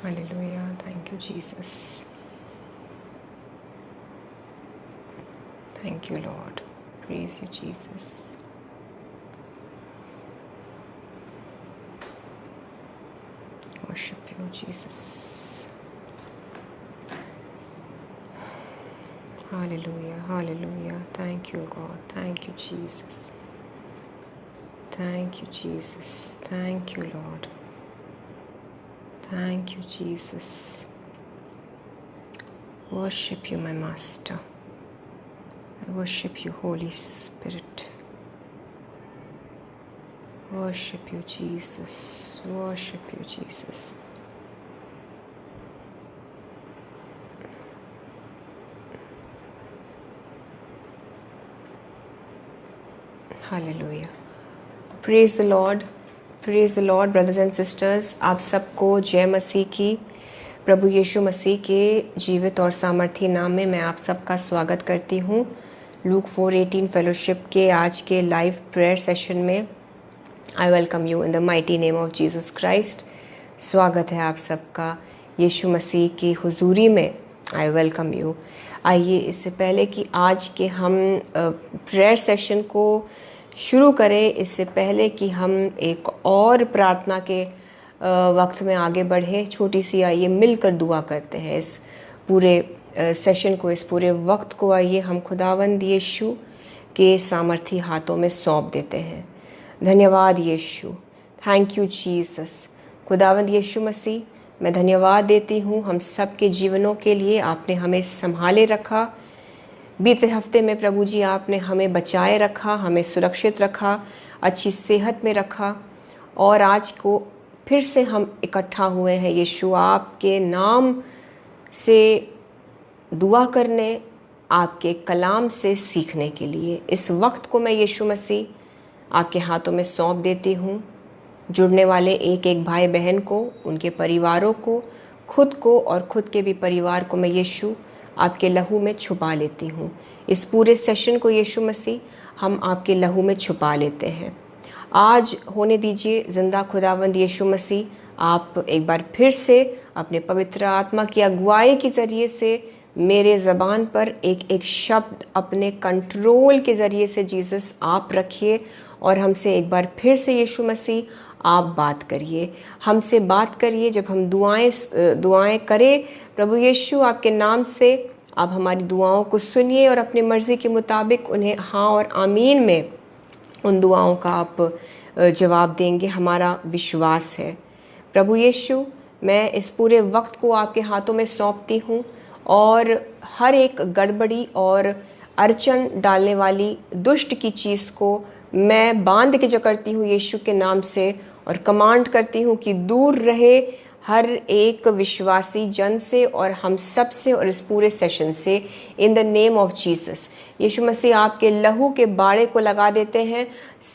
Hallelujah. Thank you, Jesus. Thank you, Lord. Praise you, Jesus. Worship you, Jesus. Hallelujah. Hallelujah. Thank you, God. Thank you, Jesus. Thank you, Jesus. Thank you, Lord. Thank you, Jesus. Worship you, my Master. I worship you, Holy Spirit. Worship you, Jesus. Worship you, Jesus. Hallelujah. Praise the Lord. Praise the Lord, brothers and sisters. आप सबको जय मसीह की, प्रभु यीशु मसीह के जीवित और सामर्थी नाम में मैं आप सबका स्वागत करती हूँ। लूक 4:18 फेलोशिप के आज के लाइव प्रेयर सेशन में I welcome you in the mighty name of Jesus Christ. स्वागत है आप सबका यीशु मसीह की हुजूरी में। I welcome you. आइए, इससे पहले कि आज के हम प्रेयर सेशन को शुरू करें, इससे पहले कि हम एक और प्रार्थना के वक्त में आगे बढ़े, छोटी सी आइए मिलकर दुआ करते हैं। इस पूरे सेशन को, इस पूरे वक्त को आइए हम खुदावंद यीशु के सामर्थी हाथों में सौंप देते हैं। धन्यवाद यीशु। Thank you Jesus. खुदावंद यीशु मसीह, मैं धन्यवाद देती हूँ हम सब के जीवनों के लिए। आपने हमें संभाले रखा। बीते हफ्ते में प्रभु जी आपने हमें बचाए रखा, हमें सुरक्षित रखा, अच्छी सेहत में रखा, और आज को फिर से हम इकट्ठा हुए हैं यीशु आपके नाम से दुआ करने, आपके कलाम से सीखने के लिए। इस वक्त को मैं यीशु मसीह आपके हाथों में सौंप देती हूँ। जुड़ने वाले एक एक भाई बहन को, उनके परिवारों को, खुद को और खुद के भी परिवार को मैं यीशु आपके लहू में छुपा लेती हूँ। इस पूरे सेशन को यीशु मसीह हम आपके लहू में छुपा लेते हैं। आज होने दीजिए जिंदा खुदावंद यीशु मसीह, आप एक बार फिर से अपने पवित्र आत्मा की अगुवाई के ज़रिए से मेरे ज़बान पर एक एक शब्द अपने कंट्रोल के ज़रिए से जीसस आप रखिए, और हमसे एक बार फिर से यीशु मसीह आप बात करिए, हमसे बात करिए। जब हम दुआएं करें प्रभु यीशु आपके नाम से, आप हमारी दुआओं को सुनिए और अपनी मर्ज़ी के मुताबिक उन्हें हाँ और आमीन में उन दुआओं का आप जवाब देंगे, हमारा विश्वास है। प्रभु यीशु, मैं इस पूरे वक्त को आपके हाथों में सौंपती हूँ, और हर एक गड़बड़ी और अड़चन डालने वाली दुष्ट की चीज़ को मैं बांध के जकड़ती हूँ यीशु के नाम से, और कमांड करती हूँ कि दूर रहे हर एक विश्वासी जन से और हम सब से और इस पूरे सेशन से, in the name of Jesus. यीशु मसीह आपके लहू के बाड़े को लगा देते हैं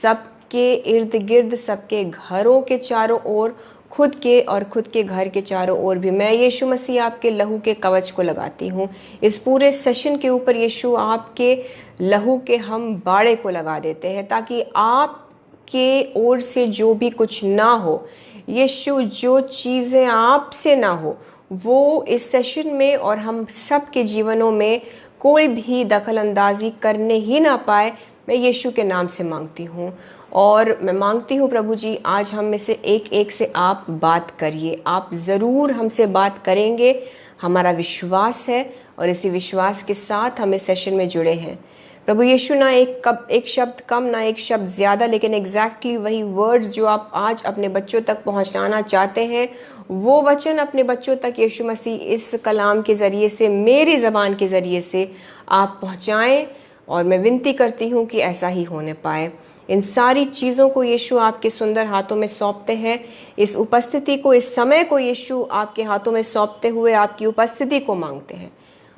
सबके इर्द गिर्द, सबके घरों के चारों ओर, खुद के और खुद के घर के चारों ओर भी मैं यीशु मसीह आपके लहू के कवच को लगाती हूँ। इस पूरे सेशन के ऊपर यीशु आपके लहू के हम बाड़े को लगा देते हैं, ताकि आपके ओर से जो भी कुछ ना हो, यीशु जो चीज़ें आपसे ना हो, वो इस सेशन में और हम सब के जीवनों में कोई भी दखल अंदाजी करने ही ना पाए, मैं यीशु के नाम से मांगती हूँ। और मैं मांगती हूँ प्रभु जी, आज हम में से एक एक से आप बात करिए। आप ज़रूर हमसे बात करेंगे, हमारा विश्वास है, और इसी विश्वास के साथ हम इस सेशन में जुड़े हैं। प्रभु यीशु, ना एक शब्द कम, ना एक शब्द ज़्यादा, लेकिन एग्जैक्टली वही वर्ड्स जो आप आज अपने बच्चों तक पहुंचाना चाहते हैं, वो वचन अपने बच्चों तक यीशु मसीह इस कलाम के ज़रिए से, मेरी ज़बान के ज़रिए से आप पहुंचाएं। और मैं विनती करती हूँ कि ऐसा ही होने पाए। इन सारी चीज़ों को यीशु आपके सुंदर हाथों में सौंपते हैं। इस उपस्थिति को, इस समय को यीशु आपके हाथों में सौंपते हुए आपकी उपस्थिति को मांगते हैं,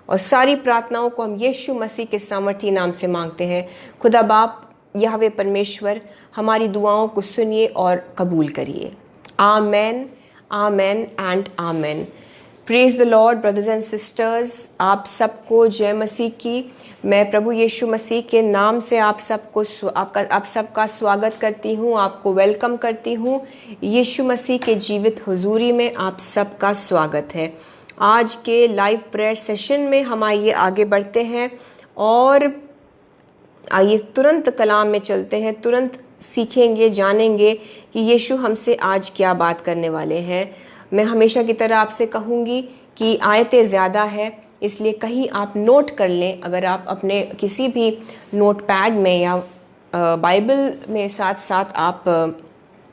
और सारी प्रार्थनाओं को हम यीशु मसीह के सामर्थी नाम से मांगते हैं। खुदा बाप, यहोवा परमेश्वर, हमारी दुआओं को सुनिए और कबूल करिए। Amen, amen and amen. Praise the lord brothers and sisters, आप सबको जय मसीह की। मैं प्रभु यीशु मसीह के नाम से आप सबका स्वागत करती हूँ, आपको वेलकम करती हूँ। यीशु मसीह के जीवित हुजूरी में आप सबका स्वागत है। आज के लाइव प्रेयर सेशन में हम आइए आगे बढ़ते हैं और आइए तुरंत कलाम में चलते हैं, तुरंत सीखेंगे, जानेंगे कि यीशु हमसे आज क्या बात करने वाले हैं। मैं हमेशा की तरह आपसे कहूँगी कि आयतें ज़्यादा है, इसलिए कहीं आप नोट कर लें। अगर आप अपने किसी भी नोटपैड में या बाइबल में साथ साथ आप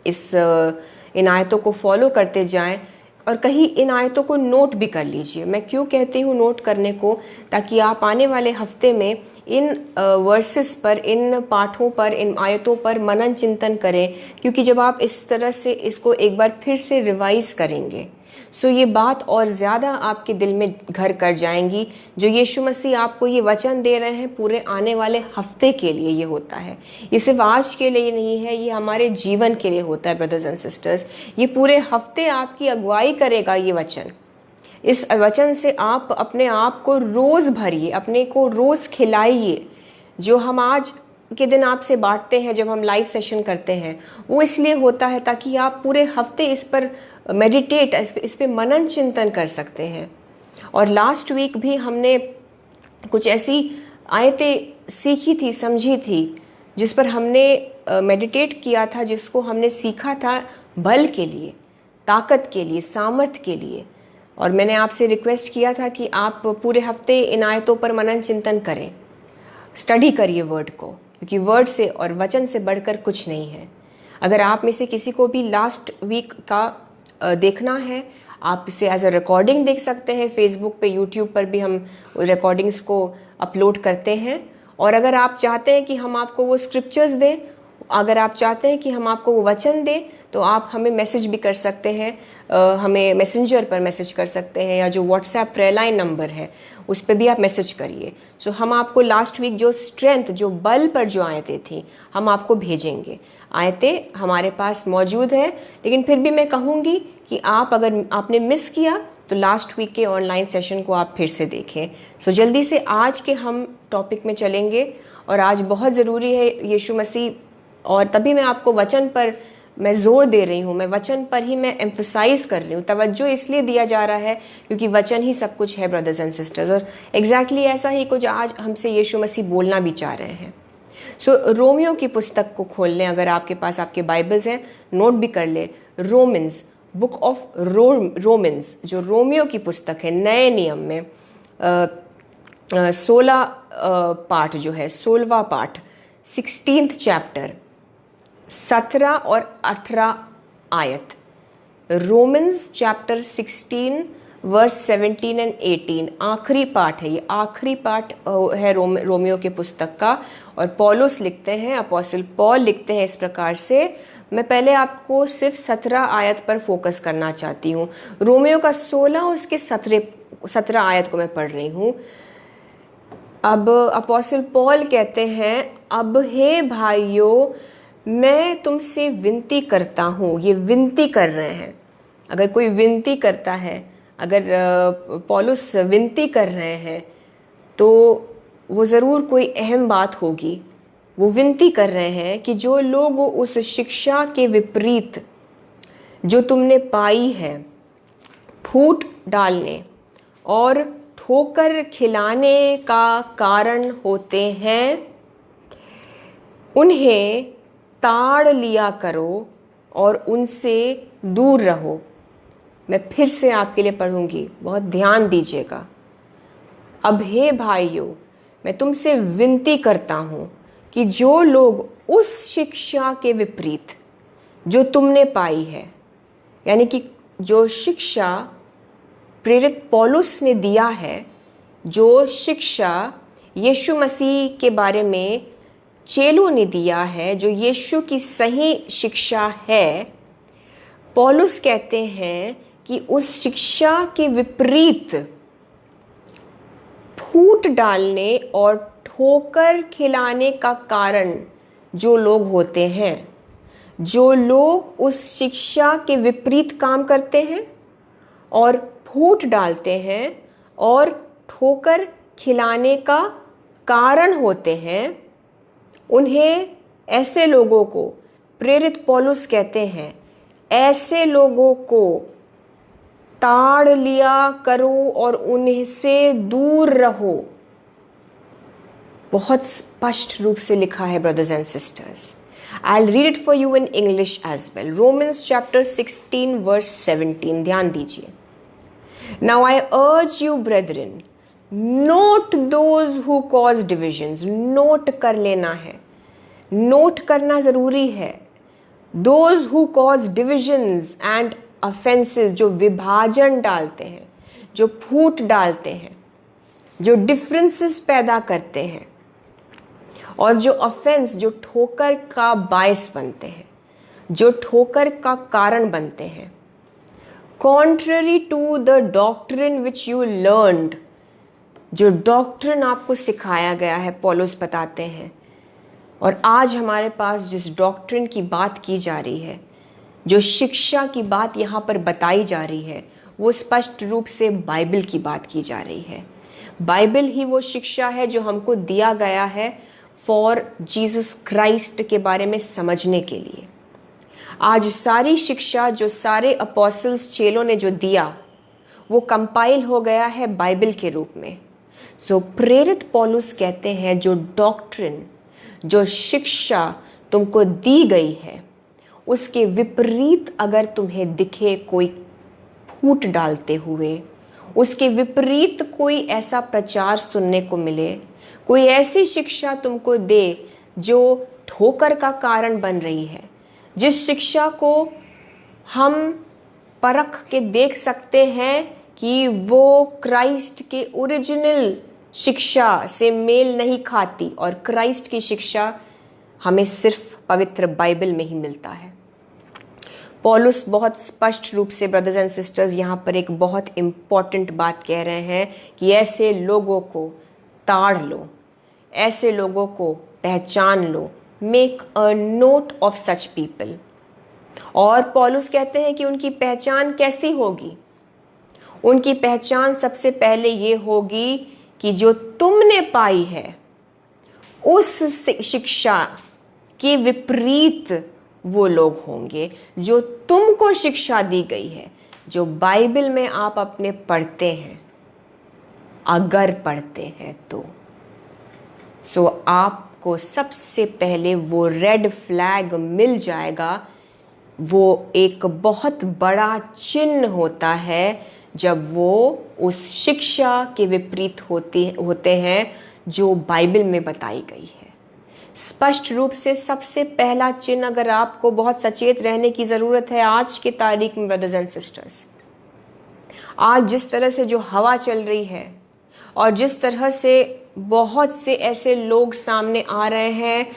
इन आयतों को फॉलो करते जाएं और कहीं इन आयतों को नोट भी कर लीजिए। मैं क्यों कहती हूँ नोट करने को, ताकि आप आने वाले हफ्ते में इन वर्सेस पर, इन पाठों पर, इन आयतों पर मनन चिंतन करें। क्योंकि जब आप इस तरह से इसको एक बार फिर से रिवाइज करेंगे सो ये बात और ज़्यादा आपके दिल में घर कर जाएंगी। जो यीशु मसीह आपको ये वचन दे रहे हैं पूरे आने वाले हफ्ते के लिए ये होता है। ये सिर्फ आज के लिए नहीं है, ये हमारे जीवन के लिए होता है ब्रदर्स एंड सिस्टर्स। ये पूरे हफ्ते आपकी अगुवाई करेगा ये वचन। इस वचन से आप अपने आप को रोज़ भरिए, अपने को रोज़ खिलाइए। जो हम आज के दिन आपसे बांटते हैं, जब हम लाइव सेशन करते हैं, वो इसलिए होता है ताकि आप पूरे हफ्ते इस पर मेडिटेट, इस पे मनन चिंतन कर सकते हैं। और लास्ट वीक भी हमने कुछ ऐसी आयतें सीखी थी, समझी थी, जिस पर हमने मेडिटेट किया था, जिसको हमने सीखा था बल के लिए, ताकत के लिए, सामर्थ के लिए। और मैंने आपसे रिक्वेस्ट किया था कि आप पूरे हफ्ते इन आयतों पर मनन चिंतन करें, स्टडी करिए वर्ड को, क्योंकि वर्ड से और वचन से बढ़कर कुछ नहीं है। अगर आप में से किसी को भी लास्ट वीक का देखना है, आप इसे एज अ रिकॉर्डिंग देख सकते हैं। फेसबुक पे, यूट्यूब पर भी हम रिकॉर्डिंग्स को अपलोड करते हैं। और अगर आप चाहते हैं कि हम आपको वो स्क्रिप्चर्स दें, अगर आप चाहते हैं कि हम आपको वो वचन दें, तो आप हमें मैसेज भी कर सकते हैं। हमें मैसेंजर पर मैसेज कर सकते हैं, या जो व्हाट्सएप प्रेयर लाइन नंबर है उस पर भी आप मैसेज करिए। सो हम आपको लास्ट वीक जो स्ट्रेंथ, जो बल पर जो आयतें थी, हम आपको भेजेंगे। आयतें हमारे पास मौजूद है, लेकिन फिर भी मैं कहूँगी कि आप, अगर आपने मिस किया तो लास्ट वीक के ऑनलाइन सेशन को आप फिर से देखें। सो जल्दी से आज के हम टॉपिक में चलेंगे। और आज बहुत ज़रूरी है यीशु मसीह, और तभी मैं आपको वचन पर मैं जोर दे रही हूँ, मैं वचन पर ही मैं एम्फसाइज कर रही हूँ। तवज्जो इसलिए दिया जा रहा है क्योंकि वचन ही सब कुछ है ब्रदर्स एंड सिस्टर्स। और एग्जैक्टली ऐसा ही कुछ आज हमसे यीशु मसीह बोलना भी चाह रहे हैं। सो रोमियो की पुस्तक को खोल लें, अगर आपके पास आपके बाइबल्स हैं, नोट भी कर ले। रोमन्स, बुक ऑफ रोमन्स, जो रोमियो की पुस्तक है, नए नियम में 16 पाठ जो है, 16वां पाठ, 16th चैप्टर, 17 और 18 आयत। रोमन्स चैप्टर 16 वर्स 17 एंड 18 आखिरी पाठ है। ये आखिरी पाठ है रोमियो के पुस्तक का। और पौलुस लिखते हैं, अपोस्टल पॉल लिखते हैं इस प्रकार से। मैं पहले आपको सिर्फ 17 आयत पर फोकस करना चाहती हूँ। रोमियो का 16 और उसके 17 आयत को मैं पढ़ रही हूँ। अब अपोस्टल पॉल कहते हैं, अब हे भाइयों, मैं तुमसे विनती करता हूँ। ये विनती कर रहे हैं। अगर कोई विनती करता है, अगर पौलुस विनती कर रहे हैं, तो वो ज़रूर कोई अहम बात होगी। वो विनती कर रहे हैं कि जो लोग उस शिक्षा के विपरीत जो तुमने पाई है, फूट डालने और ठोकर खिलाने का कारण होते हैं, उन्हें ताड़ लिया करो और उनसे दूर रहो। मैं फिर से आपके लिए पढ़ूंगी, बहुत ध्यान दीजिएगा। अब हे भाइयों, मैं तुमसे विनती करता हूं कि जो लोग उस शिक्षा के विपरीत जो तुमने पाई है, यानी कि जो शिक्षा प्रेरित पौलुस ने दिया है, जो शिक्षा यीशु मसीह के बारे में चेलों ने दिया है, जो यीशु की सही शिक्षा है, पौलुस कहते हैं कि उस शिक्षा के विपरीत फूट डालने और ठोकर खिलाने का कारण जो लोग होते हैं, जो लोग उस शिक्षा के विपरीत काम करते हैं, और फूट डालते हैं और ठोकर खिलाने का कारण होते हैं, उन्हें, ऐसे लोगों को प्रेरित पौलुस कहते हैं, ऐसे लोगों को ताड़ लिया करो और उनसे दूर रहो। बहुत स्पष्ट रूप से लिखा है brothers and sisters. I'll read it for you in English as well. Romans chapter 16 verse 17. ध्यान दीजिए। Now I urge you, brethren, note those who cause divisions. Note कर लेना है, नोट करना जरूरी है। Those who cause divisions and offenses, जो विभाजन डालते हैं, जो फूट डालते हैं, जो डिफरेंसेस पैदा करते हैं, और जो ऑफेंस, जो ठोकर का बायस बनते हैं, जो ठोकर का कारण बनते हैं। Contrary to the doctrine which you learned, जो डॉक्ट्रिन आपको सिखाया गया है, पौलुस बताते हैं। और आज हमारे पास जिस डॉक्ट्रिन की बात की जा रही है, जो शिक्षा की बात यहाँ पर बताई जा रही है, वो स्पष्ट रूप से बाइबल की बात की जा रही है। बाइबल ही वो शिक्षा है जो हमको दिया गया है फॉर जीसस क्राइस्ट के बारे में समझने के लिए। आज सारी शिक्षा जो सारे अपोस्टल्स, चेलों ने जो दिया, वो कंपाइल हो गया है बाइबल के रूप में। सो प्रेरित पौलुस कहते हैं, जो डॉक्ट्रिन, जो शिक्षा तुमको दी गई है, उसके विपरीत अगर तुम्हें दिखे कोई फूट डालते हुए, उसके विपरीत कोई ऐसा प्रचार सुनने को मिले, कोई ऐसी शिक्षा तुमको दे जो ठोकर का कारण बन रही है, जिस शिक्षा को हम परख के देख सकते हैं कि वो क्राइस्ट के ओरिजिनल शिक्षा से मेल नहीं खाती, और क्राइस्ट की शिक्षा हमें सिर्फ पवित्र बाइबल में ही मिलता है। पौलुस बहुत स्पष्ट रूप से ब्रदर्स एंड सिस्टर्स यहाँ पर एक बहुत इम्पॉर्टेंट बात कह रहे हैं कि ऐसे लोगों को ताड़ लो, ऐसे लोगों को पहचान लो, make a note of such people. और पौलुस कहते हैं कि उनकी पहचान कैसी होगी? उनकी पहचान सबसे पहले ये होगी कि जो तुमने पाई है उस शिक्षा के विपरीत वो लोग होंगे, जो तुमको शिक्षा दी गई है, जो बाइबल में आप अपने पढ़ते हैं, अगर पढ़ते हैं तो। सो आपको सबसे पहले वो रेड फ्लैग मिल जाएगा। वो एक बहुत बड़ा चिन्ह होता है जब वो उस शिक्षा के विपरीत होते हैं जो बाइबल में बताई गई है। स्पष्ट रूप से सबसे पहला चिन्ह, अगर आपको बहुत सचेत रहने की जरूरत है आज के तारीख में ब्रदर्स एंड सिस्टर्स, आज जिस तरह से जो हवा चल रही है और जिस तरह से बहुत से ऐसे लोग सामने आ रहे हैं,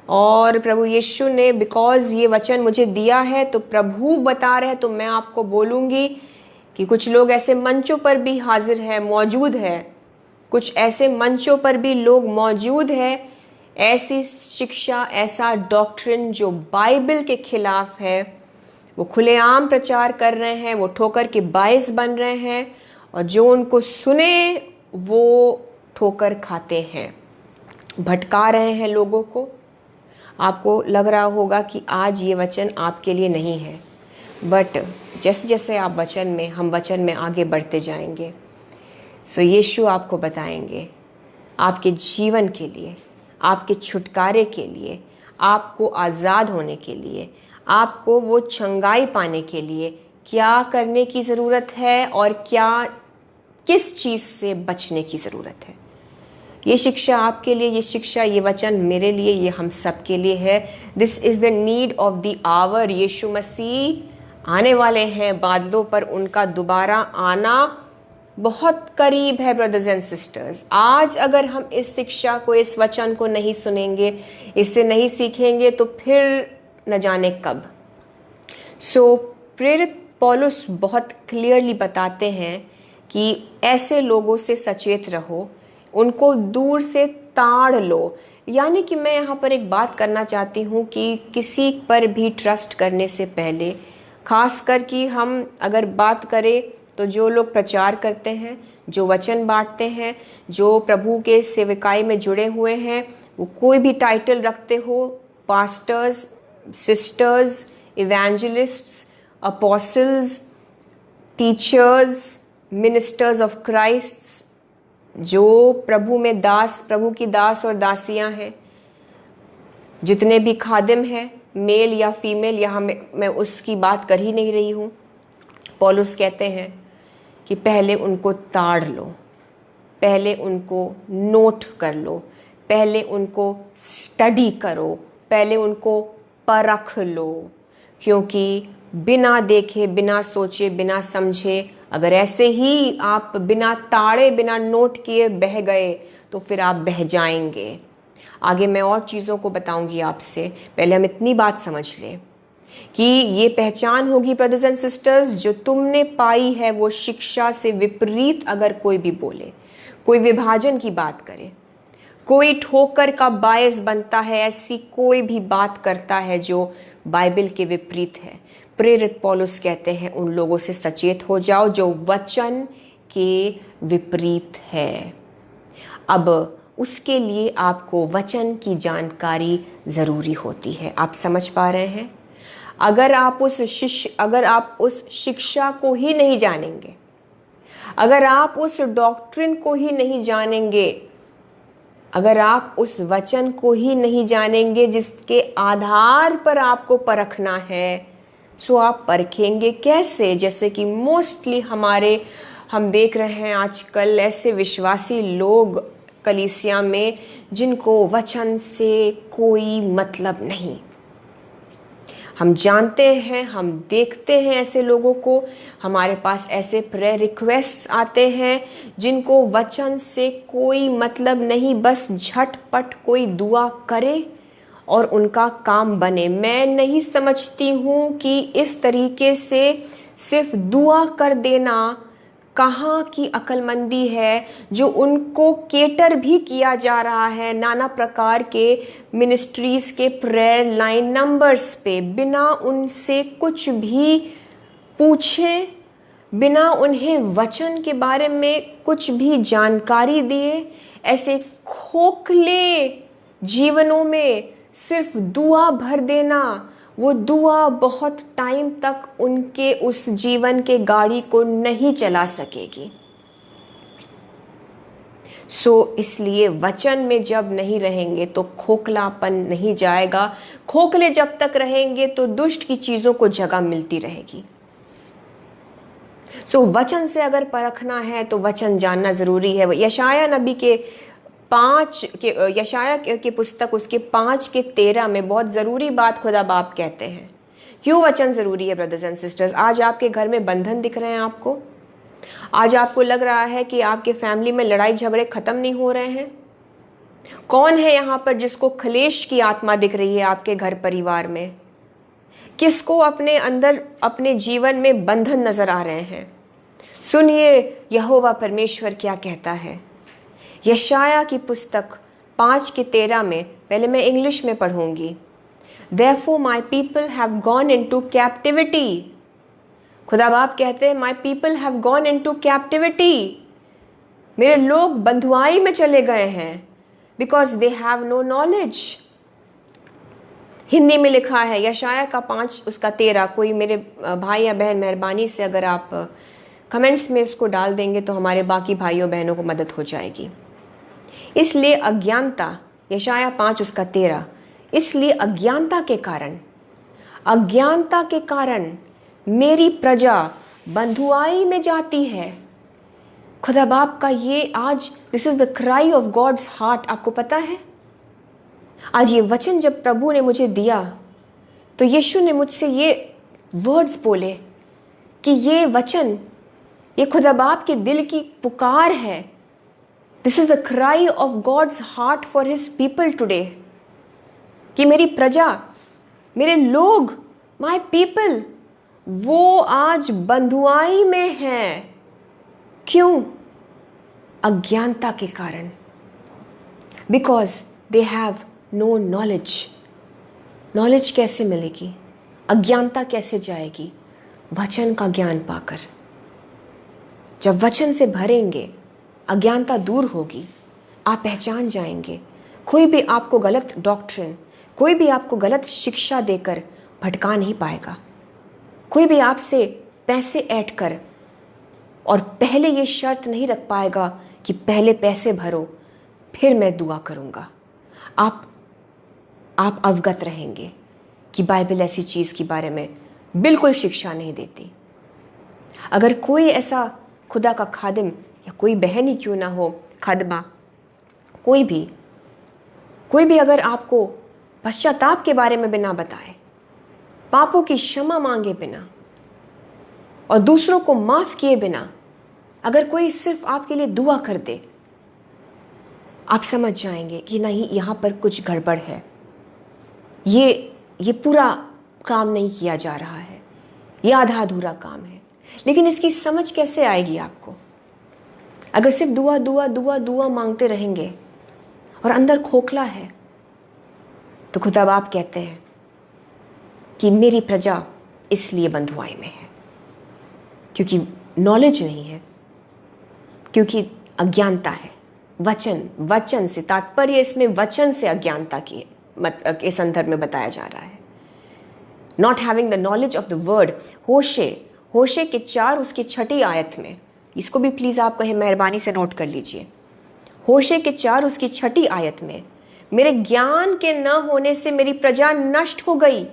और प्रभु यीशु ने बिकॉज ये वचन मुझे दिया है तो प्रभु बता रहे हैं, तो मैं आपको बोलूंगी कि कुछ लोग ऐसे मंचों पर भी हाजिर है, मौजूद है, कुछ ऐसे मंचों पर भी लोग मौजूद है, ऐसी शिक्षा, ऐसा डॉक्ट्रिन जो बाइबल के खिलाफ है, वो खुलेआम प्रचार कर रहे हैं, वो ठोकर के बायस बन रहे हैं, और जो उनको सुने वो ठोकर खाते हैं, भटका रहे हैं लोगों को। आपको लग रहा होगा कि आज ये वचन आपके लिए नहीं है, बट जैसे जैसे आप हम वचन में आगे बढ़ते जाएंगे, सो यीशु आपको बताएंगे आपके जीवन के लिए, आपके छुटकारे के लिए, आपको आज़ाद होने के लिए, आपको वो चंगाई पाने के लिए क्या करने की ज़रूरत है और किस चीज़ से बचने की ज़रूरत है। ये शिक्षा आपके लिए, ये शिक्षा, ये वचन मेरे लिए, ये हम सब के लिए है। This is the need of the hour. यीशु मसीह आने वाले हैं बादलों पर, उनका दोबारा आना बहुत करीब है ब्रदर्स एंड सिस्टर्स। आज अगर हम इस शिक्षा को, इस वचन को नहीं सुनेंगे, इससे नहीं सीखेंगे, तो फिर न जाने कब। सो प्रेरित पौलुस बहुत क्लियरली बताते हैं कि ऐसे लोगों से सचेत रहो, उनको दूर से ताड़ लो। यानी कि मैं यहाँ पर एक बात करना चाहती हूँ कि किसी पर भी ट्रस्ट करने से पहले, खासकर कि हम अगर बात करें तो जो लोग प्रचार करते हैं, जो वचन बांटते हैं, जो प्रभु के सेवकाई में जुड़े हुए हैं, वो कोई भी टाइटल रखते हो, pastors, sisters, evangelists, apostles, teachers, ministers of Christ, जो प्रभु में दास, प्रभु की दास और दासियां हैं, जितने भी खादिम हैं, मेल या फीमेल, यहाँ मैं उसकी बात कर ही नहीं रही हूँ। पौलुस कहते हैं कि पहले उनको ताड़ लो, पहले उनको नोट कर लो, पहले उनको स्टडी करो, पहले उनको परख लो, क्योंकि बिना देखे, बिना सोचे, बिना समझे अगर ऐसे ही आप बिना ताड़े, बिना नोट किए बह गए तो फिर आप बह जाएंगे। आगे मैं और चीज़ों को बताऊंगी आपसे, पहले हम इतनी बात समझ लें कि ये पहचान होगी ब्रदर्स एंड सिस्टर्स, जो तुमने पाई है वो शिक्षा से विपरीत अगर कोई भी बोले, कोई विभाजन की बात करे, कोई ठोकर का बायस बनता है, ऐसी कोई भी बात करता है जो बाइबल के विपरीत है, प्रेरित पौलुस कहते हैं उन लोगों से सचेत हो जाओ जो वचन के विपरीत है। अब उसके लिए आपको वचन की जानकारी जरूरी होती है। आप समझ पा रहे हैं? अगर आप उस शिक्षा को ही नहीं जानेंगे, अगर आप उस डॉक्ट्रिन को ही नहीं जानेंगे, अगर आप उस वचन को ही नहीं जानेंगे जिसके आधार पर आपको परखना है, सो आप परखेंगे कैसे? जैसे कि मोस्टली हम देख रहे हैं आजकल ऐसे विश्वासी लोग कलीसिया में जिनको वचन से कोई मतलब नहीं। हम जानते हैं, हम देखते हैं ऐसे लोगों को, हमारे पास ऐसे प्रेयर रिक्वेस्ट्स आते हैं जिनको वचन से कोई मतलब नहीं, बस झटपट कोई दुआ करे और उनका काम बने। मैं नहीं समझती हूँ कि इस तरीके से सिर्फ दुआ कर देना कहाँ की अक्लमंदी है, जो उनको केटर भी किया जा रहा है नाना प्रकार के मिनिस्ट्रीज के प्रेयर लाइन नंबर्स पे, बिना उनसे कुछ भी पूछे, बिना उन्हें वचन के बारे में कुछ भी जानकारी दिए, ऐसे खोखले जीवनों में सिर्फ दुआ भर देना, वो दुआ बहुत टाइम तक उनके उस जीवन के गाड़ी को नहीं चला सकेगी। इसलिए वचन में जब नहीं रहेंगे तो खोखलापन नहीं जाएगा। खोखले जब तक रहेंगे तो दुष्ट की चीजों को जगह मिलती रहेगी। वचन से अगर परखना है तो वचन जानना जरूरी है। यशाया नबी के यशाया की पुस्तक उसके 5:13 में बहुत ज़रूरी बात खुदा बाप कहते हैं। क्यों वचन ज़रूरी है ब्रदर्स एंड सिस्टर्स? आज आपके घर में बंधन दिख रहे हैं आपको? आज आपको लग रहा है कि आपके फैमिली में लड़ाई झगड़े ख़त्म नहीं हो रहे हैं? कौन है यहाँ पर जिसको क्लेश की आत्मा दिख रही है आपके घर परिवार में? किसको अपने अंदर, अपने जीवन में बंधन नज़र आ रहे हैं? सुनिए यहोवा परमेश्वर क्या कहता है। यशाया की पुस्तक 5:13 में, पहले मैं इंग्लिश में पढ़ूंगी। Therefore my people have gone into captivity। खुदा बाप कहते हैं my people have gone into captivity। मेरे लोग बंधुआई में चले गए हैं because they have no knowledge। Hindi में लिखा है यशाया का 5:13। कोई मेरे भाई या बहन मेहरबानी से अगर आप कमेंट्स में उसको डाल देंगे तो हमारे बाकी भाइयों बहनों को मदद हो जाएगी। इसलिए अज्ञानता, यशाया 5:13, इसलिए अज्ञानता के कारण मेरी प्रजा बंधुआई में जाती है। खुदा बाप का ये आज, this is the cry of God's heart. आपको पता है, आज ये वचन जब प्रभु ने मुझे दिया तो यीशु ने मुझसे ये वर्ड्स बोले कि ये वचन, ये खुदा बाप के दिल की पुकार है। This is the cry of God's heart for his people today, कि मेरी प्रजा, मेरे लोग, माई पीपल, वो आज बंधुआई में हैं। क्यों? अज्ञानता के कारण। Because they have no knowledge. Knowledge कैसे मिलेगी? अज्ञानता कैसे जाएगी? वचन का ज्ञान पाकर। जब वचन से भरेंगे, अज्ञानता दूर होगी, आप पहचान जाएंगे। कोई भी आपको गलत डॉक्ट्रिन, कोई भी आपको गलत शिक्षा देकर भटका नहीं पाएगा। कोई भी आपसे पैसे ऐड कर और पहले ये शर्त नहीं रख पाएगा कि पहले पैसे भरो फिर मैं दुआ करूंगा। आप अवगत रहेंगे कि बाइबल ऐसी चीज के बारे में बिल्कुल शिक्षा नहीं देती। अगर कोई ऐसा खुदा का खादिम या कोई बहन ही क्यों ना हो, खादमा, कोई भी अगर आपको पश्चाताप के बारे में बिना बताए, पापों की क्षमा मांगे बिना और दूसरों को माफ किए बिना अगर कोई सिर्फ आपके लिए दुआ कर दे, आप समझ जाएंगे कि नहीं, यहां पर कुछ गड़बड़ है, ये पूरा काम नहीं किया जा रहा है, ये आधा अधूरा काम है। लेकिन इसकी समझ कैसे आएगी आपको? अगर सिर्फ दुआ दुआ दुआ दुआ मांगते रहेंगे और अंदर खोखला है, तो खुदा बाप कहते हैं कि मेरी प्रजा इसलिए बंधुआई में है, क्योंकि नॉलेज नहीं है, क्योंकि अज्ञानता है। वचन से तात्पर्य, इसमें वचन से अज्ञानता की के संदर्भ में बताया जा रहा है। Not having the knowledge of the word. होशे के 4 उसकी 6 आयत में, इसको भी प्लीज आप कहें, मेहरबानी से नोट कर लीजिए। होशे के 4 उसकी 6 आयत में, मेरे ज्ञान के न होने से मेरी प्रजा नष्ट हो गई।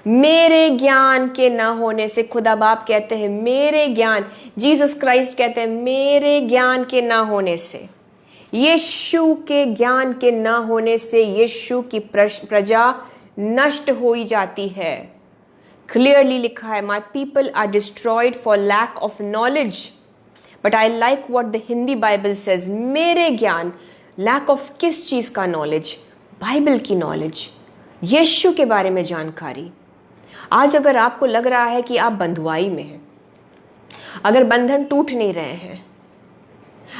मेरे ज्ञान के न होने से, खुदा बाप कहते हैं मेरे ज्ञान, जीसस क्राइस्ट कहते हैं मेरे ज्ञान के न होने से, यीशु के ज्ञान के न होने से यीशु की प्रजा नष्ट हो जाती है। क्लियरली लिखा है, my people are destroyed for lack of knowledge. But I like what the Hindi Bible says, मेरे ज्ञान, लैक ऑफ किस चीज का नॉलेज? बाइबल की नॉलेज, यीशु के बारे में जानकारी। आज अगर आपको लग रहा है कि आप बंधुआई में हैं, अगर बंधन टूट नहीं रहे हैं,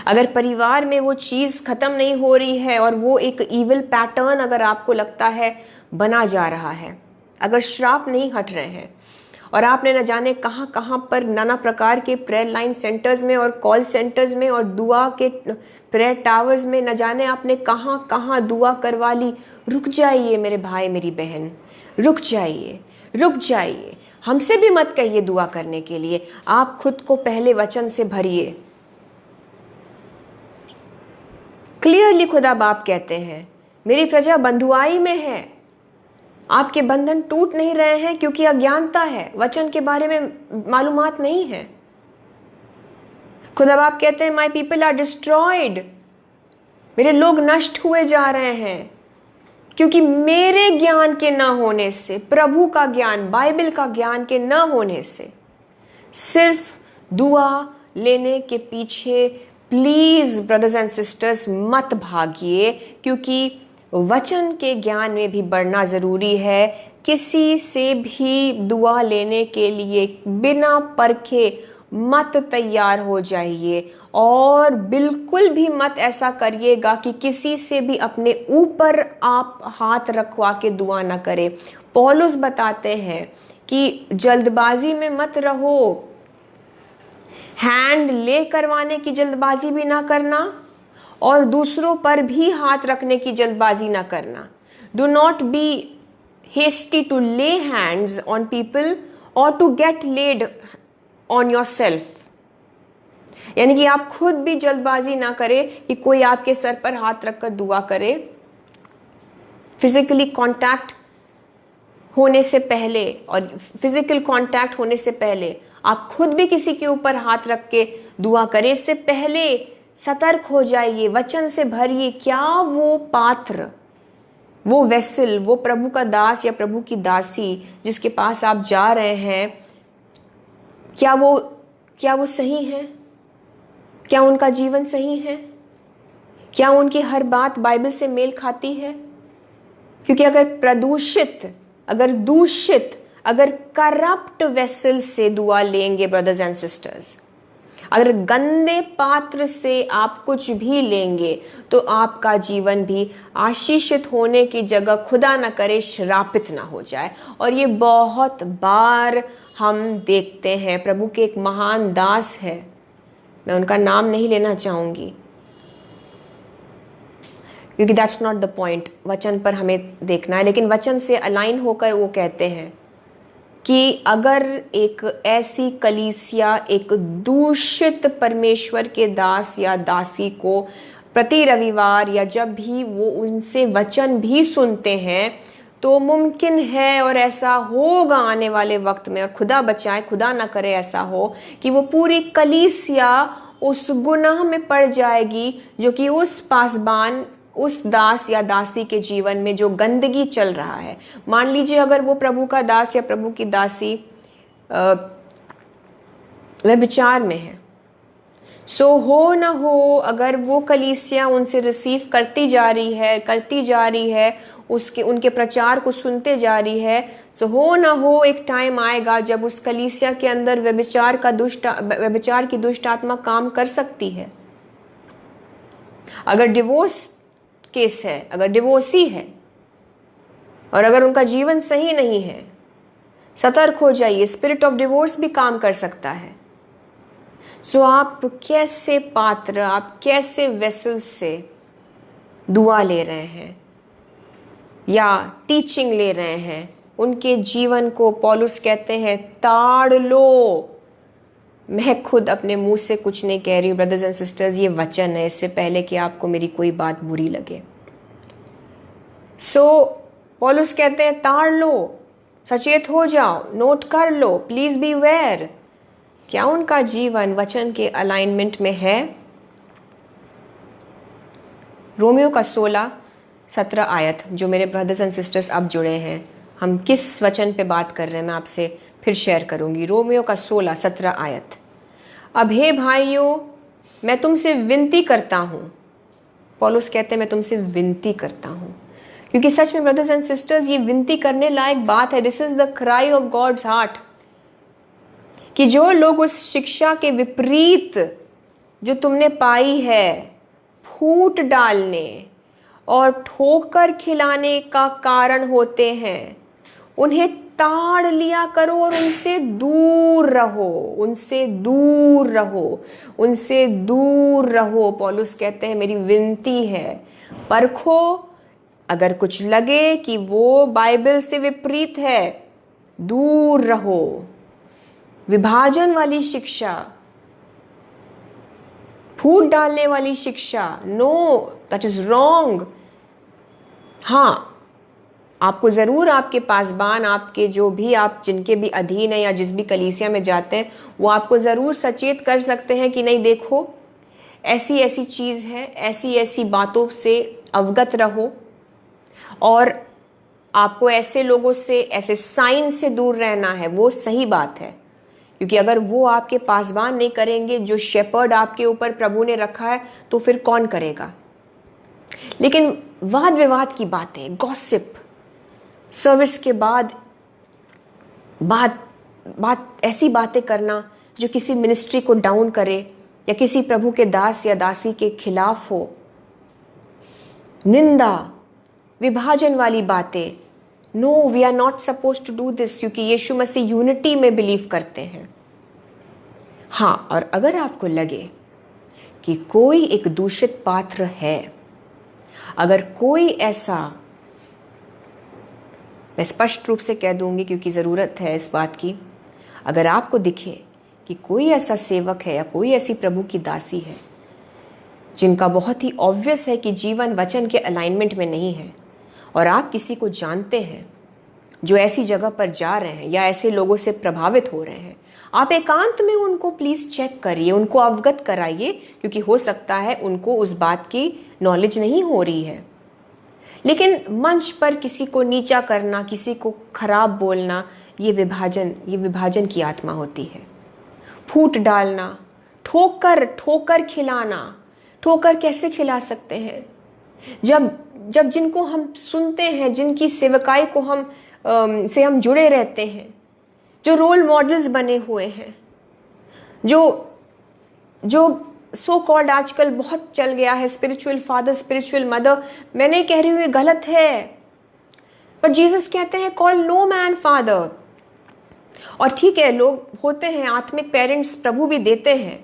अगर परिवार में वो चीज खत्म नहीं हो रही है और वो एक इविल पैटर्न अगर आपको लगता है बना जा रहा है, अगर श्राप नहीं हट रहे हैं और आपने न जाने कहां कहां पर नाना प्रकार के प्रेयर लाइन सेंटर्स में और कॉल सेंटर्स में और दुआ के प्रेयर टावर्स में न जाने आपने कहां कहां दुआ करवा ली, रुक जाइए मेरे भाई मेरी बहन, रुक जाइए। हमसे भी मत कहिए दुआ करने के लिए, आप खुद को पहले वचन से भरिए। क्लियरली खुदा बाप कहते हैं मेरी प्रजा बंधुआई में है। आपके बंधन टूट नहीं रहे हैं क्योंकि अज्ञानता है, वचन के बारे में मालूमात नहीं है। खुदा बाप कहते हैं माय पीपल आर डिस्ट्रॉयड, मेरे लोग नष्ट हुए जा रहे हैं क्योंकि मेरे ज्ञान के न होने से, प्रभु का ज्ञान, बाइबल का ज्ञान के न होने से। सिर्फ दुआ लेने के पीछे प्लीज ब्रदर्स एंड सिस्टर्स मत भागिए, क्योंकि वचन के ज्ञान में भी बढ़ना जरूरी है। किसी से भी दुआ लेने के लिए बिना परखे मत तैयार हो जाइए और बिल्कुल भी मत ऐसा करिएगा कि किसी से भी अपने ऊपर आप हाथ रखवा के दुआ ना करें। पौलुस बताते हैं कि जल्दबाजी में मत रहो, हैंड ले करवाने की जल्दबाजी भी ना करना और दूसरों पर भी हाथ रखने की जल्दबाजी ना करना। Do not be hasty to lay hands on people और to get led on yourself. यानी कि आप खुद भी जल्दबाजी ना करें कि कोई आपके सर पर हाथ रखकर दुआ करे। फिजिकली कांटेक्ट होने से पहले और फिजिकल कांटेक्ट होने से पहले आप खुद भी किसी के ऊपर हाथ रख के दुआ करें। इससे पहले सतर्क हो जाइए, वचन से भरिए। क्या वो पात्र, वो वेसल, वो प्रभु का दास या प्रभु की दासी जिसके पास आप जा रहे हैं, क्या वो सही है? क्या उनका जीवन सही है? क्या उनकी हर बात बाइबल से मेल खाती है? क्योंकि अगर दूषित, अगर करप्ट वेसल से दुआ लेंगे ब्रदर्स एंड सिस्टर्स, अगर गंदे पात्र से आप कुछ भी लेंगे तो आपका जीवन भी आशीषित होने की जगह खुदा न करे श्रापित ना हो जाए। और ये बहुत बार हम देखते हैं। प्रभु के एक महान दास है, मैं उनका नाम नहीं लेना चाहूँगी क्योंकि दैट्स नॉट द पॉइंट। वचन पर हमें देखना है, लेकिन वचन से अलाइन होकर वो कहते हैं कि अगर एक ऐसी कलीसिया एक दूषित परमेश्वर के दास या दासी को प्रति रविवार या जब भी वो उनसे वचन भी सुनते हैं, तो मुमकिन है और ऐसा होगा आने वाले वक्त में, और खुदा बचाए, खुदा ना करे ऐसा हो, कि वो पूरी कलीसिया उस गुनाह में पड़ जाएगी जो कि उस पासबान, उस दास या दासी के जीवन में जो गंदगी चल रहा है। मान लीजिए अगर वो प्रभु का दास या प्रभु की दासी व्यभिचार में है, सो हो न हो अगर वो कलीसिया उनसे रिसीव करती जा रही है, उसके उनके प्रचार को सुनते जा रही है, सो हो न हो एक टाइम आएगा जब उस कलीसिया के अंदर व्यभिचार की दुष्ट आत्मा काम कर सकती है। अगर डिवोर्स केस है, अगर डिवोर्सी है और अगर उनका जीवन सही नहीं है, सतर्क हो जाइए, स्पिरिट ऑफ डिवोर्स भी काम कर सकता है। सो आप कैसे पात्र, आप कैसे वेसल्स से दुआ ले रहे हैं या टीचिंग ले रहे हैं, उनके जीवन को पौलुस कहते हैं ताड़ लो। मैं खुद अपने मुंह से कुछ नहीं कह रही हूँ ब्रदर्स एंड सिस्टर्स, ये वचन है, इससे पहले कि आपको मेरी कोई बात बुरी लगे। सो पौलुस कहते हैं ताड़ लो, सचेत हो जाओ, नोट कर लो, प्लीज बी वेयर। क्या उनका जीवन वचन के अलाइनमेंट में है? रोमियो का 16-17 आयत, जो मेरे ब्रदर्स एंड सिस्टर्स अब जुड़े हैं, हम किस वचन पे बात कर रहे हैं मैं आपसे फिर शेयर करूंगी। रोमियो का 16-17 आयत। अब हे भाइयों, मैं तुमसे विनती करता हूं, पौलुस कहते हैं मैं तुमसे विनती करता हूं, क्योंकि सच में ब्रदर्स एंड सिस्टर्स ये विनती करने लायक बात है। This is the cry of God's heart, कि जो लोग उस शिक्षा के विपरीत जो तुमने पाई है, फूट डालने और ठोकर खिलाने का कारण होते हैं, उन्हें ताड़ लिया करो और उनसे दूर रहो, उनसे दूर रहो, उनसे दूर रहो। पौलुस कहते हैं मेरी विनती है, परखो, अगर कुछ लगे कि वो बाइबल से विपरीत है, दूर रहो। विभाजन वाली शिक्षा, फूट डालने वाली शिक्षा, नो, दैट इज रॉन्ग। हाँ, आपको जरूर आपके पासबान, आपके जो भी आप जिनके भी अधीन है या जिस भी कलीसिया में जाते हैं, वो आपको जरूर सचेत कर सकते हैं कि नहीं देखो ऐसी ऐसी चीज है, ऐसी ऐसी बातों से अवगत रहो, और आपको ऐसे लोगों से, ऐसे साइन से दूर रहना है। वो सही बात है, क्योंकि अगर वो आपके पासबान नहीं करेंगे जो शेपर्ड आपके ऊपर प्रभु ने रखा है, तो फिर कौन करेगा। लेकिन वाद विवाद की बातें, गॉसिप, सर्विस के बाद ऐसी बातें करना जो किसी मिनिस्ट्री को डाउन करे या किसी प्रभु के दास या दासी के खिलाफ हो, निंदा, विभाजन वाली बातें, no, we are not suppose to do this, क्योंकि यीशु मसीह यूनिटी में बिलीव करते हैं। हाँ, और अगर आपको लगे कि कोई एक दूषित पात्र है, अगर कोई ऐसा, मैं स्पष्ट रूप से कह दूंगी क्योंकि ज़रूरत है इस बात की, अगर आपको दिखे कि कोई ऐसा सेवक है या कोई ऐसी प्रभु की दासी है जिनका बहुत ही ऑब्वियस है कि जीवन वचन के अलाइनमेंट में नहीं है, और आप किसी को जानते हैं जो ऐसी जगह पर जा रहे हैं या ऐसे लोगों से प्रभावित हो रहे हैं, आप एकांत में उनको प्लीज चेक करिए, उनको अवगत कराइए, क्योंकि हो सकता है उनको उस बात की नॉलेज नहीं हो रही है। लेकिन मंच पर किसी को नीचा करना, किसी को खराब बोलना, ये विभाजन की आत्मा होती है। फूट डालना, ठोकर खिलाना। ठोकर कैसे खिला सकते हैं? जब जिनको हम सुनते हैं, जिनकी सेवकाई को से हम जुड़े रहते हैं, जो रोल मॉडल्स बने हुए हैं, जो सो कॉल्ड आजकल बहुत चल गया है स्पिरिचुअल फादर, स्पिरिचुअल मदर, मैं नहीं कह रही हूँ ये गलत है, पर जीसस कहते हैं कॉल नो मैन फादर। और ठीक है, लोग होते हैं आत्मिक पेरेंट्स, प्रभु भी देते हैं,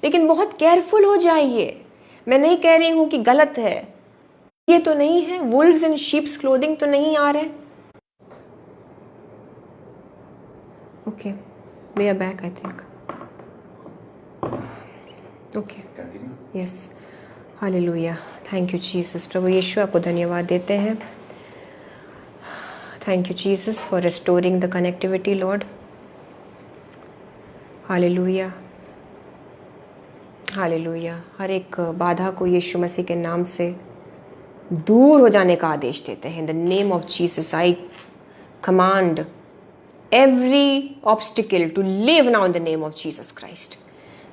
लेकिन बहुत केयरफुल हो जाइए। मैं नहीं कह रही हूं कि गलत है, ये तो नहीं है, वुल्व्स इन शीप्स क्लोथिंग तो नहीं आ रहे। Okay, we are back I think. Okay, yes, hallelujah, thank you Jesus. प्रभु यीशु आपको धन्यवाद देते हैं। Thank you Jesus for restoring the connectivity lord. Hallelujah, hallelujah. हर एक बाधा को यीशु मसीह के नाम से दूर हो जाने का आदेश देते हैं। In the name of Jesus I command every obstacle to leave now in the name of Jesus Christ.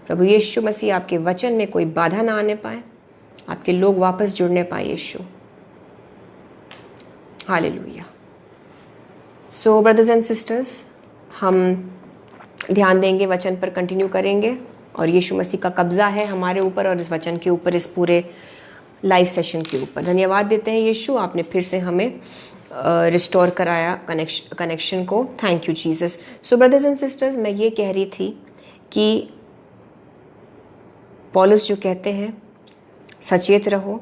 प्रभु यीशु मसीह आपके वचन में कोई बाधा ना आने पाए, आपके लोग वापस जुड़ने पाए यीशु। Hallelujah. So brothers and sisters, हम ध्यान देंगे, वचन पर कंटिन्यू करेंगे और यीशु मसीह का कब्जा है हमारे ऊपर और इस वचन के ऊपर, इस पूरे लाइव सेशन के ऊपर। धन्यवाद देते हैं यीशु, आपने फिर से हमें रिस्टोर कराया कनेक्शन को। Thank you Jesus. So brothers and sisters, मैं ये कह रही थी कि पौलुस जो कहते हैं सचेत रहो,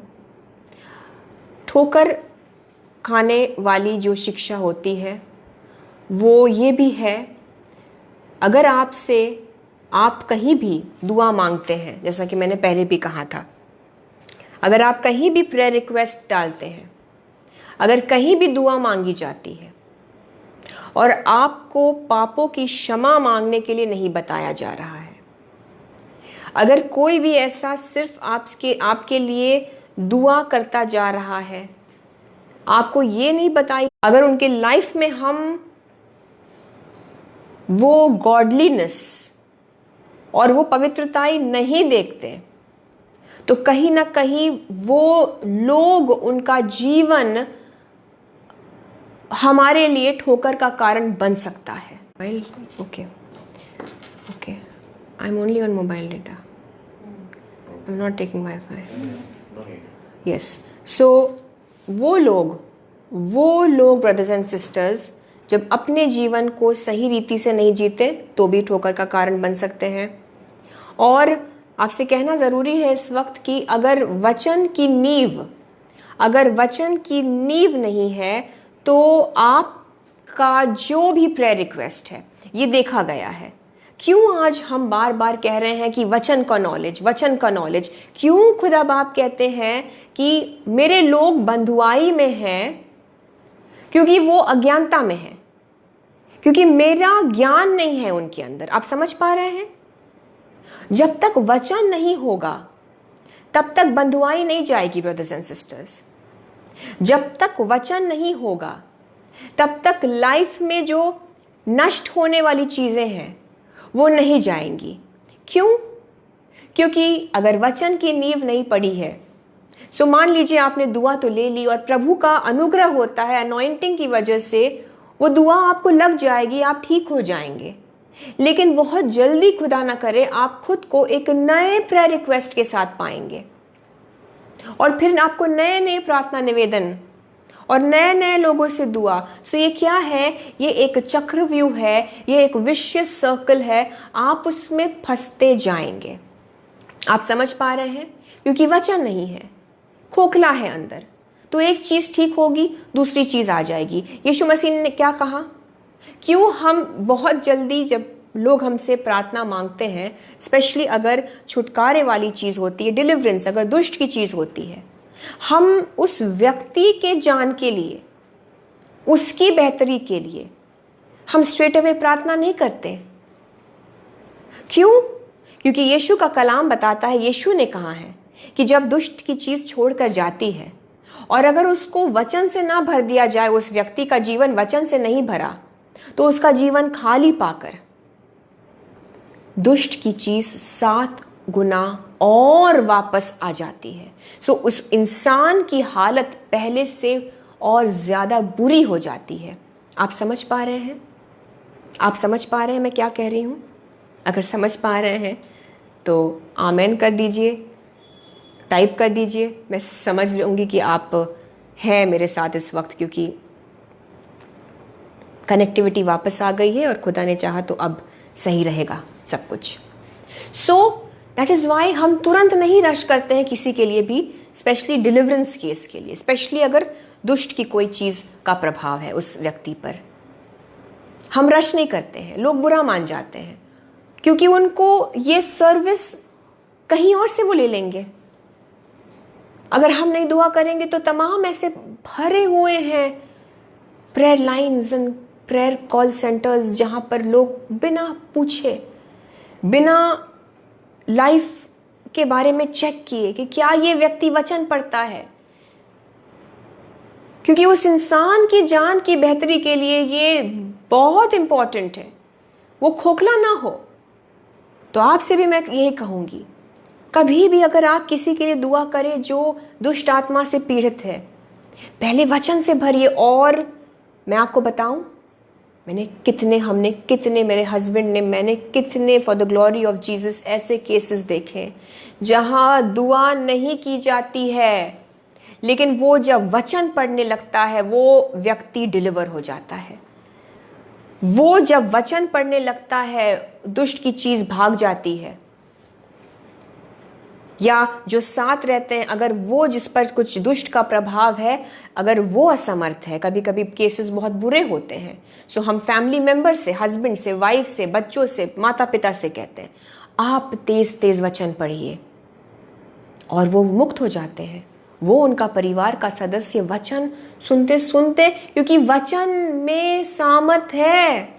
ठोकर खाने वाली जो शिक्षा होती है वो ये भी है, अगर आप कहीं भी दुआ मांगते हैं, जैसा कि मैंने पहले भी कहा था, अगर आप कहीं भी प्रेयर रिक्वेस्ट डालते हैं, अगर कहीं भी दुआ मांगी जाती है और आपको पापों की क्षमा मांगने के लिए नहीं बताया जा रहा है, अगर कोई भी ऐसा सिर्फ आपके लिए दुआ करता जा रहा है, आपको ये नहीं बताई, अगर उनके लाइफ में हम वो गॉडलीनेस और वो पवित्रताई नहीं देखते, तो कहीं ना कहीं वो लोग, उनका जीवन हमारे लिए ठोकर का कारण बन सकता है। Okay, I am only on mobile data, I am not taking wifi. Yes, so वो लोग ब्रदर्स एंड सिस्टर्स जब अपने जीवन को सही रीति से नहीं जीते तो भी ठोकर का कारण बन सकते हैं। और आपसे कहना ज़रूरी है इस वक्त कि अगर वचन की नींव नहीं है तो आपका जो भी प्रेयर रिक्वेस्ट है, ये देखा गया है। क्यों आज हम बार बार कह रहे हैं कि वचन का नॉलेज, क्यों खुदा बाप कहते हैं कि मेरे लोग बंधुआई में हैं? क्योंकि वो अज्ञानता में है, क्योंकि मेरा ज्ञान नहीं है उनके अंदर। आप समझ पा रहे हैं? जब तक वचन नहीं होगा तब तक बंधुआई नहीं जाएगी ब्रदर्स एंड सिस्टर्स। जब तक वचन नहीं होगा तब तक लाइफ में जो नष्ट होने वाली चीजें हैं वो नहीं जाएंगी। क्यों? क्योंकि अगर वचन की नींव नहीं पड़ी है, सो मान लीजिए आपने दुआ तो ले ली और प्रभु का अनुग्रह होता है, अनॉइंटिंग की वजह से वो दुआ आपको लग जाएगी, आप ठीक हो जाएंगे। लेकिन बहुत जल्दी खुदा ना करे आप खुद को एक नए प्रेयर रिक्वेस्ट के साथ पाएंगे और फिर आपको नए नए प्रार्थना निवेदन और नए नए लोगों से दुआ। सो ये क्या है? ये एक चक्रव्यूह है, ये एक विशियस सर्कल है, आप उसमें फंसते जाएंगे। आप समझ पा रहे हैं? क्योंकि वचन नहीं है, खोखला है अंदर, तो एक चीज ठीक होगी दूसरी चीज आ जाएगी। यीशु मसीह ने क्या कहा? क्यों हम बहुत जल्दी जब लोग हमसे प्रार्थना मांगते हैं, स्पेशली अगर छुटकारे वाली चीज होती है, डिलीवरेंस, अगर दुष्ट की चीज होती है, हम उस व्यक्ति के जान के लिए, उसकी बेहतरी के लिए हम स्ट्रेट अवे प्रार्थना नहीं करते। क्यों? क्योंकि यीशु का कलाम बताता है, यीशु ने कहा है कि जब दुष्ट की चीज छोड़कर जाती है और अगर उसको वचन से ना भर दिया जाए, उस व्यक्ति का जीवन वचन से नहीं भरा, तो उसका जीवन खाली पाकर दुष्ट की चीज 7 गुना और वापस आ जाती है। सो उस इंसान की हालत पहले से और ज्यादा बुरी हो जाती है। आप समझ पा रहे हैं? आप समझ पा रहे हैं मैं क्या कह रही हूं? अगर समझ पा रहे हैं तो आमेन कर दीजिए, टाइप कर दीजिए। मैं समझ लूंगी कि आप हैं मेरे साथ इस वक्त, क्योंकि कनेक्टिविटी वापस आ गई है और खुदा ने चाहा तो अब सही रहेगा सब कुछ। सो दैट इज वाई हम तुरंत नहीं रश करते हैं किसी के लिए भी, स्पेशली डिलीवरेंस केस के लिए, स्पेशली अगर दुष्ट की कोई चीज का प्रभाव है उस व्यक्ति पर। हम रश नहीं करते हैं, लोग बुरा मान जाते हैं क्योंकि उनको ये सर्विस कहीं और से वो ले लेंगे। अगर हम नहीं दुआ करेंगे तो तमाम ऐसे भरे हुए हैं prayer lines and prayer call centres जहां पर लोग बिना पूछे, बिना लाइफ के बारे में चेक किए कि क्या ये व्यक्ति वचन पढ़ता है, क्योंकि उस इंसान की जान की बेहतरी के लिए ये बहुत इंपॉर्टेंट है वो खोखला ना हो। तो आपसे भी मैं यही कहूंगी, कभी भी अगर आप किसी के लिए दुआ करें जो दुष्ट आत्मा से पीड़ित है, पहले वचन से भरिए। और मैं आपको बताऊं, हमने कितने मेरे हस्बैंड ने, मैंने कितने for the glory of Jesus ऐसे केसेस देखे जहां दुआ नहीं की जाती है, लेकिन वो जब वचन पढ़ने लगता है वो व्यक्ति डिलीवर हो जाता है। वो जब वचन पढ़ने लगता है दुष्ट की चीज भाग जाती है। या जो साथ रहते हैं, अगर वो जिस पर कुछ दुष्ट का प्रभाव है, अगर वो असमर्थ है, कभी कभी केसेस बहुत बुरे होते हैं, सो हम फैमिली मेंबर से, हस्बैंड से, वाइफ से, बच्चों से, माता पिता से कहते हैं आप तेज तेज वचन पढ़िए, और वो मुक्त हो जाते हैं। वो उनका परिवार का सदस्य वचन सुनते सुनते, क्योंकि वचन में सामर्थ है।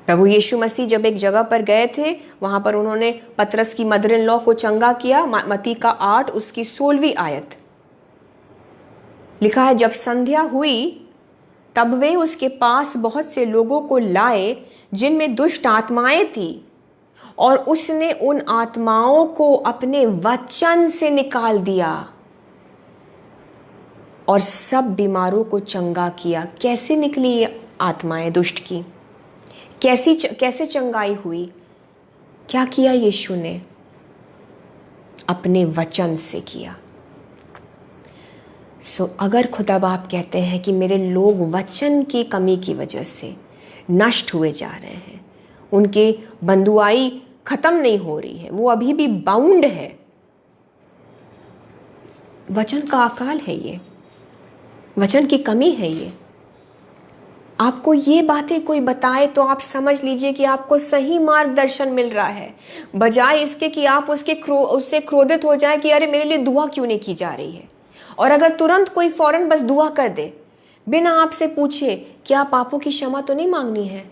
प्रभु यीशु मसीह जब एक जगह पर गए थे, वहां पर उन्होंने पतरस की मदर इन लॉ को चंगा किया। मत्ती का 8 उसकी 16वीं आयत लिखा है, जब संध्या हुई तब वे उसके पास बहुत से लोगों को लाए जिनमें दुष्ट आत्माएं थी, और उसने उन आत्माओं को अपने वचन से निकाल दिया और सब बीमारों को चंगा किया। कैसे निकली ये आत्माएं दुष्ट की? कैसे चंगाई हुई? क्या किया यीशु ने? अपने वचन से किया। अगर खुदा बाप कहते हैं कि मेरे लोग वचन की कमी की वजह से नष्ट हुए जा रहे हैं, उनकी बंधुआई खत्म नहीं हो रही है, वो अभी भी बाउंड है, वचन का अकाल है, ये वचन की कमी है। ये आपको ये बातें कोई बताए तो आप समझ लीजिए कि आपको सही मार्गदर्शन मिल रहा है, बजाय इसके कि आप उससे क्रोधित हो जाए कि अरे मेरे लिए दुआ क्यों नहीं की जा रही है। और अगर तुरंत कोई फौरन बस दुआ कर दे बिना आपसे पूछे क्या पापों की क्षमा तो नहीं मांगनी है,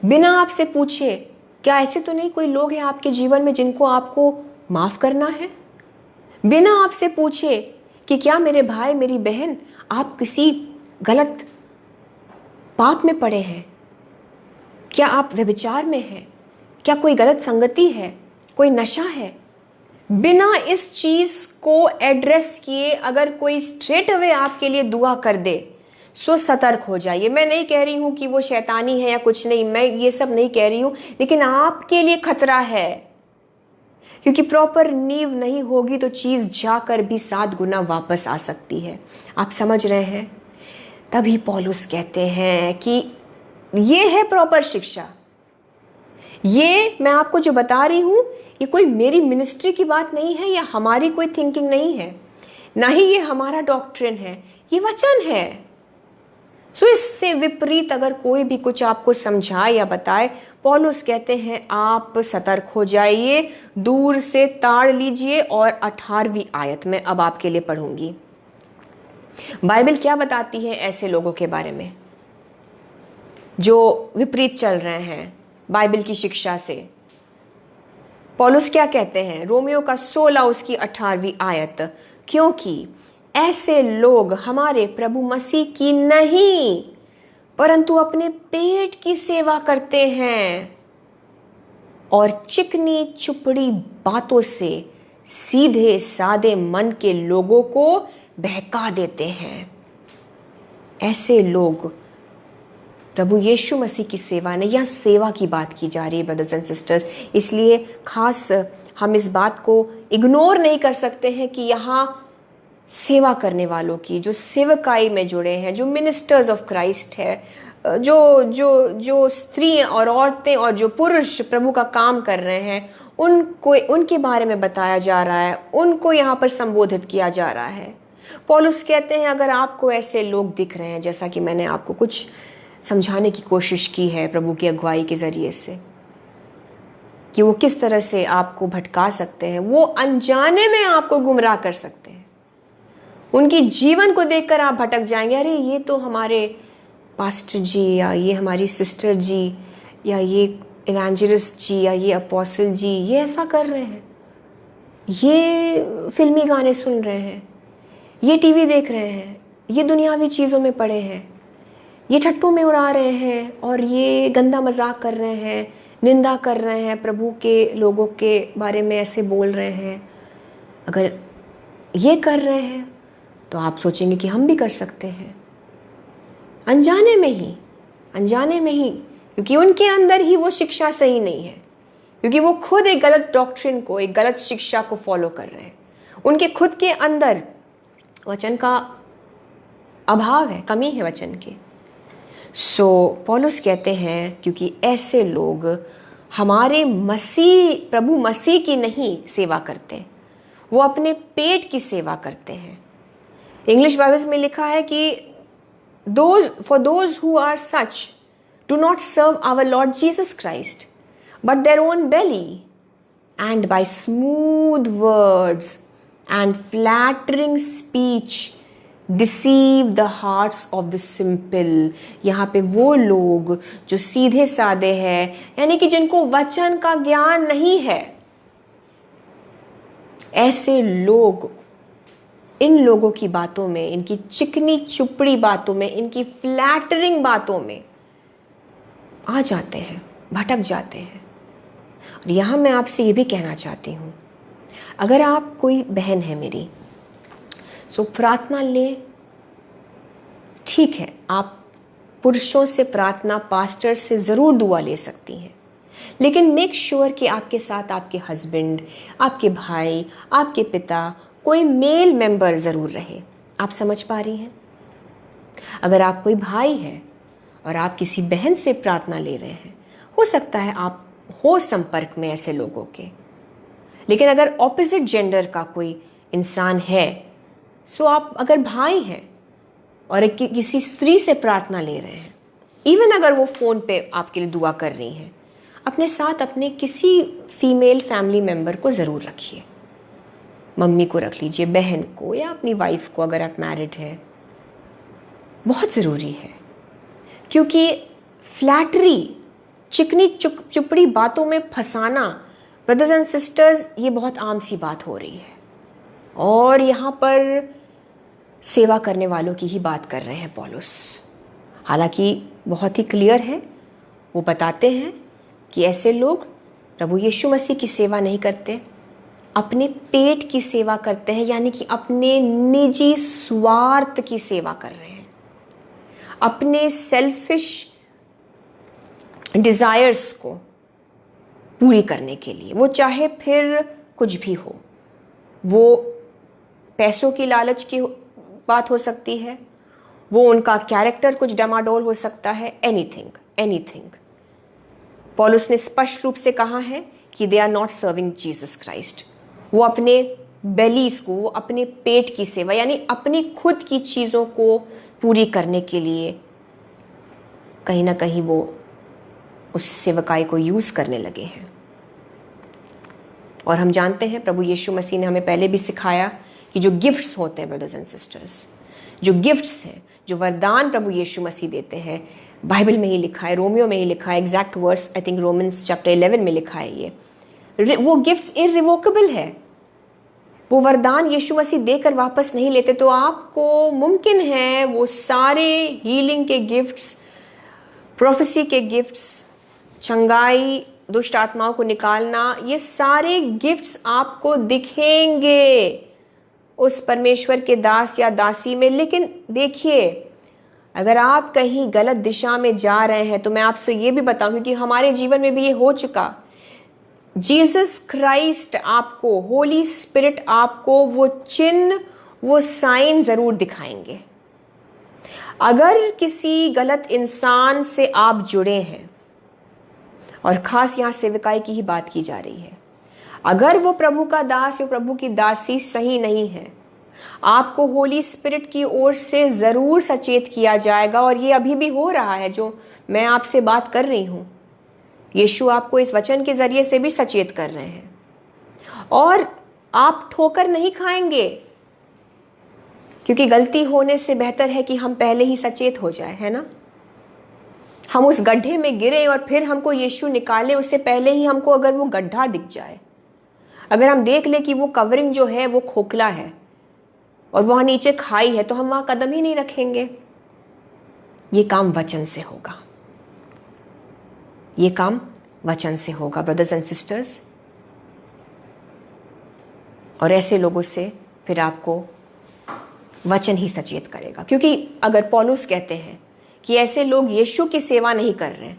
बिना आपसे पूछे क्या ऐसे तो नहीं कोई लोग हैं आपके जीवन में जिनको आपको माफ करना है, बिना आपसे पूछे कि क्या मेरे भाई मेरी बहन आप किसी गलत पाप में पड़े हैं, क्या आप व्यभिचार में हैं, क्या कोई गलत संगति है, कोई नशा है, बिना इस चीज को एड्रेस किए अगर कोई स्ट्रेट अवे आपके लिए दुआ कर दे, सो सतर्क हो जाइए। मैं नहीं कह रही हूं कि वो शैतानी है या कुछ नहीं, मैं ये सब नहीं कह रही हूं, लेकिन आपके लिए खतरा है, क्योंकि प्रॉपर नींव नहीं होगी तो चीज जाकर भी 7 गुना वापस आ सकती है। आप समझ रहे हैं? तभी पौलुस कहते हैं कि ये है प्रॉपर शिक्षा। ये मैं आपको जो बता रही हूं, ये कोई मेरी मिनिस्ट्री की बात नहीं है या हमारी कोई थिंकिंग नहीं है, ना ही ये हमारा डॉक्ट्रिन है, ये वचन है। इससे विपरीत अगर कोई भी कुछ आपको समझाए या बताए, पौलुस कहते हैं आप सतर्क हो जाइए, दूर से ताड़ लीजिए। और 18वीं आयत में अब आपके लिए पढ़ूंगी। बाइबल क्या बताती है ऐसे लोगों के बारे में जो विपरीत चल रहे हैं बाइबल की शिक्षा से? पौलुस क्या कहते हैं? रोमियो का 16 उसकी 18वीं आयत, क्योंकि ऐसे लोग हमारे प्रभु मसीह की नहीं परंतु अपने पेट की सेवा करते हैं और चिकनी चुपड़ी बातों से सीधे सादे मन के लोगों को बहका देते हैं। ऐसे लोग प्रभु यीशु मसीह की सेवा नहीं, यहाँ सेवा की बात की जा रही है ब्रदर्स एंड सिस्टर्स, इसलिए खास हम इस बात को इग्नोर नहीं कर सकते हैं कि यहाँ सेवा करने वालों की, जो सेवकाई में जुड़े हैं, जो मिनिस्टर्स ऑफ क्राइस्ट है, जो जो जो स्त्री और औरतें और जो पुरुष प्रभु का काम कर रहे हैं उनको, उनके बारे में बताया जा रहा है, उनको यहाँ पर संबोधित किया जा रहा है। पौलुस कहते हैं अगर आपको ऐसे लोग दिख रहे हैं, जैसा कि मैंने आपको कुछ समझाने की कोशिश की है प्रभु की अगुवाई के जरिए से, कि वो किस तरह से आपको भटका सकते हैं, वो अनजाने में आपको गुमराह कर सकते हैं। उनकी जीवन को देखकर आप भटक जाएंगे, अरे ये तो हमारे पास्टर जी, या ये हमारी सिस्टर जी, या ये इवेंजलिस्ट जी, या ये अपोस्टल जी, ये ऐसा कर रहे हैं, ये फिल्मी गाने सुन रहे हैं, ये टीवी देख रहे हैं, ये दुनियावी चीज़ों में पड़े हैं, ये ठट्टों में उड़ा रहे हैं, और ये गंदा मजाक कर रहे हैं, निंदा कर रहे हैं, प्रभु के लोगों के बारे में ऐसे बोल रहे हैं। अगर ये कर रहे हैं तो आप सोचेंगे कि हम भी कर सकते हैं, अनजाने में ही, क्योंकि उनके अंदर ही वो शिक्षा सही नहीं है, क्योंकि वो खुद एक गलत डॉक्ट्रिन को, एक गलत शिक्षा को फॉलो कर रहे हैं। उनके खुद के अंदर वचन का अभाव है, कमी है वचन की। पौलुस कहते हैं क्योंकि ऐसे लोग हमारे प्रभु मसीह की नहीं सेवा करते, वो अपने पेट की सेवा करते हैं। इंग्लिश बाइबल में लिखा है कि for those who are such do not serve our Lord Jesus Christ but their own belly, and by smooth words and flattering speech deceive the hearts of the simple। यहाँ पे वो लोग जो सीधे साधे हैं, यानी कि जिनको वचन का ज्ञान नहीं है, ऐसे लोग इन लोगों की बातों में, इनकी चिकनी चुपड़ी बातों में, इनकी फ्लैटरिंग बातों में आ जाते हैं, भटक जाते हैं। और यहाँ मैं आपसे ये भी कहना चाहती हूँ, अगर आप कोई बहन है मेरी, प्रार्थना ले, ठीक है, आप पुरुषों से प्रार्थना, पास्टर से ज़रूर दुआ ले सकती हैं, लेकिन मेक श्योर कि आपके साथ आपके हस्बैंड, आपके भाई, आपके पिता, कोई मेल मेंबर ज़रूर रहे। आप समझ पा रही हैं? अगर आप कोई भाई है और आप किसी बहन से प्रार्थना ले रहे हैं, हो सकता है आप हो संपर्क में ऐसे लोगों के, लेकिन अगर ऑपोजिट जेंडर का कोई इंसान है, आप अगर भाई हैं और किसी स्त्री से प्रार्थना ले रहे हैं, इवन अगर वो फ़ोन पे आपके लिए दुआ कर रही हैं, अपने साथ अपने किसी फीमेल फैमिली मेंबर को ज़रूर रखिए। मम्मी को रख लीजिए, बहन को, या अपनी वाइफ को अगर आप मैरिड हैं। बहुत ज़रूरी है, क्योंकि फ्लैटरी, चिकनी चुपड़ी बातों में फंसाना, ब्रदर्स एंड सिस्टर्स, ये बहुत आम सी बात हो रही है। और यहाँ पर सेवा करने वालों की ही बात कर रहे हैं पौलुस। हालांकि बहुत ही क्लियर है, वो बताते हैं कि ऐसे लोग प्रभु यीशु मसीह की सेवा नहीं करते, अपने पेट की सेवा करते हैं, यानी कि अपने निजी स्वार्थ की सेवा कर रहे हैं, अपने सेल्फिश डिजायर्स को पूरी करने के लिए। वो चाहे फिर कुछ भी हो, वो पैसों की लालच की बात हो सकती है, वो उनका कैरेक्टर कुछ डमाडोल हो सकता है, एनीथिंग। पौलुस ने स्पष्ट रूप से कहा है कि they are not serving Jesus Christ. वो अपने बेलीज को, वो अपने पेट की सेवा, यानी अपनी खुद की चीज़ों को पूरी करने के लिए कहीं ना कहीं वो उस सेवकाई को यूज़ करने लगे हैं। और हम जानते हैं प्रभु यीशु मसीह ने हमें पहले भी सिखाया कि जो गिफ्ट्स होते हैं ब्रदर्स एंड सिस्टर्स, जो गिफ्ट्स हैं, जो वरदान प्रभु यीशु मसीह देते हैं, बाइबल में ही लिखा है, रोमियो में ही लिखा है, exact verse I think Romans chapter 11 में लिखा है, ये वो गिफ्ट्स इररिवोकेबल है। वो वरदान यीशु मसीह देकर वापस नहीं लेते। तो आपको मुमकिन है वो सारे हीलिंग के गिफ्ट्स, प्रोफेसी के गिफ्ट्स, चंगाई, दुष्ट आत्माओं को निकालना, ये सारे गिफ्ट्स आपको दिखेंगे उस परमेश्वर के दास या दासी में। लेकिन देखिए, अगर आप कहीं गलत दिशा में जा रहे हैं तो मैं आपसे ये भी बताऊं कि हमारे जीवन में भी ये हो चुका। जीसस क्राइस्ट आपको, होली स्पिरिट आपको वो चिन्ह, वो साइन जरूर दिखाएंगे। अगर किसी गलत इंसान से आप जुड़े हैं, और खास यहां सेवकाई की ही बात की जा रही है, अगर वो प्रभु का दास या प्रभु की दासी सही नहीं है, आपको होली स्पिरिट की ओर से जरूर सचेत किया जाएगा। और ये अभी भी हो रहा है, जो मैं आपसे बात कर रही हूं, यीशु आपको इस वचन के जरिए से भी सचेत कर रहे हैं। और आप ठोकर नहीं खाएंगे, क्योंकि गलती होने से बेहतर है कि हम पहले ही सचेत हो जाए, है ना। हम उस गड्ढे में गिरे और फिर हमको यीशु निकाले, उससे पहले ही हमको अगर वो गड्ढा दिख जाए, अगर हम देख ले कि वो कवरिंग जो है वो खोखला है और वहां नीचे खाई है, तो हम वहां कदम ही नहीं रखेंगे। ये काम वचन से होगा, ये काम वचन से होगा ब्रदर्स एंड सिस्टर्स। और ऐसे लोगों से फिर आपको वचन ही सचेत करेगा, क्योंकि अगर पौलुस कहते हैं कि ऐसे लोग यीशु की सेवा नहीं कर रहे,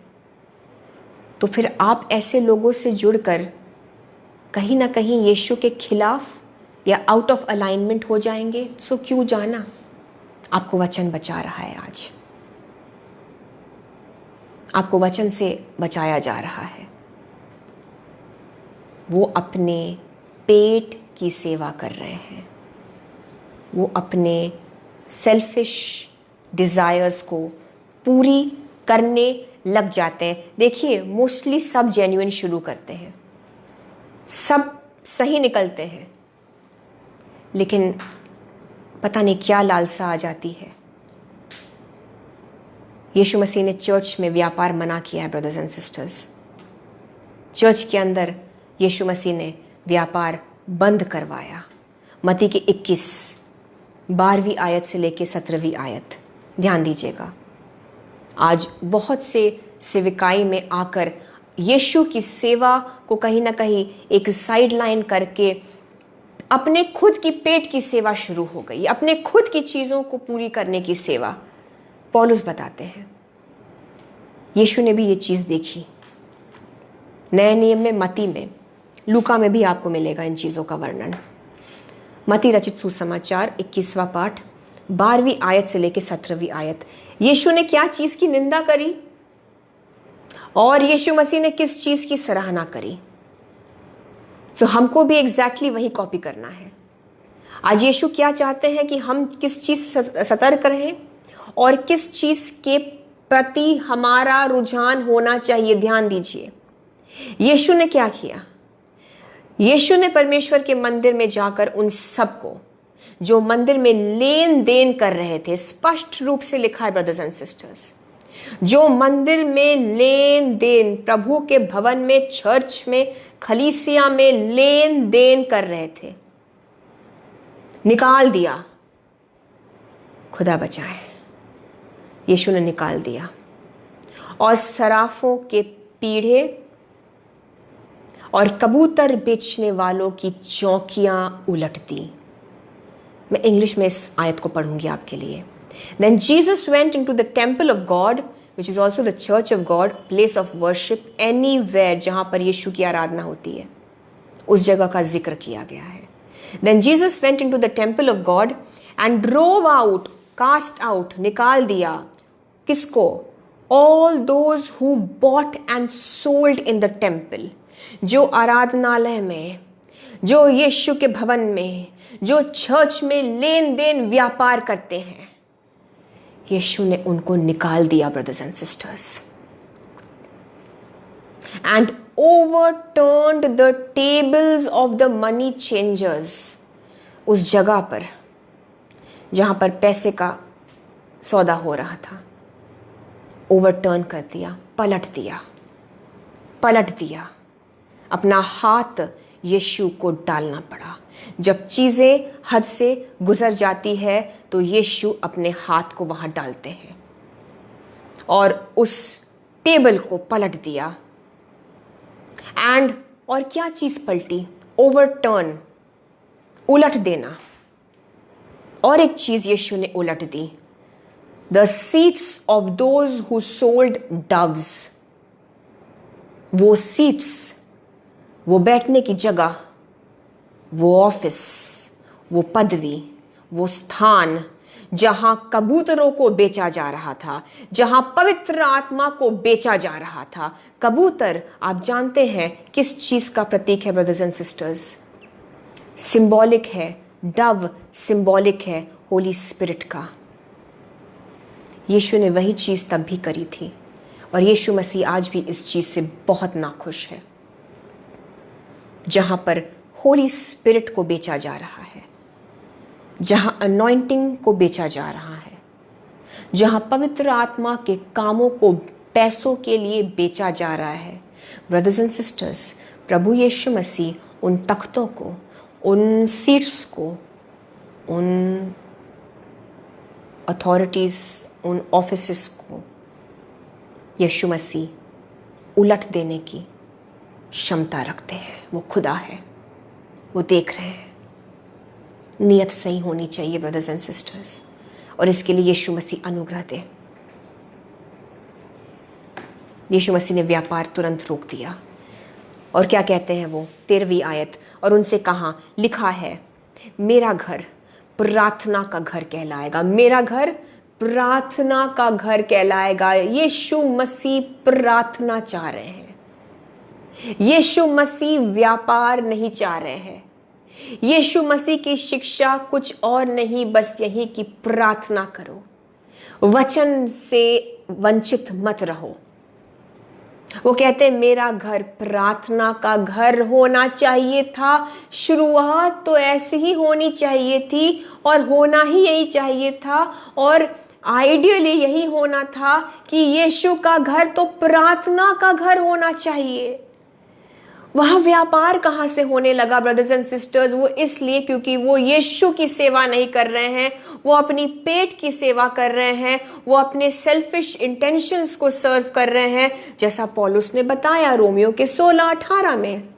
तो फिर आप ऐसे लोगों से जुड़कर कहीं ना कहीं यीशु के खिलाफ या आउट ऑफ अलाइनमेंट हो जाएंगे। सो क्यों जाना, आपको वचन बचा रहा है। आज आपको वचन से बचाया जा रहा है। वो अपने पेट की सेवा कर रहे हैं, वो अपने सेल्फिश डिजायर्स को पूरी करने लग जाते हैं। देखिए, मोस्टली सब जेन्युइन शुरू करते हैं, सब सही निकलते हैं, लेकिन पता नहीं क्या लालसा आ जाती है। यीशु मसीह ने चर्च में व्यापार मना किया है ब्रदर्स एंड सिस्टर्स। चर्च के अंदर यीशु मसीह ने व्यापार बंद करवाया। मत्ती के 21-12वीं आयत से लेकर 17वीं आयत, ध्यान दीजिएगा। आज बहुत से सेविकाई में आकर यीशु की सेवा को कहीं ना कहीं एक साइड लाइन करके अपने खुद की पेट की सेवा शुरू हो गई, अपने खुद की चीजों को पूरी करने की सेवा। पौलुस बताते हैं यीशु ने भी ये चीज देखी। नए नियम में, मत्ती में, लूका में भी आपको मिलेगा इन चीजों का वर्णन। मत्ती रचित सुसमाचार 21वां पाठ 12वीं आयत से लेकर 17वीं आयत। यीशु ने क्या चीज की निंदा करी और यीशु मसीह ने किस चीज की सराहना करी। सो हमको भी एग्जैक्टली वही कॉपी करना है। आज यीशु क्या चाहते हैं कि हम किस चीज से सतर्क रहें और किस चीज के प्रति हमारा रुझान होना चाहिए। ध्यान दीजिए, यीशु ने क्या किया। यीशु ने परमेश्वर के मंदिर में जाकर उन सबको जो मंदिर में लेन देन कर रहे थे, स्पष्ट रूप से लिखा है ब्रदर्स एंड सिस्टर्स, जो मंदिर में लेन देन, प्रभु के भवन में, चर्च में, खलीसिया में लेन देन कर रहे थे, निकाल दिया। खुदा बचाए, यीशु ने निकाल दिया। और सराफों के पीढ़े और कबूतर बेचने वालों की चौकियां उलट दी। मैं इंग्लिश में इस आयत को पढ़ूंगी आपके लिए। Then Jesus went into the temple of God, which is also the church of God, place of worship, anywhere जहां पर यीशु की आराधना होती है, उस जगह का जिक्र किया गया है। Then Jesus went into the temple of God and drove out, cast out, निकाल दिया, किसको? All those who bought and sold in the temple, जो आराधनालय में, जो यीशु के भवन में, जो चर्च में लेन देन व्यापार करते हैं, यीशु ने उनको निकाल दिया brothers and sisters. And ओवरटर्न्ड the tables of the money changers, उस जगह पर जहां पर पैसे का सौदा हो रहा था, ओवरटर्न कर दिया, पलट दिया। अपना हाथ यीशु को डालना पड़ा। जब चीजें हद से गुजर जाती है तो यीशु अपने हाथ को वहां डालते हैं और उस टेबल को पलट दिया। एंड और क्या चीज पलटी? ओवरटर्न, उलट देना। और एक चीज यीशु ने उलट दी, the seats of those who sold doves. वो सीट्स, वो बैठने की जगह, वो ऑफिस, वो पदवी, वो स्थान जहां कबूतरों को बेचा जा रहा था, जहां पवित्र आत्मा को बेचा जा रहा था। कबूतर आप जानते हैं किस चीज का प्रतीक है ब्रदर्स एंड सिस्टर्स? सिंबॉलिक है, डव सिंबॉलिक है होली स्पिरिट का। यीशु ने वही चीज तब भी करी थी और यीशु मसीह आज भी इस चीज से बहुत नाखुश है। जहां पर होली स्पिरिट को बेचा जा रहा है, जहां अनॉइंटिंग को बेचा जा रहा है, जहां पवित्र आत्मा के कामों को पैसों के लिए बेचा जा रहा है, ब्रदर्स एंड सिस्टर्स, प्रभु यीशु मसीह उन तख्तों को, उन सीट्स को, उन अथॉरिटीज, उन ऑफिसेस को यीशु मसीह उलट देने की क्षमता रखते हैं। वो खुदा है, वो देख रहे हैं। नियत सही होनी चाहिए ब्रदर्स एंड सिस्टर्स, और इसके लिए यीशु मसीह अनुग्रह दे। यीशु मसीह ने व्यापार तुरंत रोक दिया और क्या कहते हैं वो 13वीं आयत, और उनसे कहा, लिखा है मेरा घर प्रार्थना का घर कहलाएगा। मेरा घर प्रार्थना का घर कहलाएगा। यीशु मसीह प्रार्थना चाह रहे हैं। यीशु मसीह व्यापार नहीं चाह रहे हैं। यीशु मसीह की शिक्षा कुछ और नहीं, बस यही कि प्रार्थना करो, वचन से वंचित मत रहो। वो कहते हैं मेरा घर प्रार्थना का घर होना चाहिए था। शुरुआत तो ऐसी ही होनी चाहिए थी और होना ही यही चाहिए था, और आइडियली यही होना था कि यीशु का घर तो प्रार्थना का घर होना चाहिए। वह व्यापार कहां से होने लगा ब्रदर्स एंड सिस्टर्स? वो इसलिए क्योंकि वो यीशु की सेवा नहीं कर रहे हैं, वो अपनी पेट की सेवा कर रहे हैं, वो अपने सेल्फिश इंटेंशंस को सर्व कर रहे हैं, जैसा पौलुस ने बताया रोमियो के 16-18 में।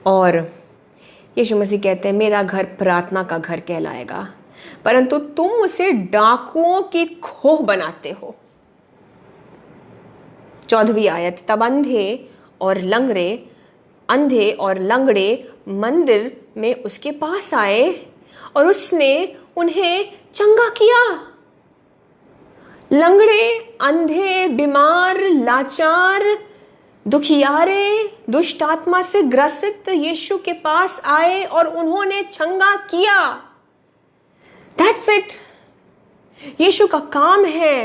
और यीशु मसीह कहते हैं मेरा घर प्रार्थना का घर कहलाएगा, परंतु तुम उसे डाकुओं की खोह बनाते हो। 14वीं आयत, तब अंधे और लंगड़े मंदिर में उसके पास आए और उसने उन्हें चंगा किया। लंगड़े, अंधे, बीमार, लाचार, दुखियारे, दुष्ट आत्मा से ग्रसित यीशु के पास आए और उन्होंने चंगा किया। That's it। यीशु का काम है,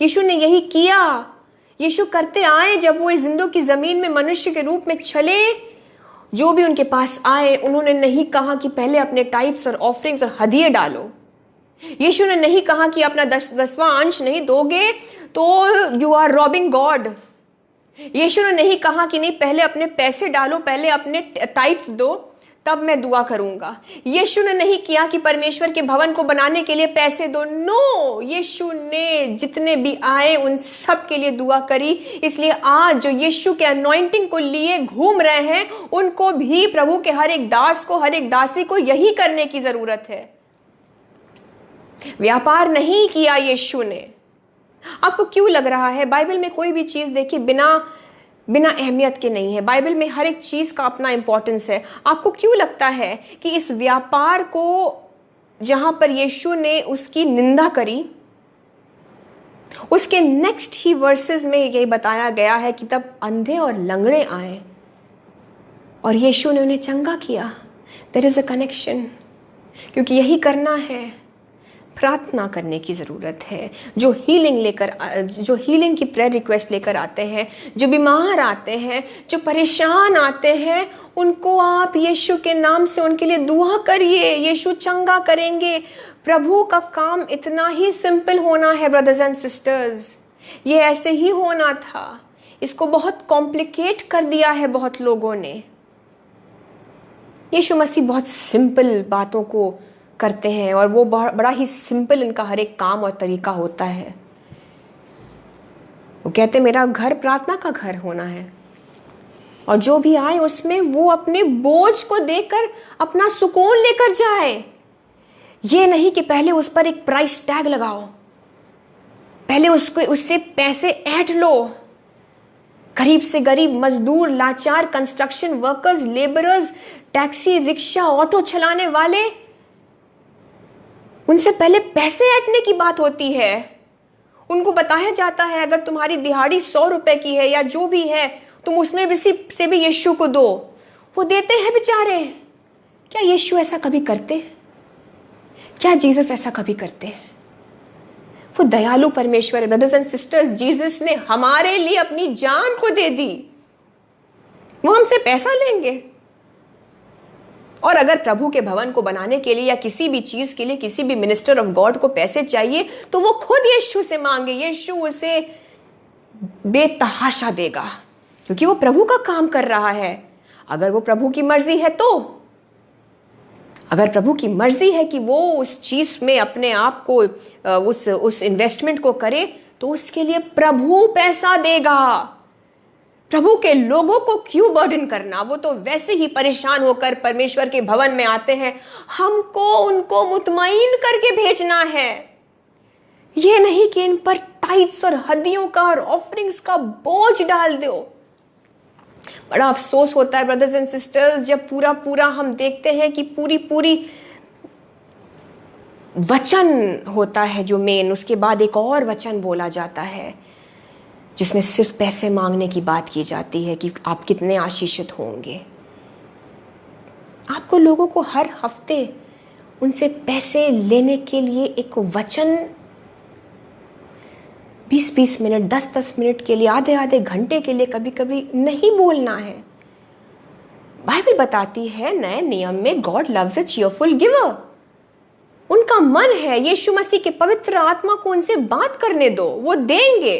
यीशु ने यही किया। यीशु करते आए जब वो इस जिंदों की जमीन में मनुष्य के रूप में चले। जो भी उनके पास आए, उन्होंने नहीं कहा कि पहले अपने टाइप्स और ऑफरिंग्स और हदिये डालो। यीशु ने नहीं कहा कि अपना 10वां अंश नहीं दोगे तो यू आर रॉबिंग गॉड। यीशु ने नहीं कहा कि नहीं पहले अपने पैसे डालो, पहले अपने टाइप्स दो, तब मैं दुआ करूंगा। यीशु ने नहीं किया कि परमेश्वर के भवन को बनाने के लिए पैसे दो। नो, यीशु ने जितने भी आए उन सब के लिए दुआ करी। इसलिए आज जो यीशु के अनॉइंटिंग को लिए घूम रहे हैं, उनको भी, प्रभु के हर एक दास को, हर एक दासी को यही करने की जरूरत है। व्यापार नहीं किया यीशु ने। आपको क्यों लग रहा है बाइबल में कोई भी चीज देखिए बिना अहमियत के नहीं है? बाइबल में हर एक चीज का अपना इंपॉर्टेंस है। आपको क्यों लगता है कि इस व्यापार को जहां पर यीशु ने उसकी निंदा करी, उसके नेक्स्ट ही वर्सेस में यही बताया गया है कि तब अंधे और लंगड़े आए और यीशु ने उन्हें चंगा किया? देयर इज अ कनेक्शन, क्योंकि यही करना है। प्रार्थना करने की ज़रूरत है। जो हीलिंग की प्रेयर रिक्वेस्ट लेकर आते हैं, जो बीमार आते हैं, जो परेशान आते हैं, उनको आप यीशु के नाम से उनके लिए दुआ करिए। यीशु चंगा करेंगे। प्रभु का काम इतना ही सिंपल होना है ब्रदर्स एंड सिस्टर्स। ये ऐसे ही होना था। इसको बहुत कॉम्प्लिकेट कर दिया है बहुत लोगों ने। यीशु मसीह बहुत सिंपल बातों को करते हैं और वो बड़ा ही सिंपल इनका हर एक काम और तरीका होता है। वो कहते मेरा घर प्रार्थना का घर होना है, और जो भी आए उसमें वो अपने बोझ को देकर अपना सुकून लेकर जाए। ये नहीं कि पहले उस पर एक प्राइस टैग लगाओ, पहले उससे पैसे ऐंठ लो। गरीब से गरीब मजदूर, लाचार, construction workers, labourers, taxi, rickshaw, auto चलाने वाले, उनसे पहले पैसे ऐंठने की बात होती है। उनको बताया जाता है अगर तुम्हारी दिहाड़ी 100 रुपए की है या जो भी है, तुम उसमें भी से भी यीशु को दो। वो देते हैं बेचारे। क्या यीशु ऐसा कभी करते? क्या जीसस ऐसा कभी करते? वो दयालु परमेश्वर है ब्रदर्स एंड सिस्टर्स। जीसस ने हमारे लिए अपनी जान को दे दी। वो हमसे पैसा लेंगे? और अगर प्रभु के भवन को बनाने के लिए या किसी भी चीज के लिए किसी भी मिनिस्टर ऑफ गॉड को पैसे चाहिए तो वो खुद यीशु से मांगे, यीशु उसे बेतहाशा देगा, क्योंकि वो प्रभु का काम कर रहा है। अगर वो प्रभु की मर्जी है तो, अगर प्रभु की मर्जी है कि वो उस चीज में अपने आप को उस इन्वेस्टमेंट को करे, तो उसके लिए प्रभु पैसा देगा। प्रभु के लोगों को क्यों बर्डन करना? वो तो वैसे ही परेशान होकर परमेश्वर के भवन में आते हैं। हमको उनको मुतमईन करके भेजना है। ये नहीं कि इन पर टाइट्स और हदियों का और ऑफरिंग्स का बोझ डाल दो। बड़ा अफसोस होता है ब्रदर्स एंड सिस्टर्स जब पूरा पूरा हम देखते हैं कि पूरी वचन होता है जो मेन, उसके बाद एक और वचन बोला जाता है जिसमें सिर्फ पैसे मांगने की बात की जाती है कि आप कितने आशीषित होंगे। आपको लोगों को हर हफ्ते उनसे पैसे लेने के लिए एक वचन 20-20 मिनट, 10-10 मिनट के लिए, आधे घंटे के लिए कभी कभी नहीं बोलना है। बाइबल बताती है नए नियम में God loves a cheerful giver. उनका मन है यीशु मसीह के पवित्र आत्मा को उनसे बात करने दो, वो देंगे।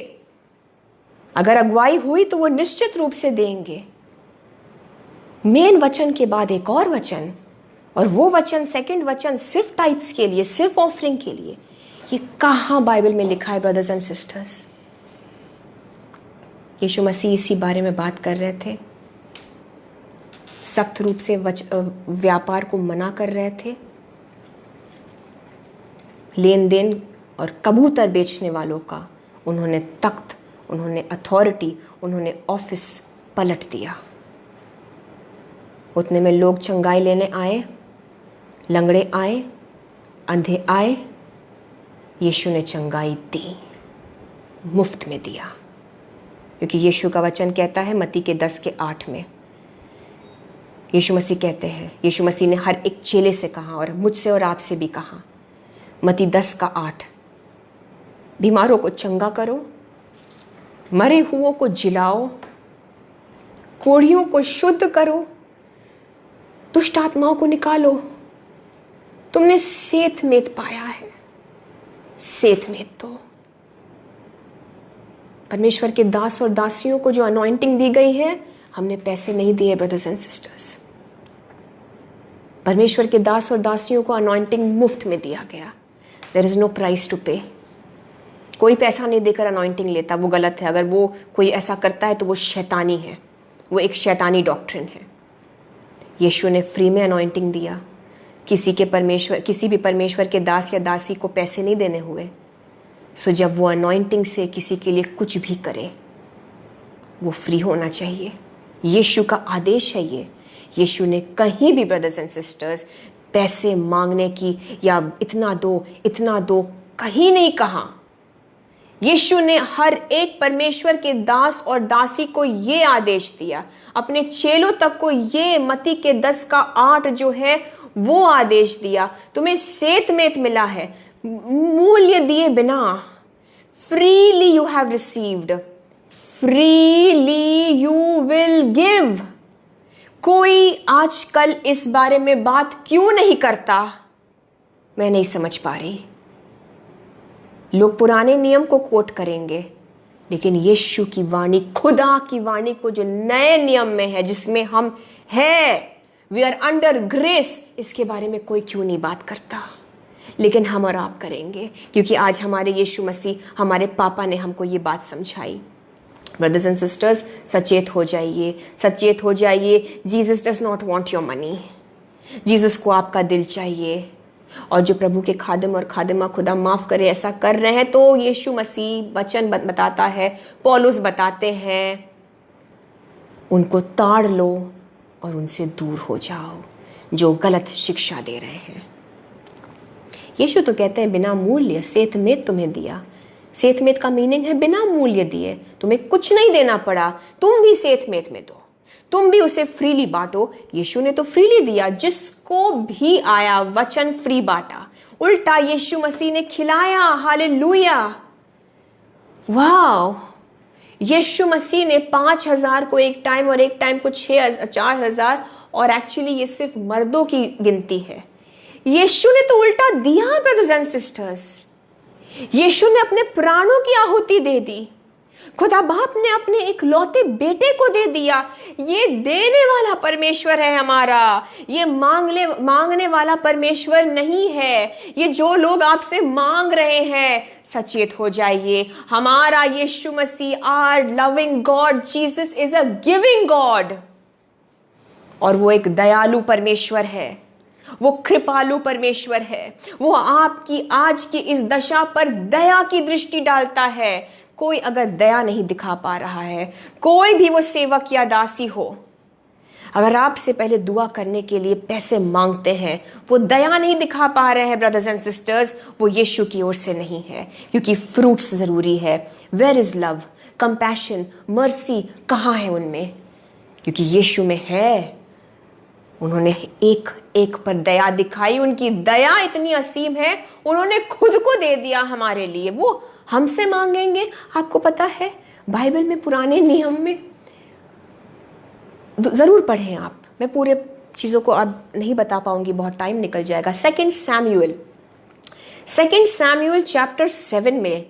अगर अगुवाई हुई तो वो निश्चित रूप से देंगे। मेन वचन के बाद एक और वचन, और वो वचन सेकंड वचन सिर्फ टाइट्स के लिए, सिर्फ ऑफरिंग के लिए। ये कहां बाइबल में लिखा है ब्रदर्स एंड सिस्टर्स? यीशु मसीह इसी बारे में बात कर रहे थे। सख्त रूप से व्यापार को मना कर रहे थे। लेन देन और कबूतर बेचने वालों का उन्होंने तख्त, उन्होंने अथॉरिटी, उन्होंने ऑफिस पलट दिया। उतने में लोग चंगाई लेने आए, लंगड़े आए, अंधे आए। यीशु ने चंगाई दी, मुफ्त में दिया, क्योंकि यीशु का वचन कहता है मत्ती के 10:8 में, यीशु मसीह कहते हैं, यीशु मसीह ने हर एक चेले से कहा और मुझसे और आपसे भी कहा, मत्ती 10:8, बीमारों को चंगा करो, मरे हुओं को जिलाओ, कोढ़ियों को शुद्ध करो, दुष्ट आत्माओं को निकालो। तुमने सेत मेत पाया है, सेत मेत दो। परमेश्वर के दास और दासियों को जो अनॉइंटिंग दी गई है, हमने पैसे नहीं दिए ब्रदर्स एंड सिस्टर्स। परमेश्वर के दास और दासियों को अनॉइंटिंग मुफ्त में दिया गया। There is no price to pay. कोई पैसा नहीं देकर अनॉइंटिंग लेता, वो गलत है। अगर वो कोई ऐसा करता है तो वो शैतानी है, वो एक शैतानी डॉक्ट्रिन है। यीशु ने फ्री में अनॉइंटिंग दिया। किसी भी परमेश्वर के दास या दासी को पैसे नहीं देने हुए। सो जब वो अनॉइंटिंग से किसी के लिए कुछ भी करे, वो फ्री होना चाहिए। यीशु का आदेश है ये। यीशु ने कहीं भी ब्रदर्स एंड सिस्टर्स पैसे मांगने की या इतना दो कहीं नहीं कहा। यीशु ने हर एक परमेश्वर के दास और दासी को ये आदेश दिया, अपने चेलों तक को ये मत्ती के 10:8 जो है वो आदेश दिया, तुम्हें सेत मेत मिला है, मूल्य दिए बिना। Freely you have received, freely you will give. कोई आजकल इस बारे में बात क्यों नहीं करता, मैं नहीं समझ पा रही। लोग पुराने नियम को कोट करेंगे, लेकिन यीशु की वाणी, खुदा की वाणी को जो नए नियम में है, जिसमें हम हैं, वी आर अंडर ग्रेस, इसके बारे में कोई क्यों नहीं बात करता। लेकिन हम और आप करेंगे, क्योंकि आज हमारे यीशु मसीह, हमारे पापा ने हमको ये बात समझाई। ब्रदर्स एंड सिस्टर्स, सचेत हो जाइए, सचेत हो जाइए। Jesus does not want your money. Jesus को आपका दिल चाहिए। और जो प्रभु के खादिम और खादिमा, खुदा माफ करे, ऐसा कर रहे हैं, तो यीशु मसीह वचन बताता है, पौलुस बताते हैं, उनको ताड़ लो और उनसे दूर हो जाओ जो गलत शिक्षा दे रहे हैं। यीशु तो कहते हैं बिना मूल्य सेतमेत तुम्हें दिया। सेतमेत का मीनिंग है बिना मूल्य दिए, तुम्हें कुछ नहीं देना पड़ा, तुम भी सेतमेत में दो, तुम भी उसे फ्रीली बांटो। यीशु ने तो फ्रीली दिया, जिसको भी आया वचन फ्री बांटा। उल्टा यीशु मसीह ने खिलाया। हालेलुया, वाह। यीशु मसीह ने 5,000 को एक टाइम और एक टाइम को 4,000, और एक्चुअली ये सिर्फ मर्दों की गिनती है। यीशु ने तो उल्टा दिया ब्रदर्स एंड सिस्टर्स। यीशु ने अपने प्राणों की आहुति दे दी। खुदा बाप ने अपने इकलौते बेटे को दे दिया। ये देने वाला परमेश्वर है हमारा, ये मांगने वाला परमेश्वर नहीं है। ये जो लोग आपसे मांग रहे हैं, सचेत हो जाइए। हमारा यीशु मसीह, our loving God Jesus is a giving God, और वो एक दयालु परमेश्वर है, वो कृपालु परमेश्वर है। वो आपकी आज की इस दशा पर दया की दृष्टि डालता है। कोई अगर दया नहीं दिखा पा रहा है, कोई भी वो सेवक या दासी हो, अगर आपसे पहले दुआ करने के लिए पैसे मांगते हैं, वो दया नहीं दिखा पा रहे हैं ब्रदर्स एंड सिस्टर्स, वो यीशु की ओर से नहीं है। क्योंकि फ्रूट्स जरूरी है। Where is love, compassion, mercy, कहाँ है उनमें? क्योंकि यीशु में है। उन्होंने एक एक पर दया दिखाई, उनकी दया इतनी असीम है, उन्होंने खुद को दे दिया हमारे लिए। वो हमसे मांगेंगे। आपको पता है बाइबल में पुराने नियम में, जरूर पढ़ें आप, मैं पूरे चीजों को अब नहीं बता पाऊंगी, बहुत टाइम निकल जाएगा। 2 सैमुअल चैप्टर 7 में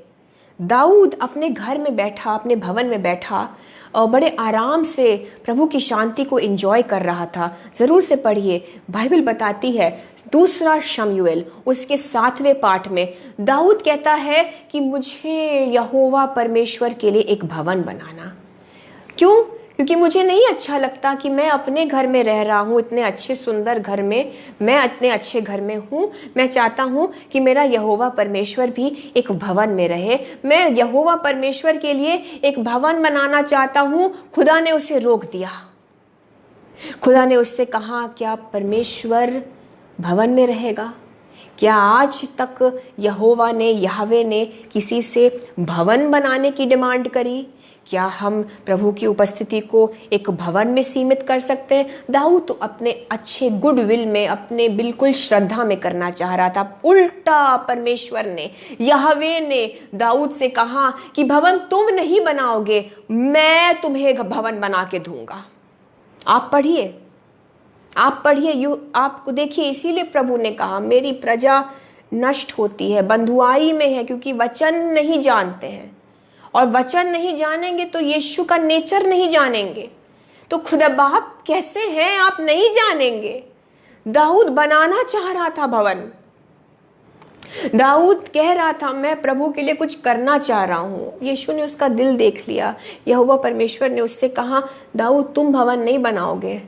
दाऊद अपने घर में बैठा, अपने भवन में बैठा और बड़े आराम से प्रभु की शांति को एंजॉय कर रहा था। जरूर से पढ़िए, बाइबल बताती है 2 शमूएल उसके 7वें पाठ में दाऊद कहता है कि मुझे यहोवा परमेश्वर के लिए एक भवन बनाना। क्यों? क्योंकि मुझे नहीं अच्छा लगता कि मैं अपने घर में रह रहा हूँ, इतने अच्छे सुंदर घर में, मैं इतने अच्छे घर में हूँ। मैं चाहता हूँ कि मेरा यहोवा परमेश्वर भी एक भवन में रहे। मैं यहोवा परमेश्वर के लिए एक भवन बनाना चाहता हूँ। खुदा ने उसे रोक दिया। खुदा ने उससे कहा, क्या परमेश्वर भवन में रहेगा? क्या आज तक याहवे ने किसी से भवन बनाने की डिमांड करी? क्या हम प्रभु की उपस्थिति को एक भवन में सीमित कर सकते हैं? दाऊद तो अपने अच्छे गुडविल में, अपने बिल्कुल श्रद्धा में करना चाह रहा था। उल्टा परमेश्वर ने, याहवे ने दाऊद से कहा कि भवन तुम नहीं बनाओगे, मैं तुम्हें भवन बना के दूंगा। आप पढ़िए, आपको देखिए। इसीलिए प्रभु ने कहा मेरी प्रजा नष्ट होती है, बंधुआई में है, क्योंकि वचन नहीं जानते हैं। और वचन नहीं जानेंगे तो यीशु का नेचर नहीं जानेंगे। तो खुदा बाप कैसे हैं आप नहीं जानेंगे। दाऊद बनाना चाह रहा था भवन। दाऊद कह रहा था मैं प्रभु के लिए कुछ करना चाह रहा हूं। यीशु ने उसका दिल देख लिया। यहोवा परमेश्वर ने उससे कहा, दाऊद तुम भवन नहीं बनाओगे,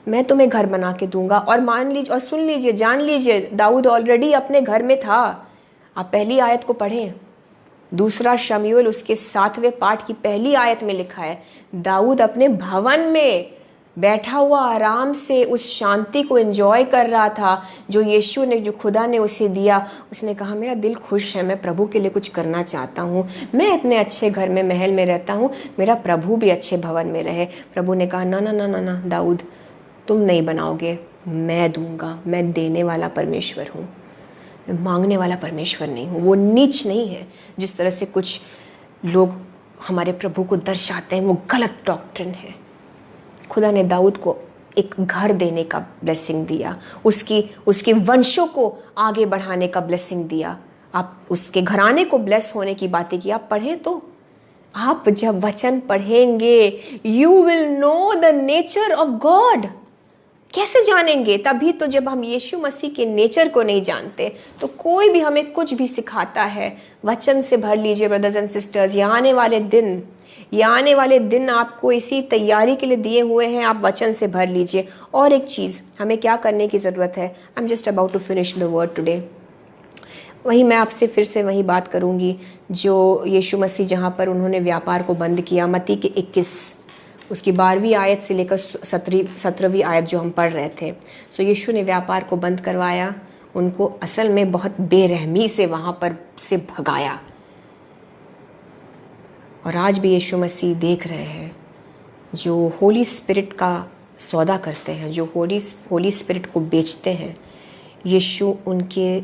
मैं तुम्हें घर बना के दूंगा। और मान लीजिए और सुन लीजिए, जान लीजिए, दाऊद ऑलरेडी अपने घर में था। आप पहली आयत को पढ़ें, 2 शमूएल उसके 7वें पाठ की पहली आयत में लिखा है, दाऊद अपने भवन में बैठा हुआ आराम से उस शांति को एंजॉय कर रहा था जो यीशु ने, जो खुदा ने उसे दिया। उसने कहा मेरा दिल खुश है, मैं प्रभु के लिए कुछ करना चाहता हूँ। मैं इतने अच्छे घर में, महल में रहता हूँ, मेरा प्रभु भी अच्छे भवन में रहे। प्रभु ने कहा ना ना ना ना ना दाऊद, तुम नहीं बनाओगे, मैं दूंगा। मैं देने वाला परमेश्वर हूँ, मांगने वाला परमेश्वर नहीं हूँ। वो नीच नहीं है जिस तरह से कुछ लोग हमारे प्रभु को दर्शाते हैं, वो गलत डॉक्ट्रिन है। खुदा ने दाऊद को एक घर देने का ब्लेसिंग दिया, उसके वंशों को आगे बढ़ाने का ब्लेसिंग दिया। आप उसके घराने को ब्लेस होने की बातें की। आप पढ़ें तो, आप जब वचन पढ़ेंगे you will know the nature of God. कैसे जानेंगे? तभी तो जब हम यीशु मसीह के नेचर को नहीं जानते तो कोई भी हमें कुछ भी सिखाता है। वचन से भर लीजिए ब्रदर्स एंड सिस्टर्स। ये आने वाले दिन आपको इसी तैयारी के लिए दिए हुए हैं। आप वचन से भर लीजिए। और एक चीज हमें क्या करने की जरूरत है, I am just about to finish the word today. वही मैं आपसे फिर से वही बात करूंगी जो यीशु मसीह जहां पर उन्होंने व्यापार को बंद किया, मत्ती के 21 उसकी 12वीं आयत से लेकर 17वीं आयत जो हम पढ़ रहे थे। सो यीशु ने व्यापार को बंद करवाया उनको असल में बहुत बेरहमी से वहाँ पर से भगाया। और आज भी यीशु मसीह देख रहे हैं जो होली स्पिरिट का सौदा करते हैं, जो होली स्पिरिट को बेचते हैं, यीशु उनके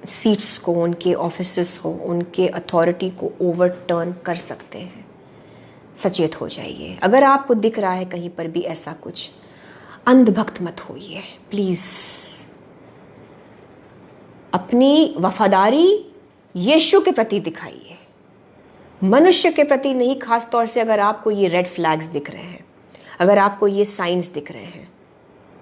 सीट्स को, उनके ऑफिसेस को, उनके अथॉरिटी को ओवरटर्न कर सकते हैं। सचेत हो जाइए। अगर आपको दिख रहा है कहीं पर भी ऐसा कुछ, अंधभक्त मत होइए प्लीज। अपनी वफादारी यीशु के प्रति दिखाइए, मनुष्य के प्रति नहीं। खास तौर से अगर आपको ये रेड फ्लैग्स दिख रहे हैं, अगर आपको ये साइंस दिख रहे हैं,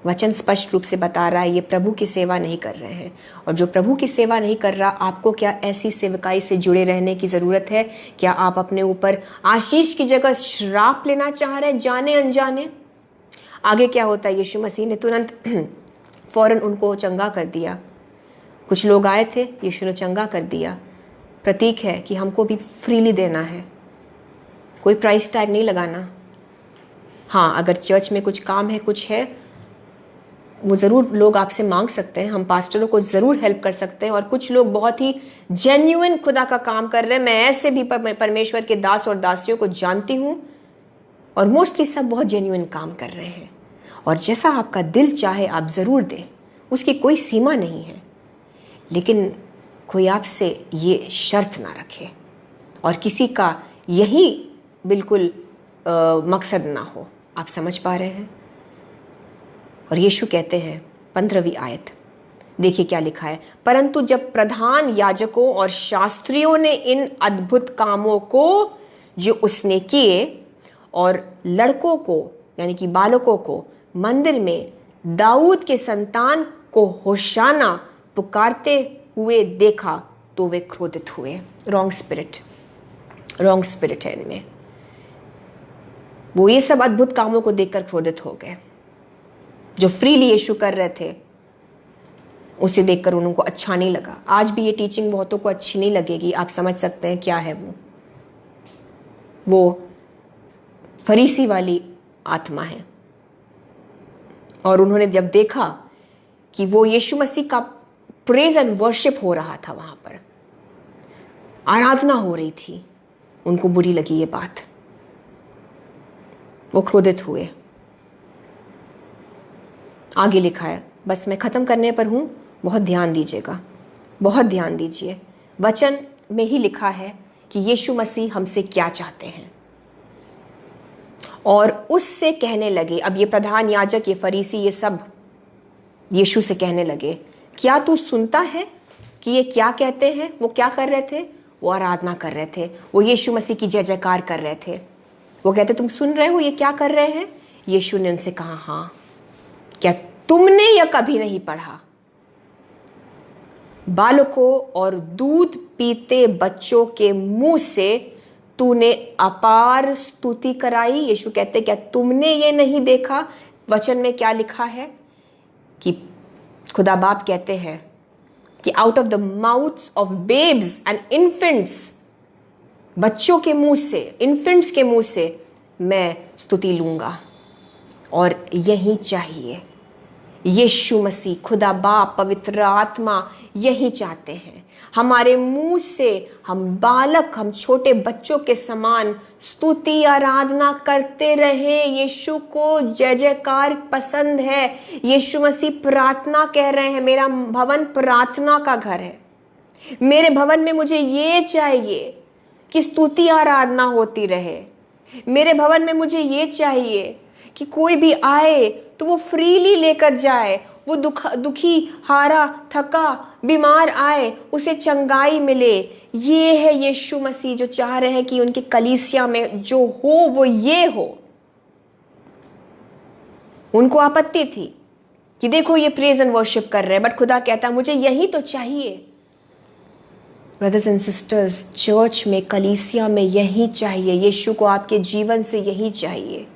वचन स्पष्ट रूप से बता रहा है ये प्रभु की सेवा नहीं कर रहे हैं। और जो प्रभु की सेवा नहीं कर रहा, आपको क्या ऐसी सेवकाई से जुड़े रहने की जरूरत है? क्या आप अपने ऊपर आशीष की जगह श्राप लेना चाह रहे हैं जाने अनजाने? आगे क्या होता है? यीशु मसीह ने तुरंत फौरन उनको चंगा कर दिया। कुछ लोग आए थे, यीशु ने चंगा कर दिया। प्रतीक है कि हमको भी फ्रीली देना है, कोई प्राइस टैग नहीं लगाना। हाँ, अगर चर्च में कुछ काम है, कुछ है, वो ज़रूर लोग आपसे मांग सकते हैं, हम पास्टरों को ज़रूर हेल्प कर सकते हैं। और कुछ लोग बहुत ही जेन्युइन खुदा का काम कर रहे हैं। मैं ऐसे भी परमेश्वर के दास और दासियों को जानती हूँ, और मोस्टली सब बहुत जेन्युइन काम कर रहे हैं। और जैसा आपका दिल चाहे आप ज़रूर दें, उसकी कोई सीमा नहीं है। लेकिन कोई आपसे ये शर्त ना रखे, और किसी का यही बिल्कुल मकसद ना हो। आप समझ पा रहे हैं? और यीशु कहते हैं 15वीं आयत, देखिए क्या लिखा है। परंतु जब प्रधान याजकों और शास्त्रियों ने इन अद्भुत कामों को जो उसने किए और लड़कों को यानी कि बालकों को मंदिर में दाऊद के संतान को होशाना पुकारते हुए देखा तो वे क्रोधित हुए। रॉन्ग स्पिरिट है इनमें। वो ये सब अद्भुत कामों को देखकर क्रोधित हो गए। जो फ्रीली यीशु कर रहे थे उसे देखकर उनको अच्छा नहीं लगा। आज भी ये टीचिंग बहुतों को अच्छी नहीं लगेगी। आप समझ सकते हैं क्या है वो फरीसी वाली आत्मा है। और उन्होंने जब देखा कि वो यीशु मसीह का प्रेज एंड वर्शिप हो रहा था, वहां पर आराधना हो रही थी, उनको बुरी लगी ये बात, वो क्रोधित हुए। आगे लिखा है, बस मैं खत्म करने पर हूं, बहुत ध्यान दीजिएगा, बहुत ध्यान दीजिए। वचन में ही लिखा है कि यीशु मसीह हमसे क्या चाहते हैं। और उससे कहने लगे, अब ये प्रधान याजक, ये फरीसी, ये सब यीशु से कहने लगे, क्या तू सुनता है कि ये क्या कहते हैं? वो क्या कर रहे थे? वो आराधना कर रहे थे, वो यीशु मसीह की जय जयकार कर रहे थे। वो कहते, तुम सुन रहे हो ये क्या कर रहे हैं? यीशु ने उनसे कहा, हाँ, क्या तुमने यह कभी नहीं पढ़ा, बालकों और दूध पीते बच्चों के मुंह से तूने अपार स्तुति कराई? यीशु कहते, क्या तुमने ये नहीं देखा? वचन में क्या लिखा है कि खुदा बाप कहते हैं कि out of the mouths of babes and infants, बच्चों के मुंह से, इन्फेंट्स के मुंह से मैं स्तुति लूंगा। और यही चाहिए। यीशु मसीह, खुदा बाप, पवित्र आत्मा यही चाहते हैं। हमारे मुंह से हम बालक, हम छोटे बच्चों के समान स्तुति आराधना करते रहे। यीशु को जय जयकार पसंद है। यीशु मसीह प्रार्थना कह रहे हैं, मेरा भवन प्रार्थना का घर है। मेरे भवन में मुझे ये चाहिए कि स्तुति आराधना होती रहे। मेरे भवन में मुझे ये चाहिए कि कोई भी आए तो वो फ्रीली लेकर जाए। वो दुखी, हारा, थका, बीमार आए, उसे चंगाई मिले। ये है यीशु मसीह जो चाह रहे हैं कि उनकी कलीसिया में जो हो वो ये हो। उनको आपत्ति थी कि देखो ये प्रेज एंड वर्शिप कर रहे हैं, बट खुदा कहता मुझे यही तो चाहिए। ब्रदर्स एंड सिस्टर्स, चर्च में, कलीसिया में यही चाहिए। यीशु को आपके जीवन से यही चाहिए।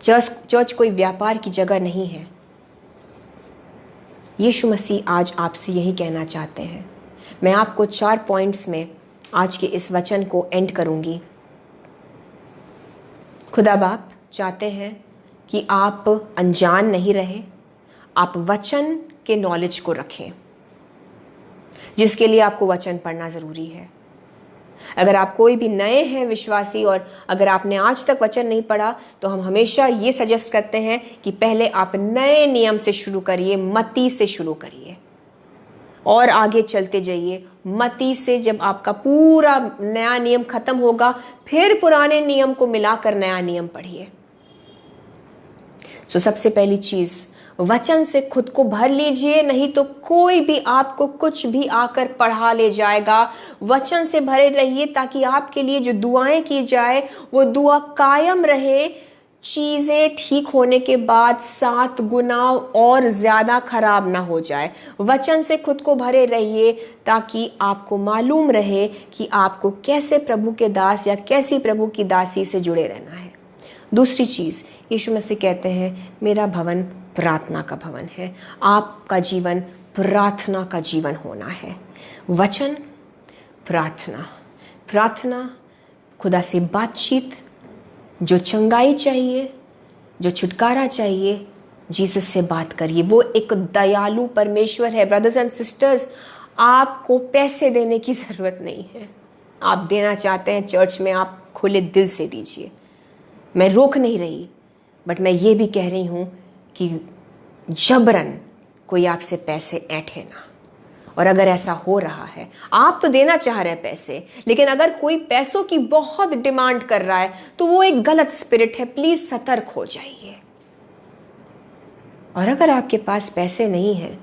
चर्च कोई व्यापार की जगह नहीं है। यीशु मसीह आज आपसे यही कहना चाहते हैं। मैं आपको 4 पॉइंट्स में आज के इस वचन को एंड करूंगी। खुदा बाप चाहते हैं कि आप अनजान नहीं रहे, आप वचन के नॉलेज को रखें, जिसके लिए आपको वचन पढ़ना जरूरी है। अगर आप कोई भी नए हैं विश्वासी और अगर आपने आज तक वचन नहीं पढ़ा, तो हम हमेशा ये सजेस्ट करते हैं कि पहले आप नए नियम से शुरू करिए, मत्ती से शुरू करिए और आगे चलते जाइए। मत्ती से जब आपका पूरा नया नियम खत्म होगा, फिर पुराने नियम को मिलाकर नया नियम पढ़िए। सबसे पहली चीज, वचन से खुद को भर लीजिए, नहीं तो कोई भी आपको कुछ भी आकर पढ़ा ले जाएगा। वचन से भरे रहिए ताकि आपके लिए जो दुआएं की जाए वो दुआ कायम रहे। चीजें ठीक होने के बाद 7 गुना और ज्यादा खराब ना हो जाए। वचन से खुद को भरे रहिए ताकि आपको मालूम रहे कि आपको कैसे प्रभु के दास या कैसी प्रभु की दासी से जुड़े रहना है। दूसरी चीज, यीशु मसीह कहते हैं मेरा भवन प्रार्थना का भवन है। आपका जीवन प्रार्थना का जीवन होना है। वचन, प्रार्थना, प्रार्थना, खुदा से बातचीत, जो चंगाई चाहिए, जो छुटकारा चाहिए, जीसस से बात करिए। वो एक दयालु परमेश्वर है। ब्रदर्स एंड सिस्टर्स, आपको पैसे देने की जरूरत नहीं है। आप देना चाहते हैं चर्च में, आप खुले दिल से दीजिए। मैं रोक नहीं रही, बट मैं ये भी कह रही हूं कि जबरन कोई आपसे पैसे ऐंठे ना। और अगर ऐसा हो रहा है, आप तो देना चाह रहे हैं पैसे, लेकिन अगर कोई पैसों की बहुत डिमांड कर रहा है तो वो एक गलत स्पिरिट है। प्लीज सतर्क हो जाइए। और अगर आपके पास पैसे नहीं है,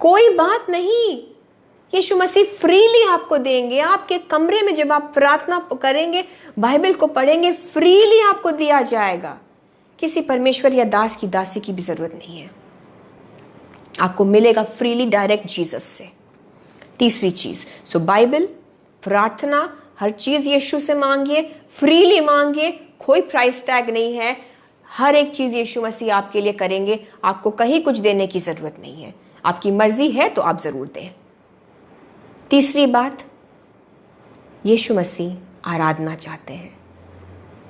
कोई बात नहीं, यीशु मसीह फ्रीली आपको देंगे। आपके कमरे में जब आप प्रार्थना करेंगे, बाइबल को पढ़ेंगे, फ्रीली आपको दिया जाएगा। किसी परमेश्वर या दास की दासी की भी जरूरत नहीं है, आपको मिलेगा फ्रीली डायरेक्ट जीसस से। तीसरी चीज, बाइबल, प्रार्थना, हर चीज यीशु से मांगिए, फ्रीली मांगिए, कोई प्राइस टैग नहीं है। हर एक चीज यीशु मसीह आपके लिए करेंगे, आपको कहीं कुछ देने की जरूरत नहीं है। आपकी मर्जी है तो आप जरूर दें। तीसरी बात, यीशु मसीह आराधना चाहते हैं।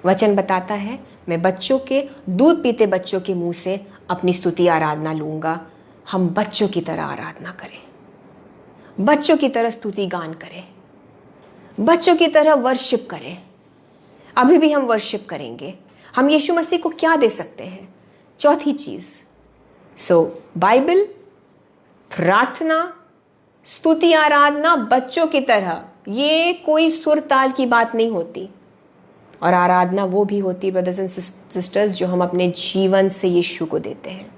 वचन बताता है मैं बच्चों के, दूध पीते बच्चों के मुंह से अपनी स्तुति आराधना लूंगा। हम बच्चों की तरह आराधना करें, बच्चों की तरह स्तुति गान करें, बच्चों की तरह वर्शिप करें। अभी भी हम वर्शिप करेंगे। हम यीशु मसीह को क्या दे सकते हैं? चौथी चीज, बाइबल, प्रार्थना, स्तुति आराधना, बच्चों की तरह। ये कोई सुर ताल की बात नहीं होती। और आराधना वो भी होती है ब्रदर्स एंड सिस्टर्स जो हम अपने जीवन से यीशु को देते हैं।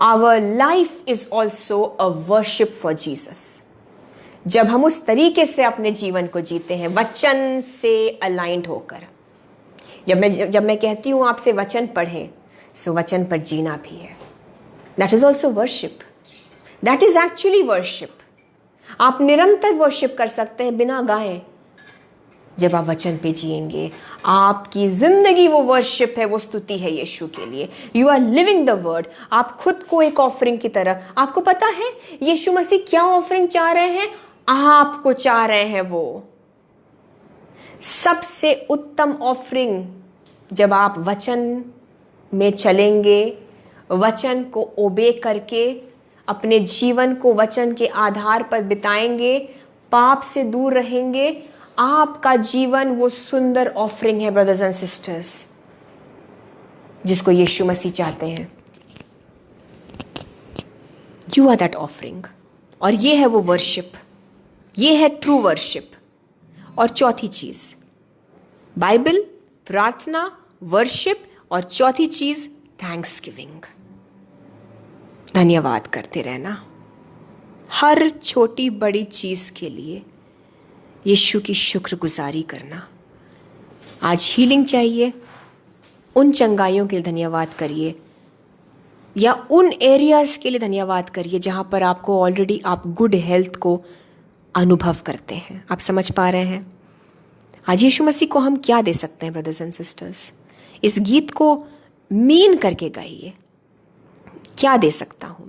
Our life is also a worship for Jesus. जब हम उस तरीके से अपने जीवन को जीते हैं, वचन से अलाइंड होकर। जब मैं कहती हूं आपसे वचन पढ़ें, वचन पर जीना भी है। That is also worship. That is actually worship. आप निरंतर वर्शिप कर सकते हैं बिना गाए। जब आप वचन पे जिएंगे, आपकी जिंदगी वो वर्शिप है, वो स्तुति है यीशु के लिए। You are living the word. आप खुद को एक ऑफरिंग की तरह, आपको पता है यीशु मसीह क्या ऑफरिंग चाह रहे हैं? आपको चाह रहे हैं वो सबसे उत्तम ऑफरिंग। जब आप वचन में चलेंगे, वचन को ओबे करके अपने जीवन को वचन के आधार पर बिताएंगे, पाप से दूर रहेंगे, आपका जीवन वो सुंदर ऑफरिंग है ब्रदर्स एंड सिस्टर्स, जिसको यीशु मसीह चाहते हैं। You are that offering. और ये है वो वर्शिप, ये है ट्रू वर्शिप। और चौथी चीज, बाइबल, प्रार्थना, वर्शिप, और चौथी चीज थैंक्सगिविंग। धन्यवाद करते रहना हर छोटी बड़ी चीज के लिए। यीशु की शुक्रगुजारी करना। आज हीलिंग चाहिए, उन चंगाइयों के लिए धन्यवाद करिए, या उन एरियाज के लिए धन्यवाद करिए जहां पर आपको ऑलरेडी आप गुड हेल्थ को अनुभव करते हैं। आप समझ पा रहे हैं? आज यीशु मसीह को हम क्या दे सकते हैं ब्रदर्स एंड सिस्टर्स? इस गीत को मीन करके गाइए। क्या दे सकता हूं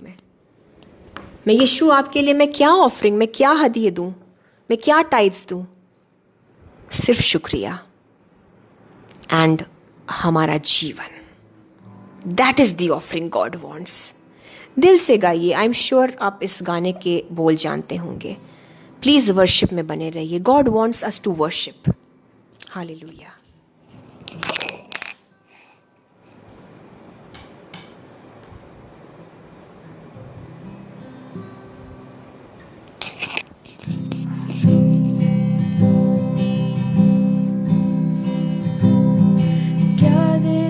मैं यीशु आपके लिए, मैं क्या ऑफरिंग, मैं क्या हदिये दूं, मैं क्या टाइट्स दूं? सिर्फ शुक्रिया एंड हमारा जीवन। That is the offering God wants. दिल से गाइए। आई एम श्योर आप इस गाने के बोल जानते होंगे। प्लीज़ वर्शिप में बने रहिए। God wants us to worship. Hallelujah.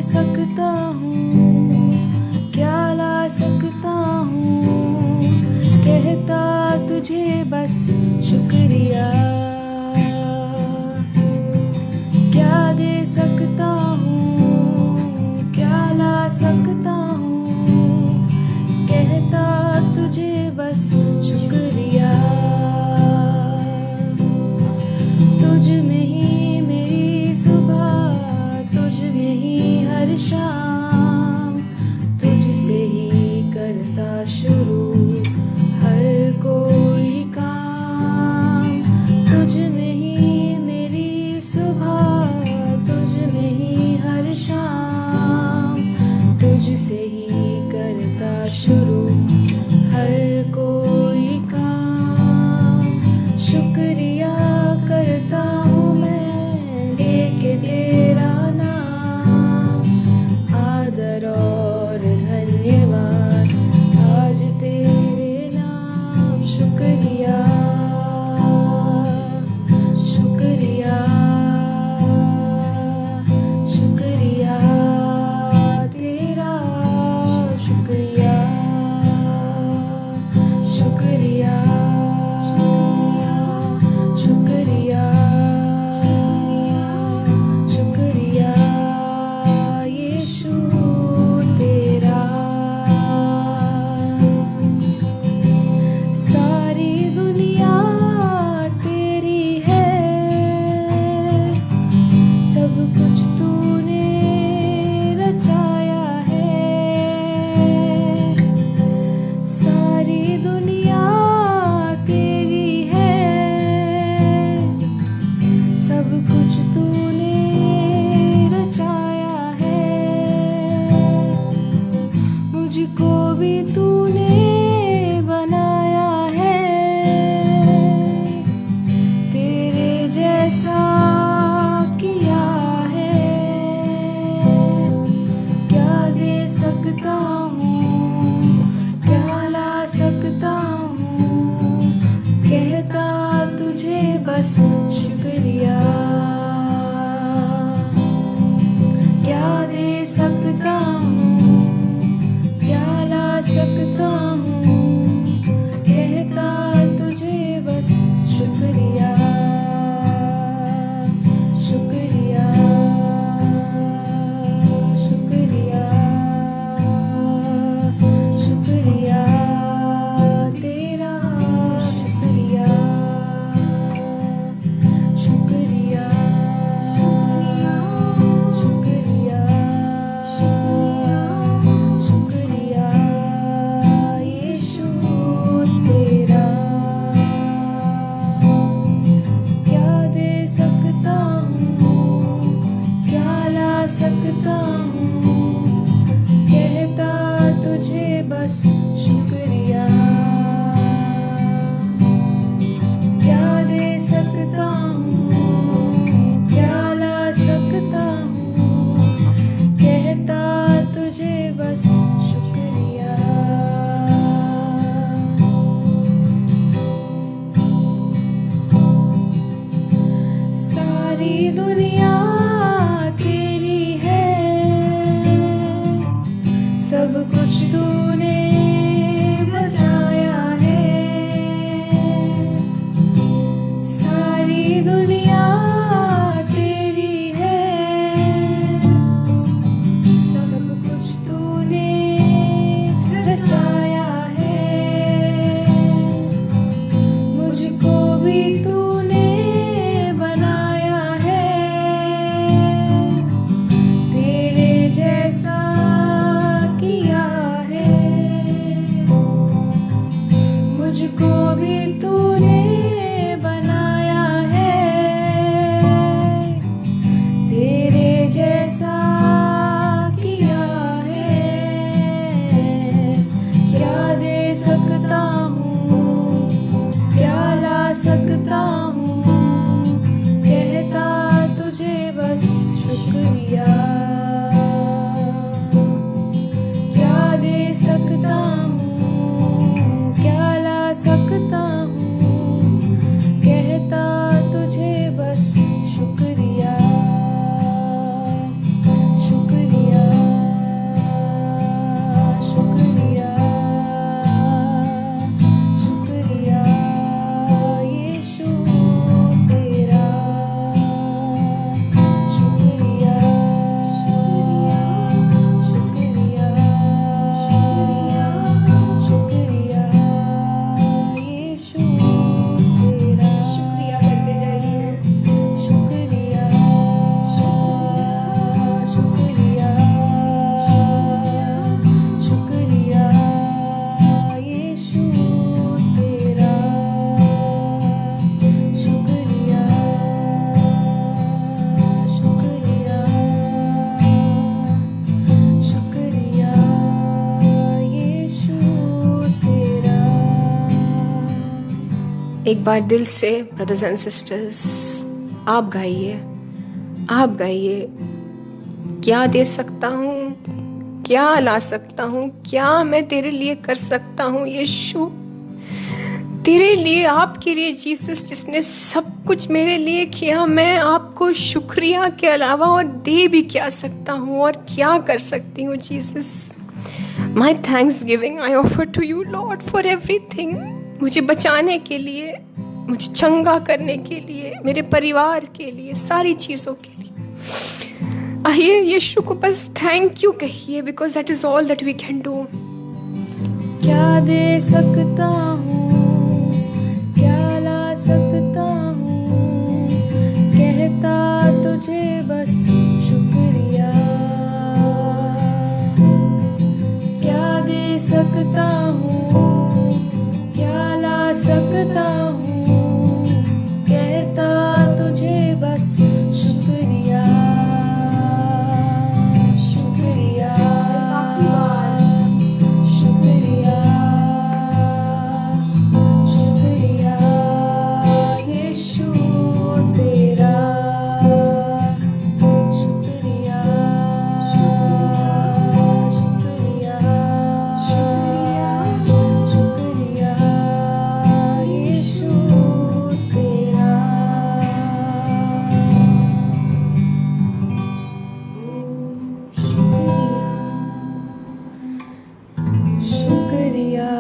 सकता हूँ, क्या ला सकता हूँ, कहता तुझे बस शुक्रिया। क्या दे सकता हूँ, क्या ला सकता हूँ, कहता तुझे बस शुक्रिया। तुझ में ही मेरी सुबह, तुझ में ही हर शाम, तुझसे ही करता शुरू हर कोई काम। तुझ में ही मेरी सुबह, तुझ में ही हर शाम, तुझसे ही करता शुरू हर कोई काम। शुक्रिया करता हूँ मैं लेके तेरा नाम, आदर और धन्यवाद आज तेरे नाम। शुक्रिया शुक्रिया शुक्रिया तेरा, शुक्रिया शुक्रिया शुक्रिया शुक्रिया यीशु तेरा। सारी दुनिया तेरी है, सब कुछ तूने रचाया है। सारी दुनिया तेरी है, सब कुछ तूने रचाया है। मुझको भी तूने बनाया है, तेरे जैसा किया है। क्या दे सकता हूँ, क्या ला सकता हूँ, कहता तुझे बस शुक्रिया। क्या दे सकता हूँ, क्या ला सकता हूँ, कहता तुझे बस शुक्रिया शुक्रिया शुक्रिया शुक्रिया तेरा, शुक्रिया शुक्रिया शुक्रिया शुक्रिया यीशु तेरा। क्या दे सकता हूँ, क्या ला सकता हूँ, कहता तुझे बस शुक्रिया। क्या दे सकता हूँ, क्या ला सकता हूँ, कहता तुझे बस शुक्रिया। सारी दुनिया तेरी है, सब कुछ तूने बचाया है। सारी दुनिया तेरी है, सब कुछ तूने रचाया है। मुझको भी तूने बनाया है, तेरे जैसा किया है। मुझको भी तूने बनाया है, तेरे जैसा किया है। एक बार दिल से ब्रदर्स एंड सिस्टर्स आप गाइए, आप गाइए। क्या दे सकता हूँ, क्या ला सकता हूँ, क्या मैं तेरे लिए कर सकता हूँ यीशु, तेरे लिए, आपके लिए जीसस, जिसने सब कुछ मेरे लिए किया। मैं आपको शुक्रिया के अलावा और दे भी क्या सकता हूँ और क्या कर सकती हूँ Jesus. My thanksgiving I offer to you Lord for everything. मुझे बचाने के लिए, मुझे चंगा करने के लिए, मेरे परिवार के लिए, सारी चीज़ों के लिए। आइए यीशु को बस थैंक यू कहिए, because that is all that we can do. क्या दे सकता हूँ, क्या ला सकता हूँ, कहता तुझे बस शुक्रिया। क्या दे सकता हूँ, क्या ला सकता हूँ, कहता तुझे बस शुक्रिया, शुक्रिया, शुक्रिया, शुक्रिया यीशु तेरा, शुक्रिया, शुक्रिया, शुक्रिया यीशु तेरा। शुक्रिया,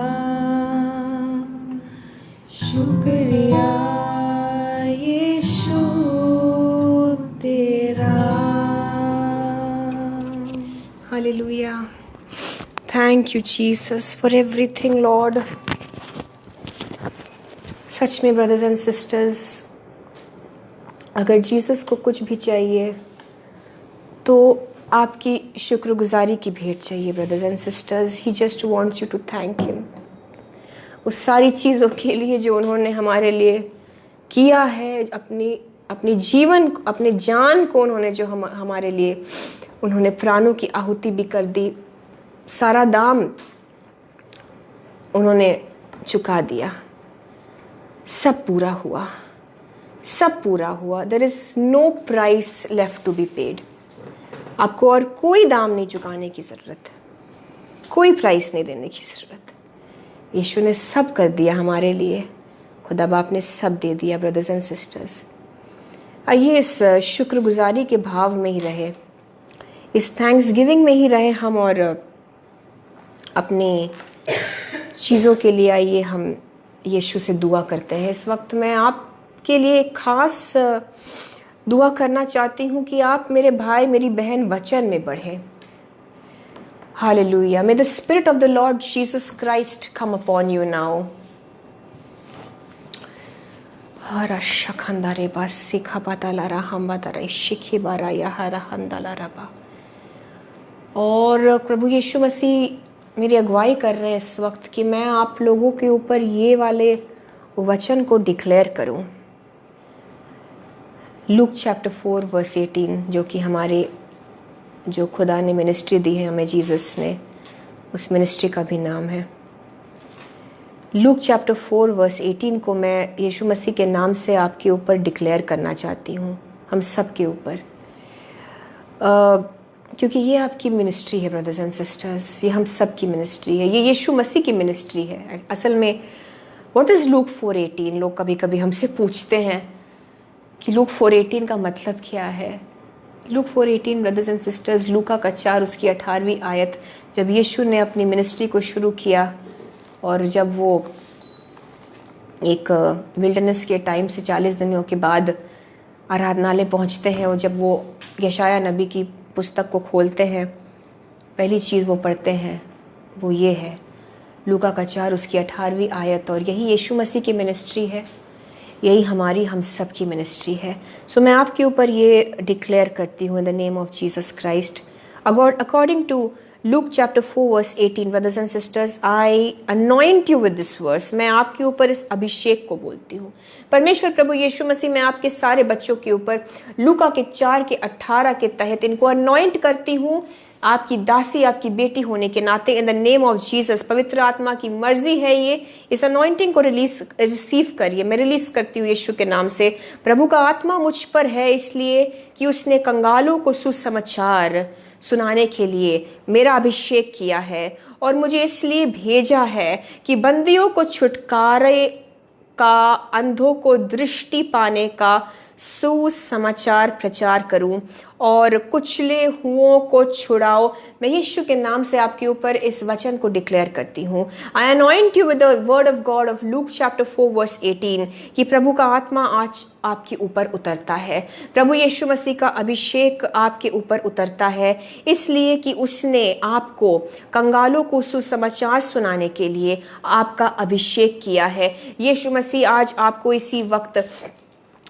शुक्रिया यीशु तेरा। Hallelujah. Thank you Jesus for everything lord. सच में ब्रदर्स एंड सिस्टर्स, अगर जीसस को कुछ भी चाहिए तो आपकी शुक्रगुजारी की भेंट चाहिए brothers and sisters. He just wants you to thank him उस सारी चीज़ों के लिए जो उन्होंने हमारे लिए किया है। अपनी जीवन, अपने जान को उन्होंने जो हमारे लिए, उन्होंने प्राणों की आहुति भी कर दी, सारा दाम उन्होंने चुका दिया। सब पूरा हुआ, सब पूरा हुआ। There is no price left to be paid. आपको और कोई दाम नहीं चुकाने की ज़रूरत, कोई प्राइस नहीं देने की ज़रूरत। यीशु ने सब कर दिया हमारे लिए। खुदा बाप ने सब दे दिया ब्रदर्स एंड सिस्टर्स। आइए इस शुक्रगुजारी के भाव में ही रहे, इस थैंक्स गिविंग में ही रहे हम, और अपनी चीज़ों के लिए आइए हम यीशु से दुआ करते हैं। इस वक्त मैं आपके लिए एक खास दुआ करना चाहती हूँ कि आप मेरे भाई, मेरी बहन वचन में बढ़ें। Hallelujah. May the Spirit of the Lord Jesus Christ come upon you now. Hara shakhandare basi khabatala rahambatara shikhi baraya hara handala raba। और प्रभु यीशु मसीह मेरी अगुवाई कर रहे हैं इस वक्त कि मैं आप लोगों के ऊपर ये वाले वचन को डिक्लेयर करूं। लूक चैप्टर 4 वर्स 18, जो कि हमारे, जो खुदा ने मिनिस्ट्री दी है हमें, जीसस ने, उस मिनिस्ट्री का भी नाम है। लूक चैप्टर 4 वर्स 18 को मैं यीशु मसीह के नाम से आपके ऊपर डिक्लेयर करना चाहती हूँ, हम सब के ऊपर, क्योंकि ये आपकी मिनिस्ट्री है ब्रदर्स एंड सिस्टर्स। ये हम सब की मिनिस्ट्री है, ये यीशु मसीह की मिनिस्ट्री है। असल में व्हाट इज़ लूक 4:18? लोग कभी कभी हमसे पूछते हैं कि लूक 4:18 का मतलब क्या है। लूक 4:18 ब्रदर्स एंड सिस्टर्स, लूका का 4 उसकी 18वीं आयत, जब यीशु ने अपनी मिनिस्ट्री को शुरू किया और जब वो एक विल्डरनेस के टाइम से 40 दिनों के बाद आराधनालय पहुंचते हैं, और जब वो यशाया नबी की पुस्तक को खोलते हैं, पहली चीज़ वो पढ़ते हैं वो ये है, लूका का 4 उसकी 18वीं आयत। और यही यीशु मसीह की मिनिस्ट्री है, यही हमारी, हम सब की मिनिस्ट्री है। सो मैं आपके ऊपर ये डिक्लेयर करती हूँ in the name of Jesus Christ, according to Luke chapter 4 verse 18, brothers and sisters, I anoint you with this verse. मैं आपके ऊपर इस अभिषेक को बोलती हूँ। परमेश्वर प्रभु यीशु मसीह, मैं आपके सारे बच्चों के ऊपर लूका के 4 के 18 के तहत इनको अनॉइंट करती हूँ आपकी दासी, आपकी बेटी होने के नाते इन द नेम ऑफ जीसस, पवित्र आत्मा की मर्जी है ये, इस अनॉइंटिंग को रिसीव करिए। मैं रिलीज करती हूँ यीशु के नाम से। प्रभु का आत्मा मुझ पर है इसलिए कि उसने कंगालों को सुसमाचार सुनाने के लिए मेरा अभिषेक किया है, और मुझे इसलिए भेजा है कि बंदियों को छुटकारे का, अंधों को दृष्टि पाने का सुसमाचार प्रचार करूं और कुचले हुओं को छुड़ाओ। मैं यीशु के नाम से आपके ऊपर इस वचन को डिक्लेयर करती हूं। I anoint you with the word of God of Luke chapter 4 verse 18 कि प्रभु का आत्मा आज आपके ऊपर उतरता है। प्रभु यीशु मसीह का अभिषेक आपके ऊपर उतरता है इसलिए कि उसने आपको कंगालों को सुसमाचार सुनाने के लिए आपका अभिषेक किया है। यीशु मसीह आज आपको इसी वक्त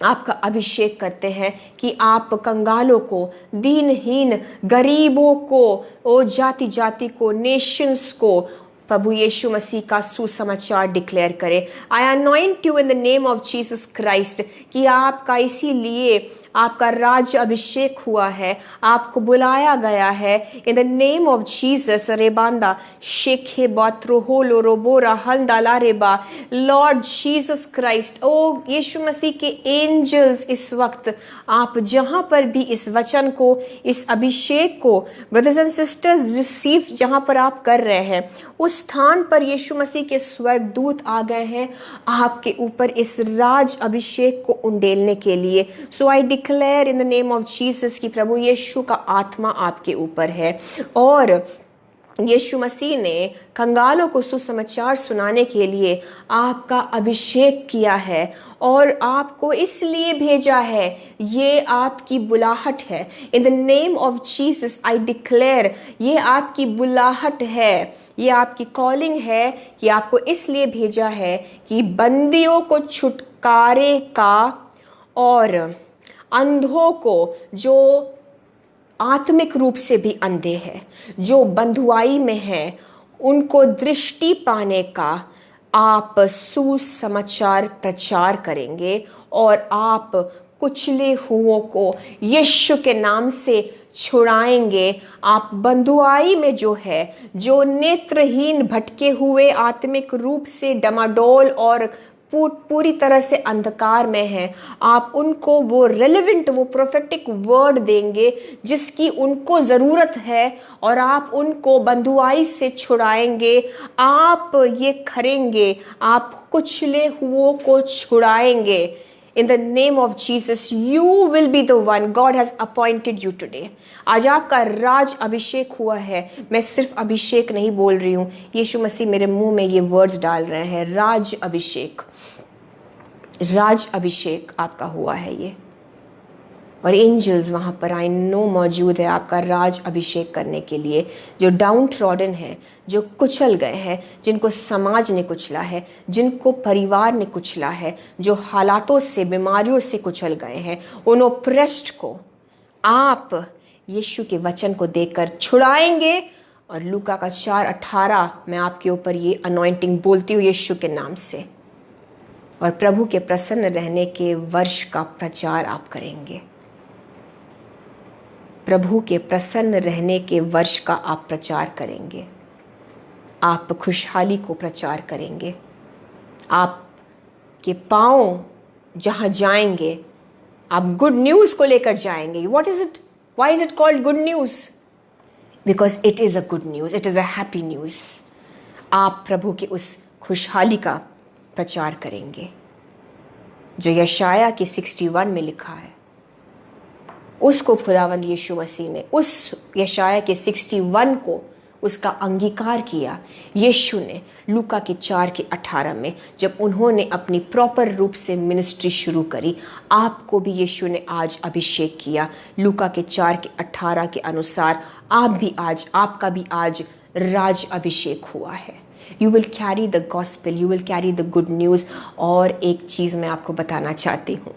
आपका अभिषेक करते हैं कि आप कंगालों को, दीनहीन गरीबों को, ओ जाति जाति को, नेशंस को प्रभु यीशु मसीह का सुसमाचार डिक्लेयर करें। I anoint you in the name of Jesus Christ कि आपका इसीलिए आपका राज्य अभिषेक हुआ है, आपको बुलाया गया है in the name of Jesus. रेबांदा शेखे बात्रोहो लोरोबोरा हंदाला रेबा, लॉर्ड जीसस क्राइस्ट, ओ यीशु मसीह के एंजल्स इस वक्त आप जहां पर भी इस वचन को, इस अभिषेक को ब्रदर्स एंड सिस्टर्स रिसीव जहां पर आप कर रहे हैं, उस स्थान पर यीशु मसीह के स्वर्गदूत आ गए हैं आपके ऊपर इस राज अभिषेक को उंडेलने के लिए। So I declare in the name of Jesus कि प्रभु यीशु का आत्मा आपके ऊपर है, और यीशु मसीह ने कंगालों को सुसमाचार सुनाने के लिए आपका अभिषेक किया है और आपको इसलिए भेजा है। ये आपकी बुलाहट है। In the name of Jesus I declare ये आपकी बुलाहट है, ये आपकी कॉलिंग है कि आपको इसलिए भेजा है कि बंदियों को छुटकारे का और अंधों को, जो आत्मिक रूप से भी अंधे हैं, जो बंधुआई में हैं, उनको दृष्टि पाने का आप सुसमाचार प्रचार करेंगे और आप कुचले हुओं को यीशु के नाम से छुड़ाएंगे। आप बंधुआई में जो है, जो नेत्रहीन भटके हुए आत्मिक रूप से डमाडोल और पूरी तरह से अंधकार में है, आप उनको वो रेलेवेंट, वो प्रोफेटिक वर्ड देंगे जिसकी उनको ज़रूरत है, और आप उनको बंधुआई से छुड़ाएंगे। आप ये करेंगे, आप कुचले हुओं को छुड़ाएंगे। In the name of Jesus, you will be the one God has appointed you today. आज आपका राज अभिषेक हुआ है। मैं सिर्फ अभिषेक नहीं बोल रही हूँ, यीशु मसीह मेरे मुंह में ये वर्ड्स डाल रहे हैं। राज अभिषेक, राज अभिषेक आपका हुआ है ये, और एंजल्स वहाँ पर आई नो मौजूद है आपका राज अभिषेक करने के लिए। जो डाउन ट्रॉडन है, जो कुचल गए हैं, जिनको समाज ने कुचला है, जिनको परिवार ने कुचला है, जो हालातों से, बीमारियों से कुचल गए हैं, उन ओप्रेस्ड को आप यीशु के वचन को देकर छुड़ाएंगे। और लूका का 4:18 मैं आपके ऊपर ये अनॉइंटिंग बोलती हूँ यीशु के नाम से, और प्रभु के प्रसन्न रहने के वर्ष का प्रचार आप करेंगे। प्रभु के प्रसन्न रहने के वर्ष का आप प्रचार करेंगे। आप खुशहाली को प्रचार करेंगे। आपके पांव जहां जाएंगे, आप गुड न्यूज़ को लेकर जाएंगे। What is it? Why is it called good news? Because it is a good news, it is a happy news. आप प्रभु के उस खुशहाली का प्रचार करेंगे जो यशाया के 61 में लिखा है। उसको खुदावंद यीशु मसीह ने, उस यशाया के 61 को उसका अंगीकार किया यीशु ने लूका के 4:18 में, जब उन्होंने अपनी प्रॉपर रूप से मिनिस्ट्री शुरू करी। आपको भी यीशु ने आज अभिषेक किया लूका के 4:18 के अनुसार। आप भी आज, आपका भी आज राज अभिषेक हुआ है। You will carry the gospel, you will carry the good news. और एक चीज़ मैं आपको बताना चाहती हूँ,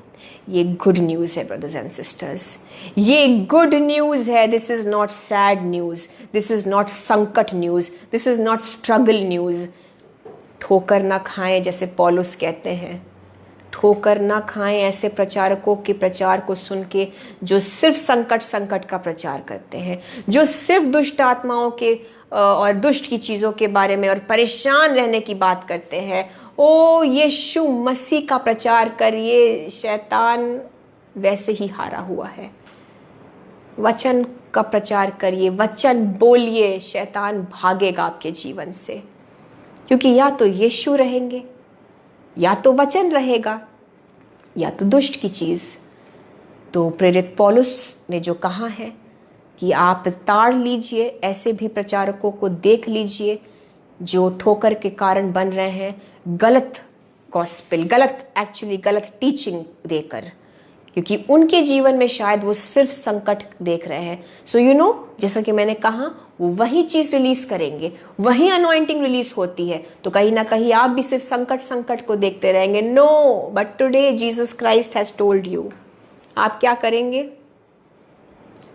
ये गुड न्यूज़ है ब्रदर्स एंड सिस्टर्स, ये गुड न्यूज़ है। This is not sad news, this is not संकट news, this is not struggle news. ठोकर ना खाएं जैसे पौलुस कहते हैं, ठोकर ना खाएं ऐसे प्रचारकों के प्रचार को सुन के जो सिर्फ संकट का प्रचार करते हैं, जो सिर्फ दुष्ट आत्माओं के और दुष्ट की चीज़ों के बारे में और परेशान रहने की बात करते हैं। ओ यीशु मसीह का प्रचार करिए, शैतान वैसे ही हारा हुआ है। वचन का प्रचार करिए, वचन बोलिए, शैतान भागेगा आपके जीवन से, क्योंकि या तो यीशु रहेंगे, या तो वचन रहेगा, या तो दुष्ट की चीज़। तो प्रेरित पौलुस ने जो कहा है कि आप ताड़ लीजिए, ऐसे भी प्रचारकों को देख लीजिए जो ठोकर के कारण बन रहे हैं, गलत गॉस्पेल, गलत टीचिंग देकर, क्योंकि उनके जीवन में शायद वो सिर्फ संकट देख रहे हैं। सो जैसा कि मैंने कहा, वो वही चीज रिलीज करेंगे, वही अनॉइंटिंग रिलीज होती है, तो कहीं ना कहीं आप भी सिर्फ संकट को देखते रहेंगे। No, but today Jesus Christ has told you, आप क्या करेंगे?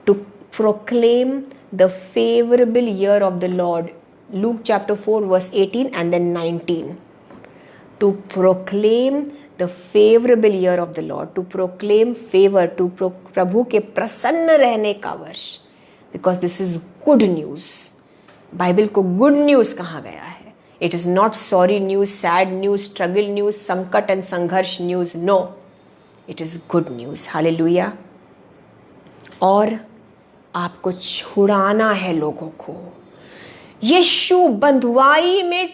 To proclaim the favourable year of the lord, Luke chapter 4 verse 18 and then 19। To proclaim the favourable year of the lord, to proclaim favour, प्रभु के प्रसन्न रहने का वर्ष, because this is good news. Bible को गुड न्यूज कहा गया है। It is not sorry news, sad news, struggle news, संकट एंड संघर्ष news. No, it is good news. Hallelujah. और आपको छुड़ाना है लोगों को। यीशु बंधुआई में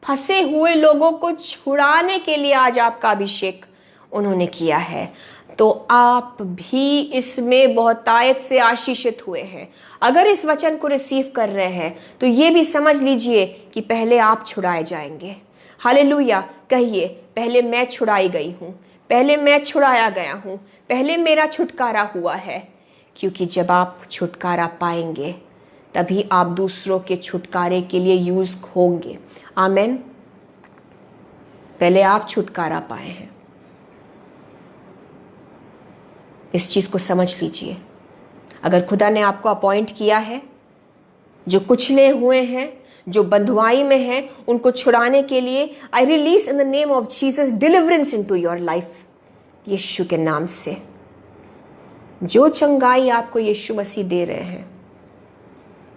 फंसे हुए लोगों को छुड़ाने के लिए आज आपका अभिषेक उन्होंने किया है। तो आप भी इसमें बहुतायत से आशीषित हुए हैं। अगर इस वचन को रिसीव कर रहे हैं तो ये भी समझ लीजिए कि पहले आप छुड़ाए जाएंगे। हालेलुया। कहिए, पहले मैं छुड़ाई गई हूं, पहले मैं छुड़ाया गया हूं, पहले मेरा छुटकारा हुआ है। क्योंकि जब आप छुटकारा पाएंगे तभी आप दूसरों के छुटकारे के लिए यूज होंगे। आमेन। पहले आप छुटकारा पाए हैं, इस चीज को समझ लीजिए। अगर खुदा ने आपको अपॉइंट किया है, जो कुचले हुए हैं, जो बंधुआई में हैं, उनको छुड़ाने के लिए, I release in the name of Jesus deliverance into your life. यीशु के नाम से जो चंगाई आपको यीशु मसीह दे रहे हैं,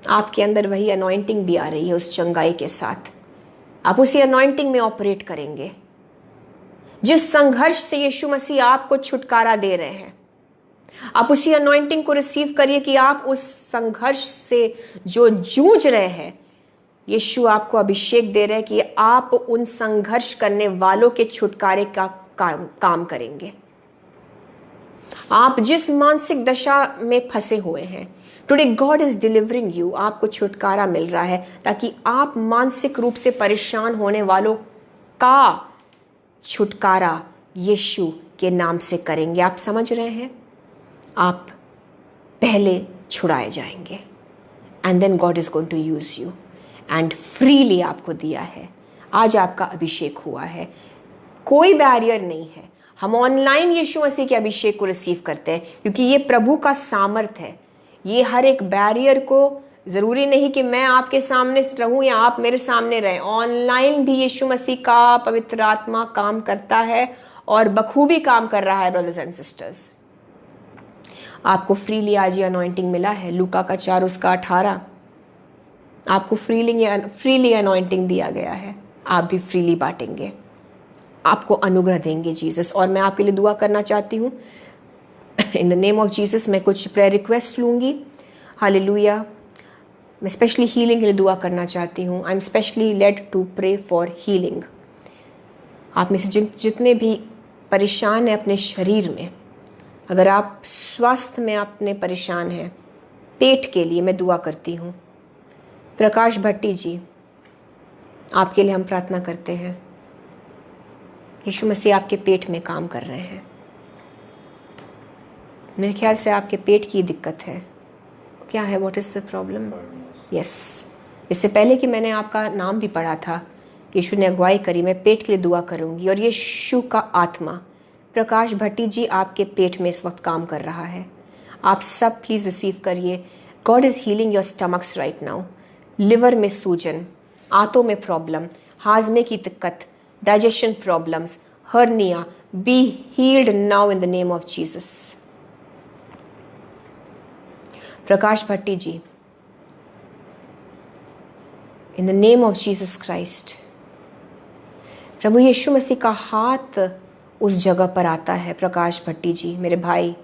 आपके अंदर वही अनॉइंटिंग भी आ रही है। उस चंगाई के साथ आप उसी अनॉइंटिंग में ऑपरेट करेंगे। जिस संघर्ष से यीशु मसीह आपको छुटकारा दे रहे हैं, आप उसी अनॉइंटिंग को रिसीव करिए कि आप उस संघर्ष से जो जूझ रहे हैं, यीशु आपको अभिषेक दे रहे हैं कि आप उन संघर्ष करने वालों के छुटकारे का काम करेंगे। आप जिस मानसिक दशा में फंसे हुए हैं, today God is delivering you. आपको छुटकारा मिल रहा है ताकि आप मानसिक रूप से परेशान होने वालों का छुटकारा यीशु के नाम से करेंगे। आप समझ रहे हैं? आप पहले छुड़ाए जाएंगे and then God is going to use you and freely आपको दिया है। आज आपका अभिषेक हुआ है, कोई बैरियर नहीं है। हम ऑनलाइन यीशु मसीह के अभिषेक को रिसीव करते हैं क्योंकि ये प्रभु का सामर्थ है। ये हर एक बैरियर को, जरूरी नहीं कि मैं आपके सामने रहूं या आप मेरे सामने रहें, ऑनलाइन भी यीशु मसीह का पवित्र आत्मा काम करता है और बखूबी काम कर रहा है। ब्रदर्स एंड सिस्टर्स, आपको फ्रीली आज ये अनॉइंटिंग मिला है। लूका का 4 उसका 18 आपको फ्रीली अनॉइंटिंग दिया गया है। आप भी फ्रीली बांटेंगे, आपको अनुग्रह देंगे जीसस। और मैं आपके लिए दुआ करना चाहती हूँ in the name of Jesus. मैं कुछ प्रेयर रिक्वेस्ट लूँगी। हालेलुया। मैं स्पेशली हीलिंग के लिए दुआ करना चाहती हूँ। I am specially led to pray for healing. आप में से जितने भी परेशान हैं अपने शरीर में, अगर आप स्वास्थ्य में अपने परेशान हैं, पेट के लिए मैं दुआ करती हूँ। प्रकाश भट्टी जी, आपके लिए हम प्रार्थना करते हैं। यीशु मसीह आपके पेट में काम कर रहे हैं। मेरे ख्याल से आपके पेट की दिक्कत है। क्या है? What is the problem? Yes, इससे पहले कि मैंने आपका नाम भी पढ़ा था, यीशु ने अगुवाई करी, मैं पेट के लिए दुआ करूंगी। और यीशु का आत्मा प्रकाश भट्टी जी आपके पेट में इस वक्त काम कर रहा है। आप सब प्लीज रिसीव करिए। God is healing your stomachs right now. Liver में सूजन, आंतों में प्रॉब्लम, हाजमे की दिक्कत, digestion problems, hernia, be healed now in the name of Jesus. Prakash Bhatti ji, in the name of Jesus Christ, प्रभु यीशु मसीह का हाथ उस जगह पर आता है। प्रकाश भट्टी जी मेरे भाई,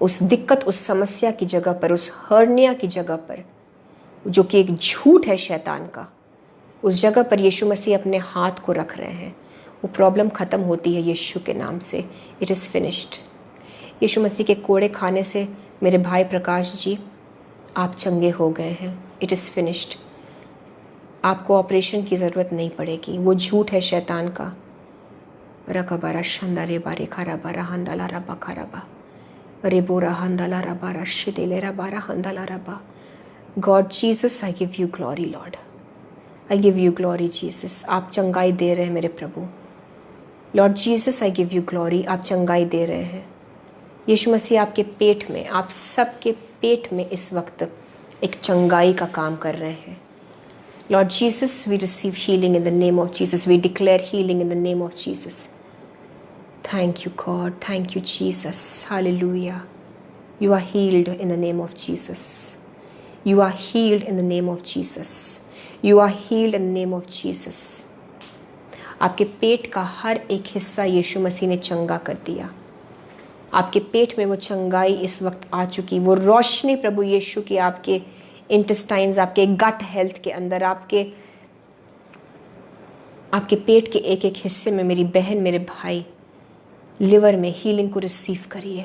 उस दिक्कत, उस समस्या की जगह पर, उस हर्निया की जगह पर, जो कि एक झूठ है शैतान का, उस जगह पर यीशु मसीह अपने हाथ को रख रहे हैं। वो प्रॉब्लम ख़त्म होती है यीशु के नाम से। It is finished. यीशु मसीह के कोड़े खाने से मेरे भाई प्रकाश जी आप चंगे हो गए हैं। It is finished. आपको ऑपरेशन की ज़रूरत नहीं पड़ेगी। वो झूठ है शैतान का। रकबारा शंदारे बारे खारा बारा हंदाला रबा खाराबा रेबोरा हंदाला रबा रशिदेले रबारा हंदाला रबा। God Jesus, I give you glory lord, I give you glory Jesus. आप चंगाई दे रहे हैं मेरे प्रभु। Lord Jesus, I give you glory. आप चंगाई दे रहे हैं। यीशु मसीह आपके पेट में, आप सबके पेट में इस वक्त एक चंगाई का काम कर रहे हैं। Lord Jesus, we receive healing in the name of Jesus. We declare healing in the name of Jesus. Thank you, God. Thank you, Jesus. Hallelujah. You are healed in the name of Jesus. You are healed in the name of Jesus. You are healed in the name of Jesus. आपके पेट का हर एक हिस्सा यीशु मसीह ने चंगा कर दिया। आपके पेट में वो चंगाई इस वक्त आ चुकी। वो रोशनी प्रभु यीशु की आपके इंटेस्टाइन्स, आपके गट हेल्थ के अंदर, आपके पेट के एक एक हिस्से में मेरी बहन, मेरे भाई, लिवर में हीलिंग को रिसीव करिए।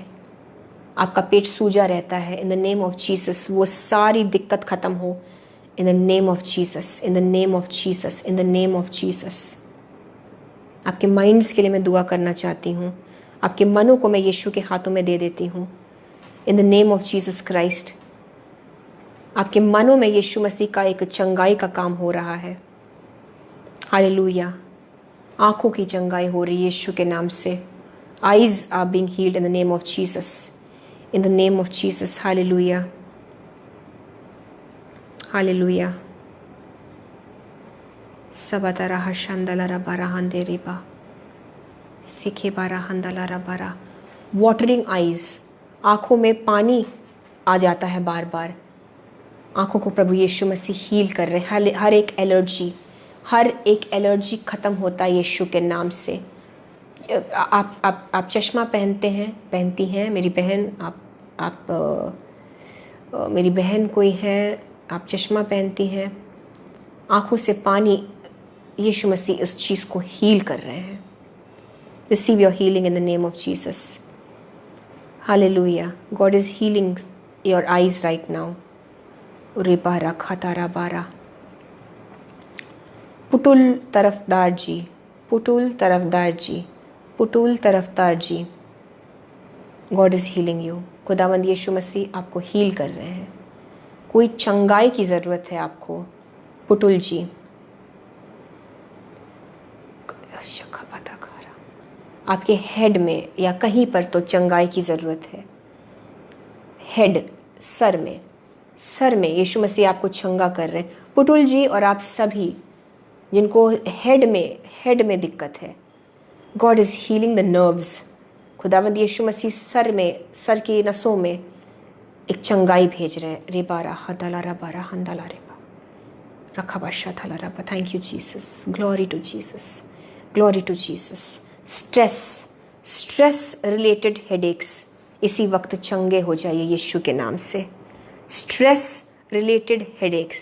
आपका पेट सूजा रहता है, in the name of Jesus वो सारी दिक्कत खत्म हो। इन the name of Jesus, in the name of Jesus, in the name of Jesus. आपके माइंड्स के लिए मैं दुआ करना चाहती हूँ। आपके मनों को मैं यीशु के हाथों में दे देती हूँ। In the name of Jesus Christ, आपके मनों में यीशु मसीह का एक चंगाई का काम हो रहा है। हालेलुया। आंखों की चंगाई हो रही है यीशु के नाम से। Eyes are being healed in the name of Jesus. In the name of Jesus. Hallelujah. Hallelujah. Sabatara hashandala rabara handeriba. Sikhe bara handala rabara. Watering eyes. आँखों में पानी आ जाता है बार बार। आँखों को प्रभु यीशु मसीह हील कर रहे हैं। हर एक एलर्जी खत्म होता है यीशु के नाम से। आप चश्मा पहनती हैं मेरी बहन। मेरी बहन कोई है, आप चश्मा पहनती हैं। आँखों से पानी, यीशु मसीह इस चीज़ को हील कर रहे हैं। Receive your healing in the name of Jesus. Hallelujah. God is healing your eyes right now. रेबारा खातारा बारा। Putul Tarafdar ji, Putul Tarafdar ji, Putul Tarafdar ji, God is healing you. खुदावंद यीशु मसीह आपको हील कर रहे हैं। कोई चंगाई की ज़रूरत है आपको पुटुल जी। आपके हेड में या कहीं पर तो चंगाई की ज़रूरत है। हेड, सर में यीशु मसीह आपको चंगा कर रहे हैं पुटुल जी। और आप सभी जिनको हेड में दिक्कत है, God is healing the nerves. खुदावंद यीशु मसीह सर की नसों में एक चंगाई भेज रहे हैं। रेबारा हदाला रबारा हंदाला रेबा रखा बादशाह थाला रबा। Thank you Jesus. Glory to Jesus, glory to Jesus. Stress related headaches इसी वक्त चंगे हो जाइए यीशु के नाम से। स्ट्रेस रिलेटेड हेडेक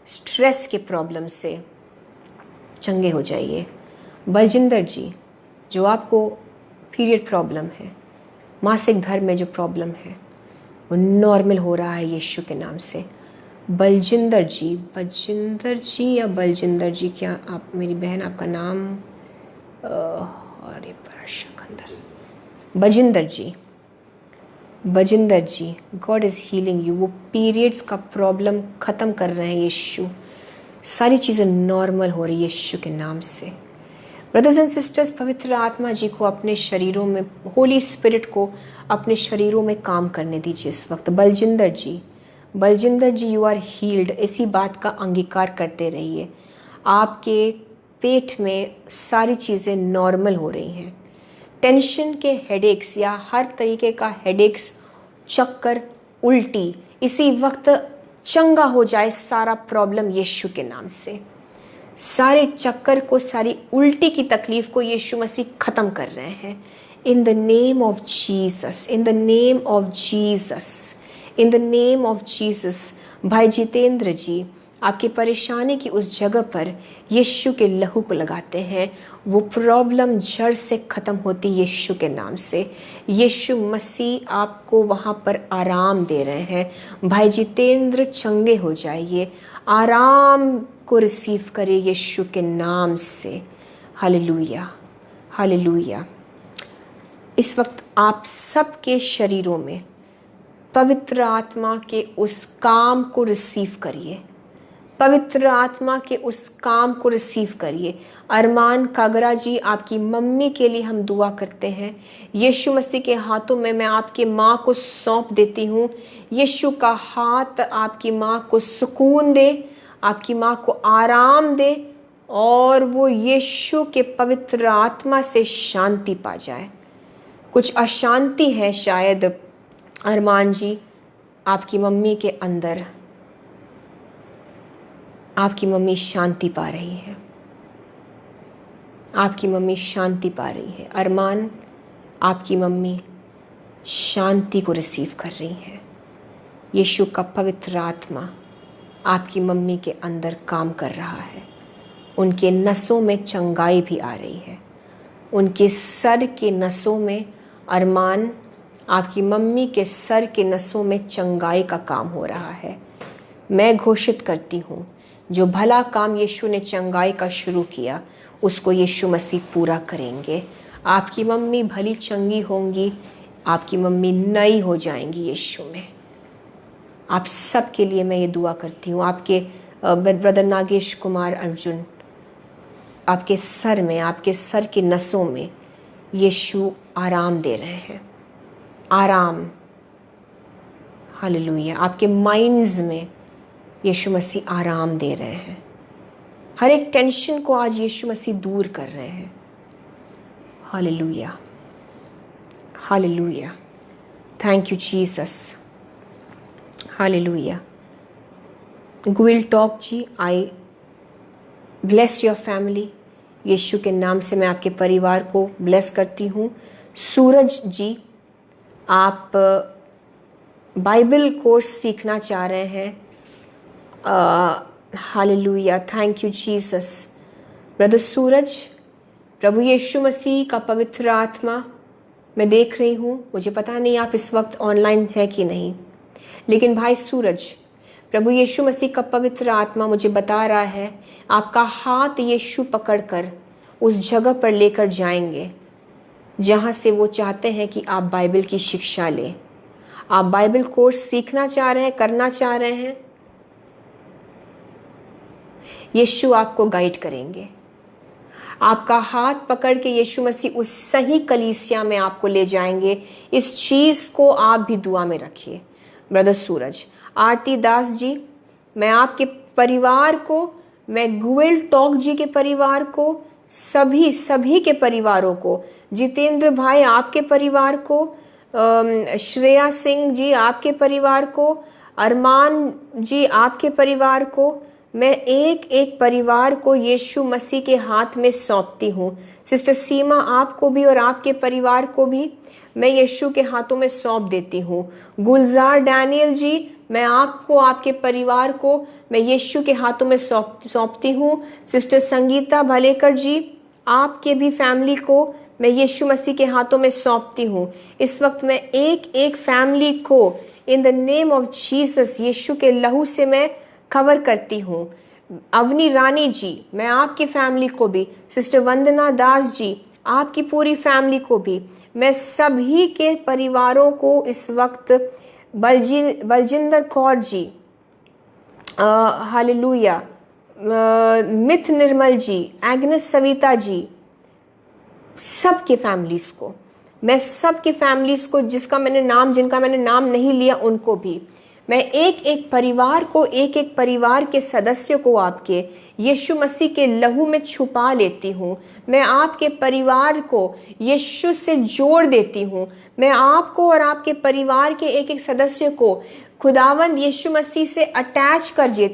स्ट्रेस के प्रॉब्लम से चंगे हो जाइए। बलजिंदर जी, जो आपको पीरियड प्रॉब्लम है, मासिक धर्म में जो प्रॉब्लम है, वो नॉर्मल हो रहा है यीशु के नाम से। बलजिंदर जी या बलजिंदर जी, क्या आप, मेरी बहन, आपका नाम बजिंदर जी, गॉड इज़ हीलिंग यू। वो पीरियड्स का प्रॉब्लम ख़त्म कर रहे हैं यीशु। सारी चीज़ें नॉर्मल हो रही है यीशु के नाम से। ब्रदर्स एंड सिस्टर्स, पवित्र आत्मा जी को अपने शरीरों में, होली स्पिरिट को अपने शरीरों में काम करने दीजिए इस वक्त। बलजिंदर जी, यू आर हील्ड। इसी बात का अंगीकार करते रहिए। आपके पेट में सारी चीज़ें नॉर्मल हो रही हैं। टेंशन के हेडेक्स या हर तरीके का हेडेक्स, चक्कर, उल्टी, इसी वक्त चंगा हो जाए सारा प्रॉब्लम यीशु के नाम से। सारे चक्कर को, सारी उल्टी की तकलीफ को यीशु मसीह ख़त्म कर रहे हैं। In the name of Jesus, in the name of Jesus, in the name of Jesus. भाई जितेंद्र जी, आपकी परेशानी की उस जगह पर यीशु के लहू को लगाते हैं, वो प्रॉब्लम जड़ से ख़त्म होती यीशु के नाम से। यीशु मसीह आपको वहाँ पर आराम दे रहे हैं। भाई जितेंद्र, चंगे हो जाइए, आराम को रिसीव करिए यीशु के नाम से। Hallelujah, hallelujah. इस वक्त आप सबके शरीरों में पवित्र आत्मा के उस काम को रिसीव करिए, पवित्र आत्मा के उस काम को रिसीव करिए। अरमान कागरा जी, आपकी मम्मी के लिए हम दुआ करते हैं। यीशु मसीह के हाथों में मैं आपकी माँ को सौंप देती हूँ। यीशु का हाथ आपकी माँ को सुकून दे, आपकी माँ को आराम दे और वो यीशु के पवित्र आत्मा से शांति पा जाए। कुछ अशांति है शायद अरमान जी आपकी मम्मी के अंदर, आपकी मम्मी शांति पा रही है, आपकी मम्मी शांति पा रही है। अरमान, आपकी मम्मी शांति को रिसीव कर रही है। यीशु का पवित्र आत्मा आपकी मम्मी के अंदर काम कर रहा है। उनके नसों में चंगाई भी आ रही है, उनके सर के नसों में। अरमान, आपकी मम्मी के सर के नसों में चंगाई का काम हो रहा है। मैं घोषित करती हूँ, जो भला काम यीशु ने चंगाई का शुरू किया उसको यीशु मसीह पूरा करेंगे। आपकी मम्मी भली चंगी होंगी, आपकी मम्मी नई हो जाएंगी यीशु में। आप सब के लिए मैं ये दुआ करती हूँ। आपके ब्रदर नागेश कुमार अर्जुन, आपके सर में, आपके सर के नसों में यीशु आराम दे रहे हैं, आराम। हालेलुया। आपके माइंड्स में यीशु मसीह आराम दे रहे हैं। हर एक टेंशन को आज यीशु मसीह दूर कर रहे हैं। Hallelujah, hallelujah. Thank you Jesus. Hallelujah. गुइल टॉक ji, I bless your family. यीशु के नाम से मैं आपके परिवार को ब्लेस करती हूँ। सूरज जी, आप बाइबल कोर्स सीखना चाह रहे हैं। Hallelujah, thank you Jesus. Brother Suraj, प्रभु यीशु मसीह का पवित्र आत्मा मैं देख रही हूँ, मुझे पता नहीं आप इस वक्त ऑनलाइन है कि नहीं, लेकिन भाई सूरज, प्रभु यीशु मसीह का पवित्र आत्मा मुझे बता रहा है आपका हाथ यीशु पकड़कर उस जगह पर लेकर जाएंगे जहाँ से वो चाहते हैं कि आप बाइबल की शिक्षा लें। आप बाइबल कोर्स सीखना चाह रहे हैं, करना चाह रहे हैं। यीशु आपको गाइड करेंगे। आपका हाथ पकड़ के यीशु मसीह उस सही कलीसिया में आपको ले जाएंगे। इस चीज़ को आप भी दुआ में रखिए। ब्रदर सूरज, आरती दास जी, मैं आपके परिवार को, मैं गुएल टॉक जी के परिवार को, सभी के परिवारों को, जितेंद्र भाई आपके परिवार को, श्रेया सिंह जी आपके परिवार को, अरमान जी आपके परिवार को, मैं एक एक परिवार को यीशु मसीह के हाथ में सौंपती हूँ। सिस्टर सीमा, आपको भी और आपके परिवार को भी मैं यीशु के हाथों में सौंप देती हूँ। गुलजार डैनियल जी, मैं आपको, आपके परिवार को मैं यीशु के हाथों में सौंपती हूँ। सिस्टर संगीता भलेकर जी, आपके भी फैमिली को मैं यीशु मसीह के हाथों में सौंपती हूँ। इस वक्त मैं एक एक फैमिली को in the name of Jesus यीशु के लहू से मैं कवर करती हूँ। अवनी रानी जी, मैं आपकी फैमिली को भी, सिस्टर वंदना दास जी आपकी पूरी फैमिली को भी, मैं सभी के परिवारों को इस वक्त, बलजिंदर कौर जी, हालेलुया, मिथ निर्मल जी, एग्नेस सविता जी, सबके फैमिलीज को, मैं सबके फैमिलीज को जिनका मैंने नाम नहीं लिया उनको भी मैं एक एक परिवार को, एक एक परिवार के सदस्य को आपके यीशु मसीह के लहू में छुपा लेती हूँ। मैं आपके परिवार को यीशु से जोड़ देती हूँ। मैं आपको और आपके परिवार के एक एक सदस्य को खुदावंद यीशु मसीह से अटैच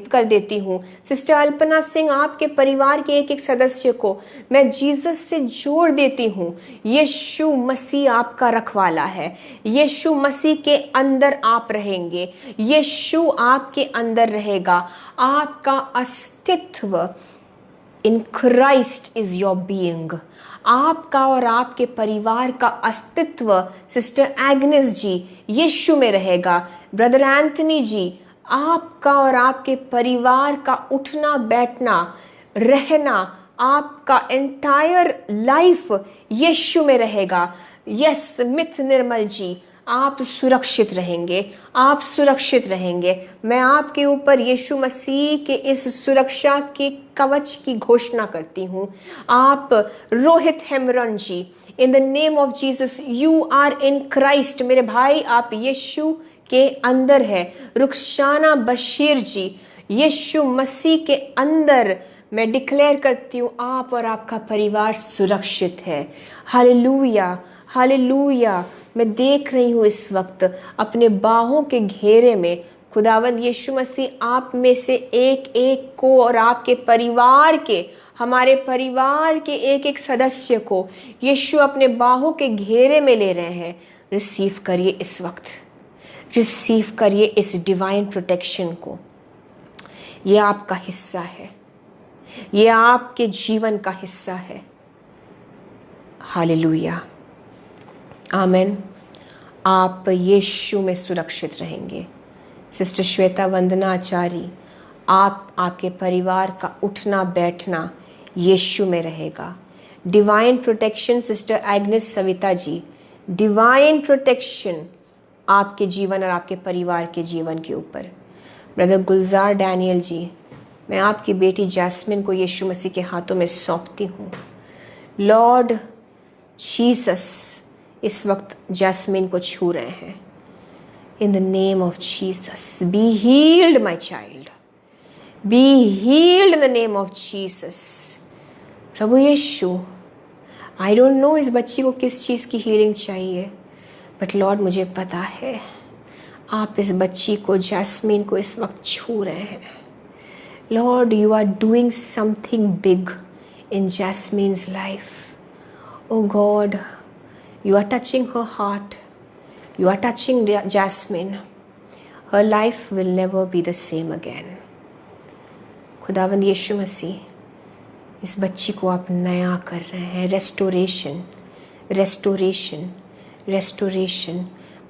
कर देती हूँ। सिस्टर अल्पना सिंह, आपके परिवार के एक एक सदस्य को मैं जीसस से जोड़ देती हूँ। यीशु मसीह आपका रखवाला है। यीशु मसीह के अंदर आप रहेंगे। यीशु आपके अंदर रहेगा। आपका अस्तित्व in Christ is your being. आपका और आपके परिवार का अस्तित्व सिस्टर एग्नेस जी यीशु में रहेगा। ब्रदर एंथनी जी, आपका और आपके परिवार का उठना बैठना रहना, आपका एंटायर लाइफ यीशु में रहेगा। यस मिथ निर्मल जी, आप सुरक्षित रहेंगे। आप सुरक्षित रहेंगे। मैं आपके ऊपर यीशु मसीह के इस सुरक्षा के कवच की घोषणा करती हूँ। आप Rohit Hemran ji, in the name of Jesus you are in Christ. मेरे भाई, आप यीशु के अंदर है। रुखसाना बशीर जी, यीशु मसीह के अंदर मैं डिक्लेयर करती हूँ आप और आपका परिवार सुरक्षित है। Hallelujah, hallelujah. मैं देख रही हूँ इस वक्त अपने बाहों के घेरे में खुदावंद यीशु मसीह आप में से एक एक को और आपके परिवार के, हमारे परिवार के एक एक सदस्य को यीशु अपने बाहों के घेरे में ले रहे हैं। रिसीव करिए इस वक्त, रिसीव करिए इस डिवाइन प्रोटेक्शन को। ये आपका हिस्सा है, ये आपके जीवन का हिस्सा है। हालेलुया, आमेन। आप यीशु में सुरक्षित रहेंगे। सिस्टर श्वेता वंदना आचार्य, आप, आपके परिवार का उठना बैठना यीशु में रहेगा। Divine protection sister Agnes Savita ji, divine protection आपके जीवन और आपके परिवार के जीवन के ऊपर। ब्रदर गुलजार डैनियल जी, मैं आपकी बेटी जैस्मिन को यीशु मसीह के हाथों में सौंपती हूँ। लॉर्ड जीसस इस वक्त जैस्मिन को छू रहे हैं। In the name of Jesus, be healed my child, be healed in the name of Jesus. प्रभु यीशु, आई डोंट नो इस बच्ची को किस चीज़ की हीलिंग चाहिए, बट लॉर्ड मुझे पता है आप इस बच्ची को, जैस्मिन को इस वक्त छू रहे हैं। Lord, you are doing something big in Jasmine's life. O God, you are touching her heart, you are touching Jasmine. Her life will never be the same again. खुदावंद यीशु मसीह, इस बच्ची को आप नया कर रहे हैं। Restoration, restoration, restoration.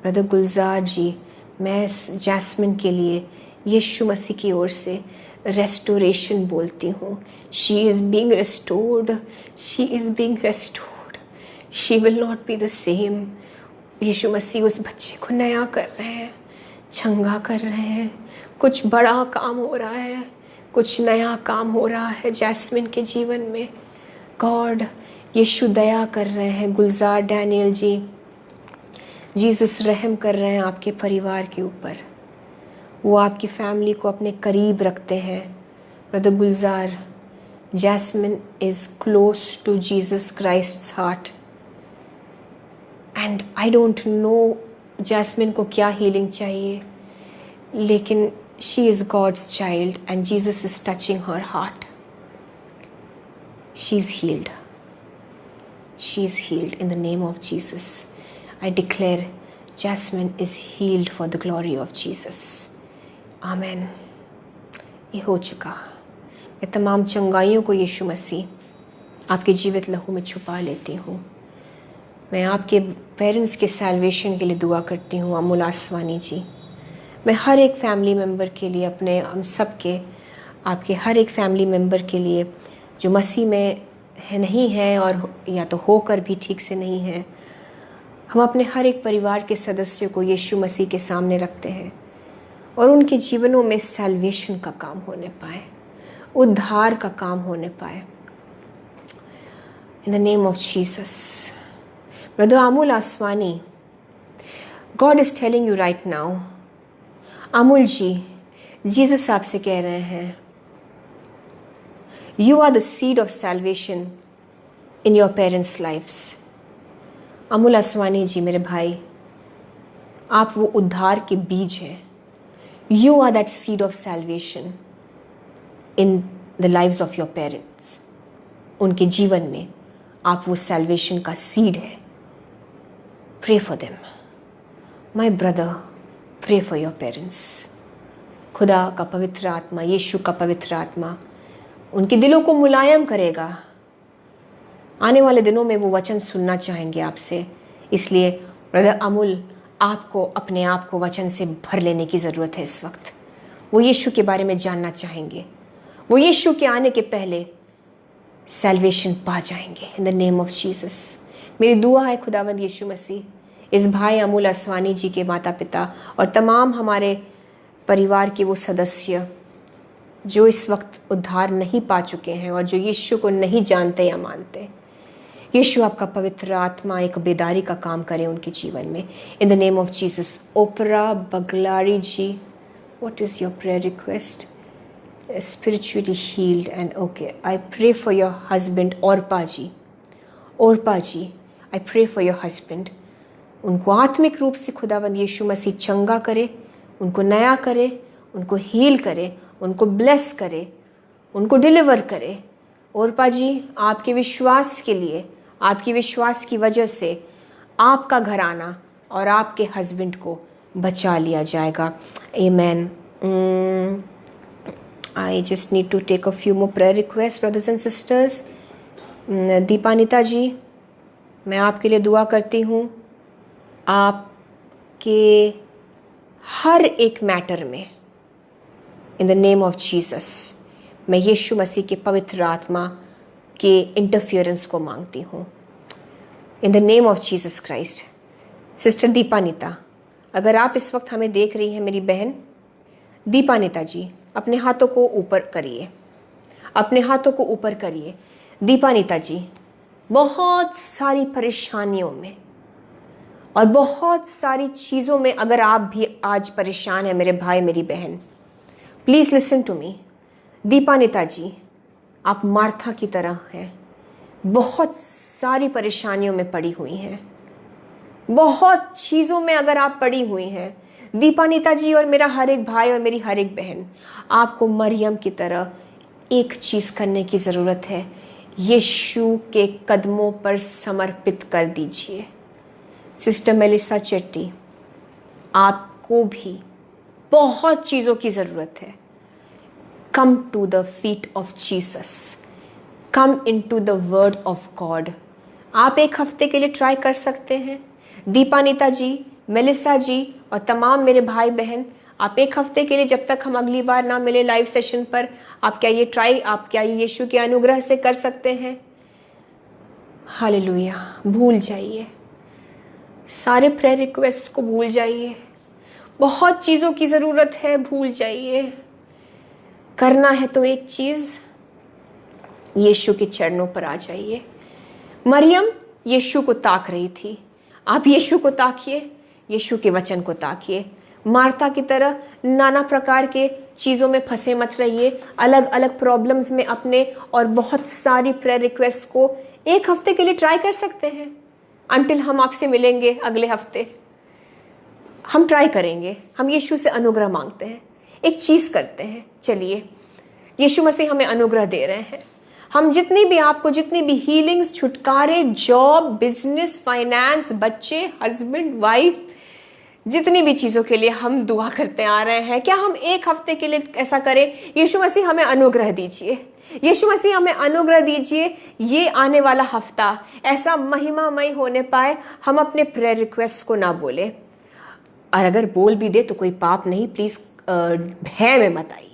ब्रदर गुलजार जी, मैं जैस्मिन के लिए यीशु मसीह की ओर से रेस्टोरेशन बोलती हूँ। She is being restored, she is being restored. She will not be the same. यीशु मसीह उस बच्चे को नया कर रहे हैं, चंगा कर रहे हैं। कुछ बड़ा काम हो रहा है, कुछ नया काम हो रहा है जैस्मिन के जीवन में। गॉड, यीशु दया कर रहे हैं। गुलजार डैनियल जी, जीसस रहम कर रहे हैं आपके परिवार के ऊपर। वो आपकी फैमिली को अपने करीब रखते हैं। Brother Gulzar, Jasmine is close to Jesus Christ's heart. And I don't know Jasmine को क्या हीलिंग चाहिए, लेकिन she is God's child and Jesus is touching her heart. She is healed, she is healed in the name of Jesus. I declare Jasmine is healed for the glory of Jesus. Amen. ये हो चुका। मैं तमाम चंगाइयों को यीशु मसीह आपके जीवित लहू में छुपा लेती हूँ। मैं आपके पेरेंट्स के सैल्वेशन के लिए दुआ करती हूँ। अमूल आसवानी जी, मैं हर एक फैमिली मेम्बर के लिए, अपने हम सब के, आपके हर एक फैमिली मेम्बर के लिए जो मसीह में है, नहीं है और या तो होकर भी ठीक से नहीं है, हम अपने हर एक परिवार के सदस्यों को यीशु मसीह के सामने रखते हैं और उनके जीवनों में सैल्वेशन का काम होने पाए, उद्धार का काम होने पाए। In the name of Jesus. Brother Amul Aswani, God is telling you right now, Amul ji, Jesus आपसे कह रहे हैं, you are the seed of salvation in your parents lifes. Amul Aswani ji, मेरे भाई, आप वो उद्धार के बीज हैं। You are that seed of salvation in the lives of your parents. उनके जीवन में आप वो सैल्वेशन का सीड है। Pray for them my brother, pray for your parents. खुदा का पवित्र आत्मा, यीशु का पवित्र आत्मा उनके दिलों को मुलायम करेगा। आने वाले दिनों में वो वचन सुनना चाहेंगे आपसे। इसलिए ब्रदर अमूल, आपको अपने आप को वचन से भर लेने की ज़रूरत है इस वक्त। वो यीशु के बारे में जानना चाहेंगे। वो यीशु के आने के पहले सैल्वेशन पा जाएंगे इन द नेम ऑफ जीसस। मेरी दुआ है खुदावंद यीशु मसीह इस भाई अमूल आसवानी जी के माता पिता और तमाम हमारे परिवार के वो सदस्य जो इस वक्त उद्धार नहीं पा चुके हैं और जो यीशु को नहीं जानते या मानते, यीशु आपका पवित्र आत्मा एक बेदारी का काम करे उनके जीवन में in the name of Jesus. Opra Baglari ji, what is your prayer request? Spiritually healed and okay. I pray for your husband Orpa ji. Orpa ji, I pray for your husband. उनको आत्मिक रूप से खुदावंद यीशु मसीह चंगा करे, उनको नया करे, उनको हील करे, उनको ब्लेस करे, उनको डिलीवर करे। ओरपा जी, आपके विश्वास के लिए, आपकी विश्वास की वजह से आपका घराना और आपके हस्बैंड को बचा लिया जाएगा। आमेन। I just need to take a few more prayer requests, brothers and sisters. Dipanita जी, मैं आपके लिए दुआ करती हूँ। आपके हर एक मैटर में in the name of Jesus मैं यीशु मसीह के पवित्र आत्मा के इंटरफियरेंस को मांगती हूँ in the name of Jesus Christ. Sister Dipanita, अगर आप इस वक्त हमें देख रही हैं, मेरी बहन दीपानिता जी, अपने हाथों को ऊपर करिए, अपने हाथों को ऊपर करिए। दीपानिता जी, बहुत सारी परेशानियों में और बहुत सारी चीज़ों में अगर आप भी आज परेशान हैं, मेरे भाई मेरी बहन, please listen to me. Dipanita ji, आप मार्था की तरह हैं, बहुत सारी परेशानियों में पड़ी हुई हैं, बहुत चीज़ों में अगर आप पड़ी हुई हैं दीपानिता जी, और मेरा हर एक भाई और मेरी हर एक बहन, आपको मरियम की तरह एक चीज़ करने की ज़रूरत है, यीशु के कदमों पर समर्पित कर दीजिए। सिस्टर मेलिसा चेट्टी, आपको भी बहुत चीज़ों की ज़रूरत है। Come to the feet of Jesus, come into the word of God. आप एक हफ्ते के लिए ट्राई कर सकते हैं। दीपानिता जी, मेलिसा जी और तमाम मेरे भाई बहन, आप एक हफ्ते के लिए, जब तक हम अगली बार ना मिले लाइव सेशन पर, आप क्या ये यीशु के अनुग्रह से कर सकते हैं? हालेलुया। भूल जाइए, सारे प्रेयर रिक्वेस्ट को भूल जाइए। बहुत चीज़ों की ज़रूरत है, भूल जाइए। करना है तो एक चीज़, यीशु के चरणों पर आ जाइए। मरियम यीशु को ताक रही थी, आप यीशु को ताकिए, यीशु के वचन को ताकिए। मार्था की तरह नाना प्रकार के चीज़ों में फंसे मत रहिए, अलग अलग प्रॉब्लम्स में अपने, और बहुत सारी प्रेयर रिक्वेस्ट को एक हफ्ते के लिए ट्राई कर सकते हैं। अंटिल हम आपसे मिलेंगे अगले हफ्ते, हम ट्राई करेंगे, हम यीशु से अनुग्रह मांगते हैं, एक चीज़ करते हैं। चलिए, यीशु मसीह हमें अनुग्रह दे रहे हैं। हम जितनी भी हीलिंग्स, छुटकारे, जॉब, बिजनेस, फाइनेंस, बच्चे, हस्बैंड, वाइफ, जितनी भी चीज़ों के लिए हम दुआ करते आ रहे हैं, क्या हम एक हफ्ते के लिए ऐसा करें? यीशु मसीह हमें अनुग्रह दीजिए, यीशु मसीह हमें अनुग्रह दीजिए। ये आने वाला हफ्ता ऐसा महिमामय होने पाए, हम अपने प्रेयर रिक्वेस्ट को ना बोले, और अगर बोल भी दे तो कोई पाप नहीं, प्लीज़ भय में मत आइए।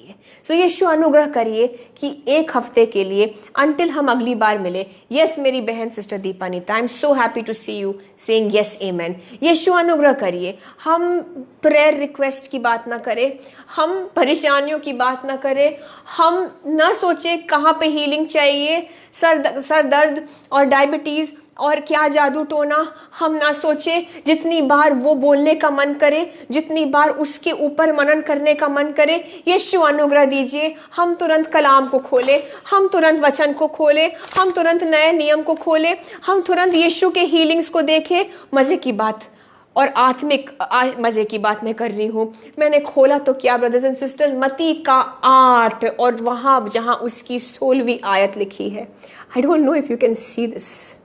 सो यीशु अनुग्रह करिए कि एक हफ्ते के लिए, अंटिल हम अगली बार मिले। यस मेरी बहन sister Dipanita, I am so happy to see you saying yes amen. यीशु अनुग्रह करिए, हम प्रेयर रिक्वेस्ट की बात ना करें, हम परेशानियों की बात ना करें, हम ना सोचे कहाँ पे हीलिंग चाहिए, सर दर्द और डायबिटीज़ और क्या जादू टोना हम ना सोचे, जितनी बार वो बोलने का मन करे, जितनी बार उसके ऊपर मनन करने का मन करे, यीशु अनुग्रह दीजिए हम तुरंत कलाम को खोले, हम तुरंत वचन को खोले, हम तुरंत नए नियम को खोले, हम तुरंत यीशु के हीलिंग्स को देखें। मजे की बात और आत्मिक मजे की बात मैं कर रही हूं, मैंने खोला तो क्या ब्रदर्स एंड सिस्टर्स, मत्ती का 8 और वहां जहां उसकी 16वीं आयत लिखी है। आई don't know if you can see this,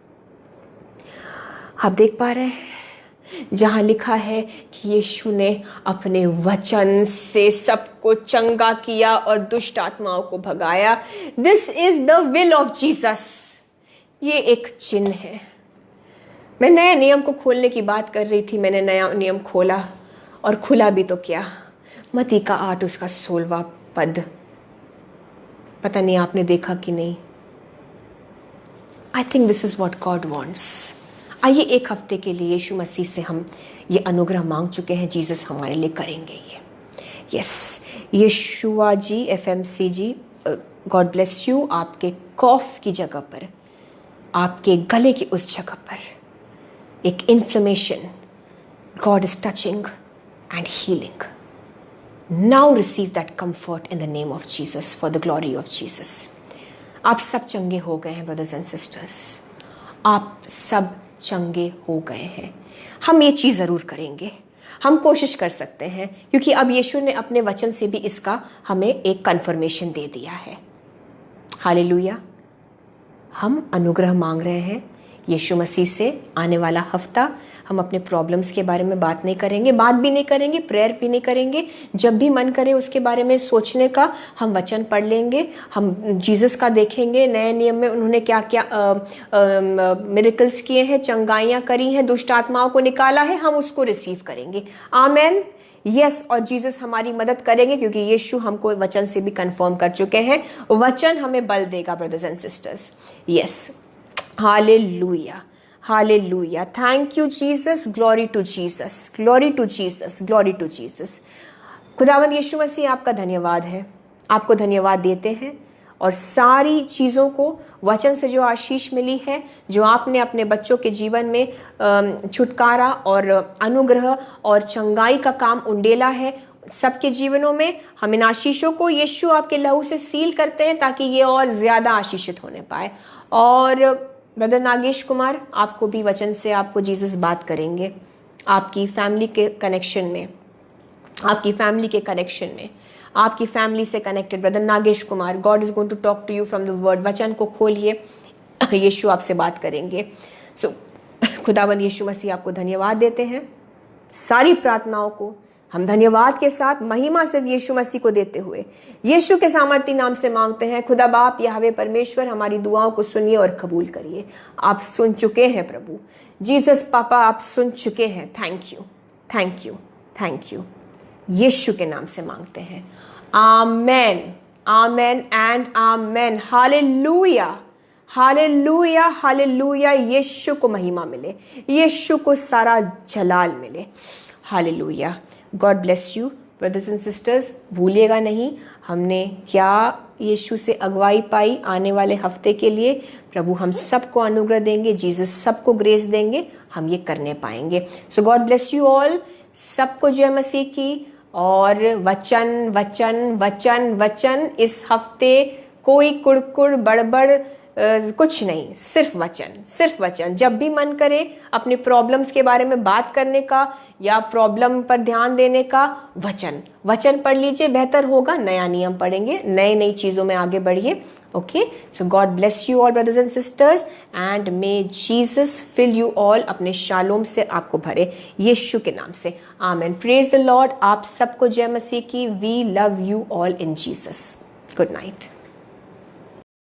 आप देख पा रहे हैं जहां लिखा है कि यीशु ने अपने वचन से सबको चंगा किया और दुष्ट आत्माओं को भगाया। This is the will of Jesus. ये एक चिन्ह है। मैं नए नियम को खोलने की बात कर रही थी, मैंने नया नियम खोला और खुला भी तो क्या, मत्ती का 8 उसका 16वां पद। पता नहीं आपने देखा कि नहीं। I think this is what God wants. आइए एक हफ्ते के लिए यीशु मसीह से हम ये अनुग्रह मांग चुके हैं, जीसस हमारे लिए करेंगे ये। Yes, यीशुआ ji, FMC ji, God bless you. आपके कॉफ की जगह पर, आपके गले की उस जगह पर एक inflammation, God is touching and healing. Now receive that comfort in the name of Jesus, for the glory of Jesus. आप सब चंगे हो गए हैं ब्रदर्स एंड सिस्टर्स, आप सब चंगे हो गए हैं। हम ये चीज़ ज़रूर करेंगे, हम कोशिश कर सकते हैं, क्योंकि अब यीशु ने अपने वचन से भी इसका हमें एक कन्फर्मेशन दे दिया है। हालेलुया। हम अनुग्रह मांग रहे हैं यीशु मसीह से। आने वाला हफ्ता हम अपने प्रॉब्लम्स के बारे में बात नहीं करेंगे, बात भी नहीं करेंगे, प्रेयर भी नहीं करेंगे। जब भी मन करे उसके बारे में सोचने का, हम वचन पढ़ लेंगे, हम जीसस का देखेंगे, नए नियम में उन्होंने क्या क्या मिरेकल्स किए हैं, चंगाइयाँ करी हैं, दुष्ट आत्माओं को निकाला है, हम उसको रिसीव करेंगे। आमेन। यस, और जीसस हमारी मदद करेंगे, क्योंकि यीशु हमको वचन से भी कंफर्म कर चुके हैं। वचन हमें बल देगा brothers and sisters. Yes, hallelujah, hallelujah. Thank you Jesus, glory to Jesus, glory to Jesus, glory to Jesus. खुदावंद यीशु मसीह, आपका धन्यवाद है, आपको धन्यवाद देते हैं। और सारी चीज़ों को, वचन से जो आशीष मिली है, जो आपने अपने बच्चों के जीवन में छुटकारा और अनुग्रह और चंगाई का काम उंडेला है सबके जीवनों में, हम इन आशीषों को यीशु आपके लहू से सील करते हैं, ताकि ये और ज़्यादा आशीषित होने पाए। और ब्रदर नागेश कुमार, आपको भी वचन से आपको जीसस बात करेंगे, आपकी फैमिली के कनेक्शन में, आपकी फैमिली के कनेक्शन में, आपकी फैमिली से connected brother Nagesh Kumar, God is going to talk to you from the word. वचन को खोलिए, यीशु आपसे बात करेंगे। सो खुदावंद यीशु मसीह, आपको धन्यवाद देते हैं। सारी प्रार्थनाओं को हम धन्यवाद के साथ महिमा सिर्फ यीशु मसीह को देते हुए यीशु के सामर्थी नाम से मांगते हैं। खुदा बाप, यहोवा परमेश्वर, हमारी दुआओं को सुनिए और कबूल करिए। आप सुन चुके हैं प्रभु जीसस पापा, आप सुन चुके हैं। Thank you, thank you, thank you. यीशु के नाम से मांगते हैं। Amen, amen and amen. Hallelujah, hallelujah, hallelujah. यीशु को महिमा मिले, यीशु को सारा जलाल मिले। Hallelujah. God bless you brothers and sisters. भूलिएगा नहीं, हमने क्या यीशु से अगुवाई पाई आने वाले हफ्ते के लिए। प्रभु हम सबको अनुग्रह देंगे, जीसस सबको ग्रेस देंगे, हम ये करने पाएंगे। सो गॉड ब्लेस यू ऑल। सबको जय मसीह की। और वचन वचन वचन वचन। इस हफ्ते कोई कुड़कुड़ बड़बड़ कुछ नहीं, सिर्फ वचन, सिर्फ वचन। जब भी मन करे अपनी प्रॉब्लम्स के बारे में बात करने का या प्रॉब्लम पर ध्यान देने का, वचन वचन पढ़ लीजिए, बेहतर होगा। नया नियम पढ़ेंगे, नई नई चीज़ों में आगे बढ़िए। Okay, so God bless you all brothers and sisters and may Jesus fill you all, अपने शालोम से आपको भरे यीशु के नाम से। आमेन। Praise the lord. आप सबको जय मसीह की। We love you all in Jesus. Good night.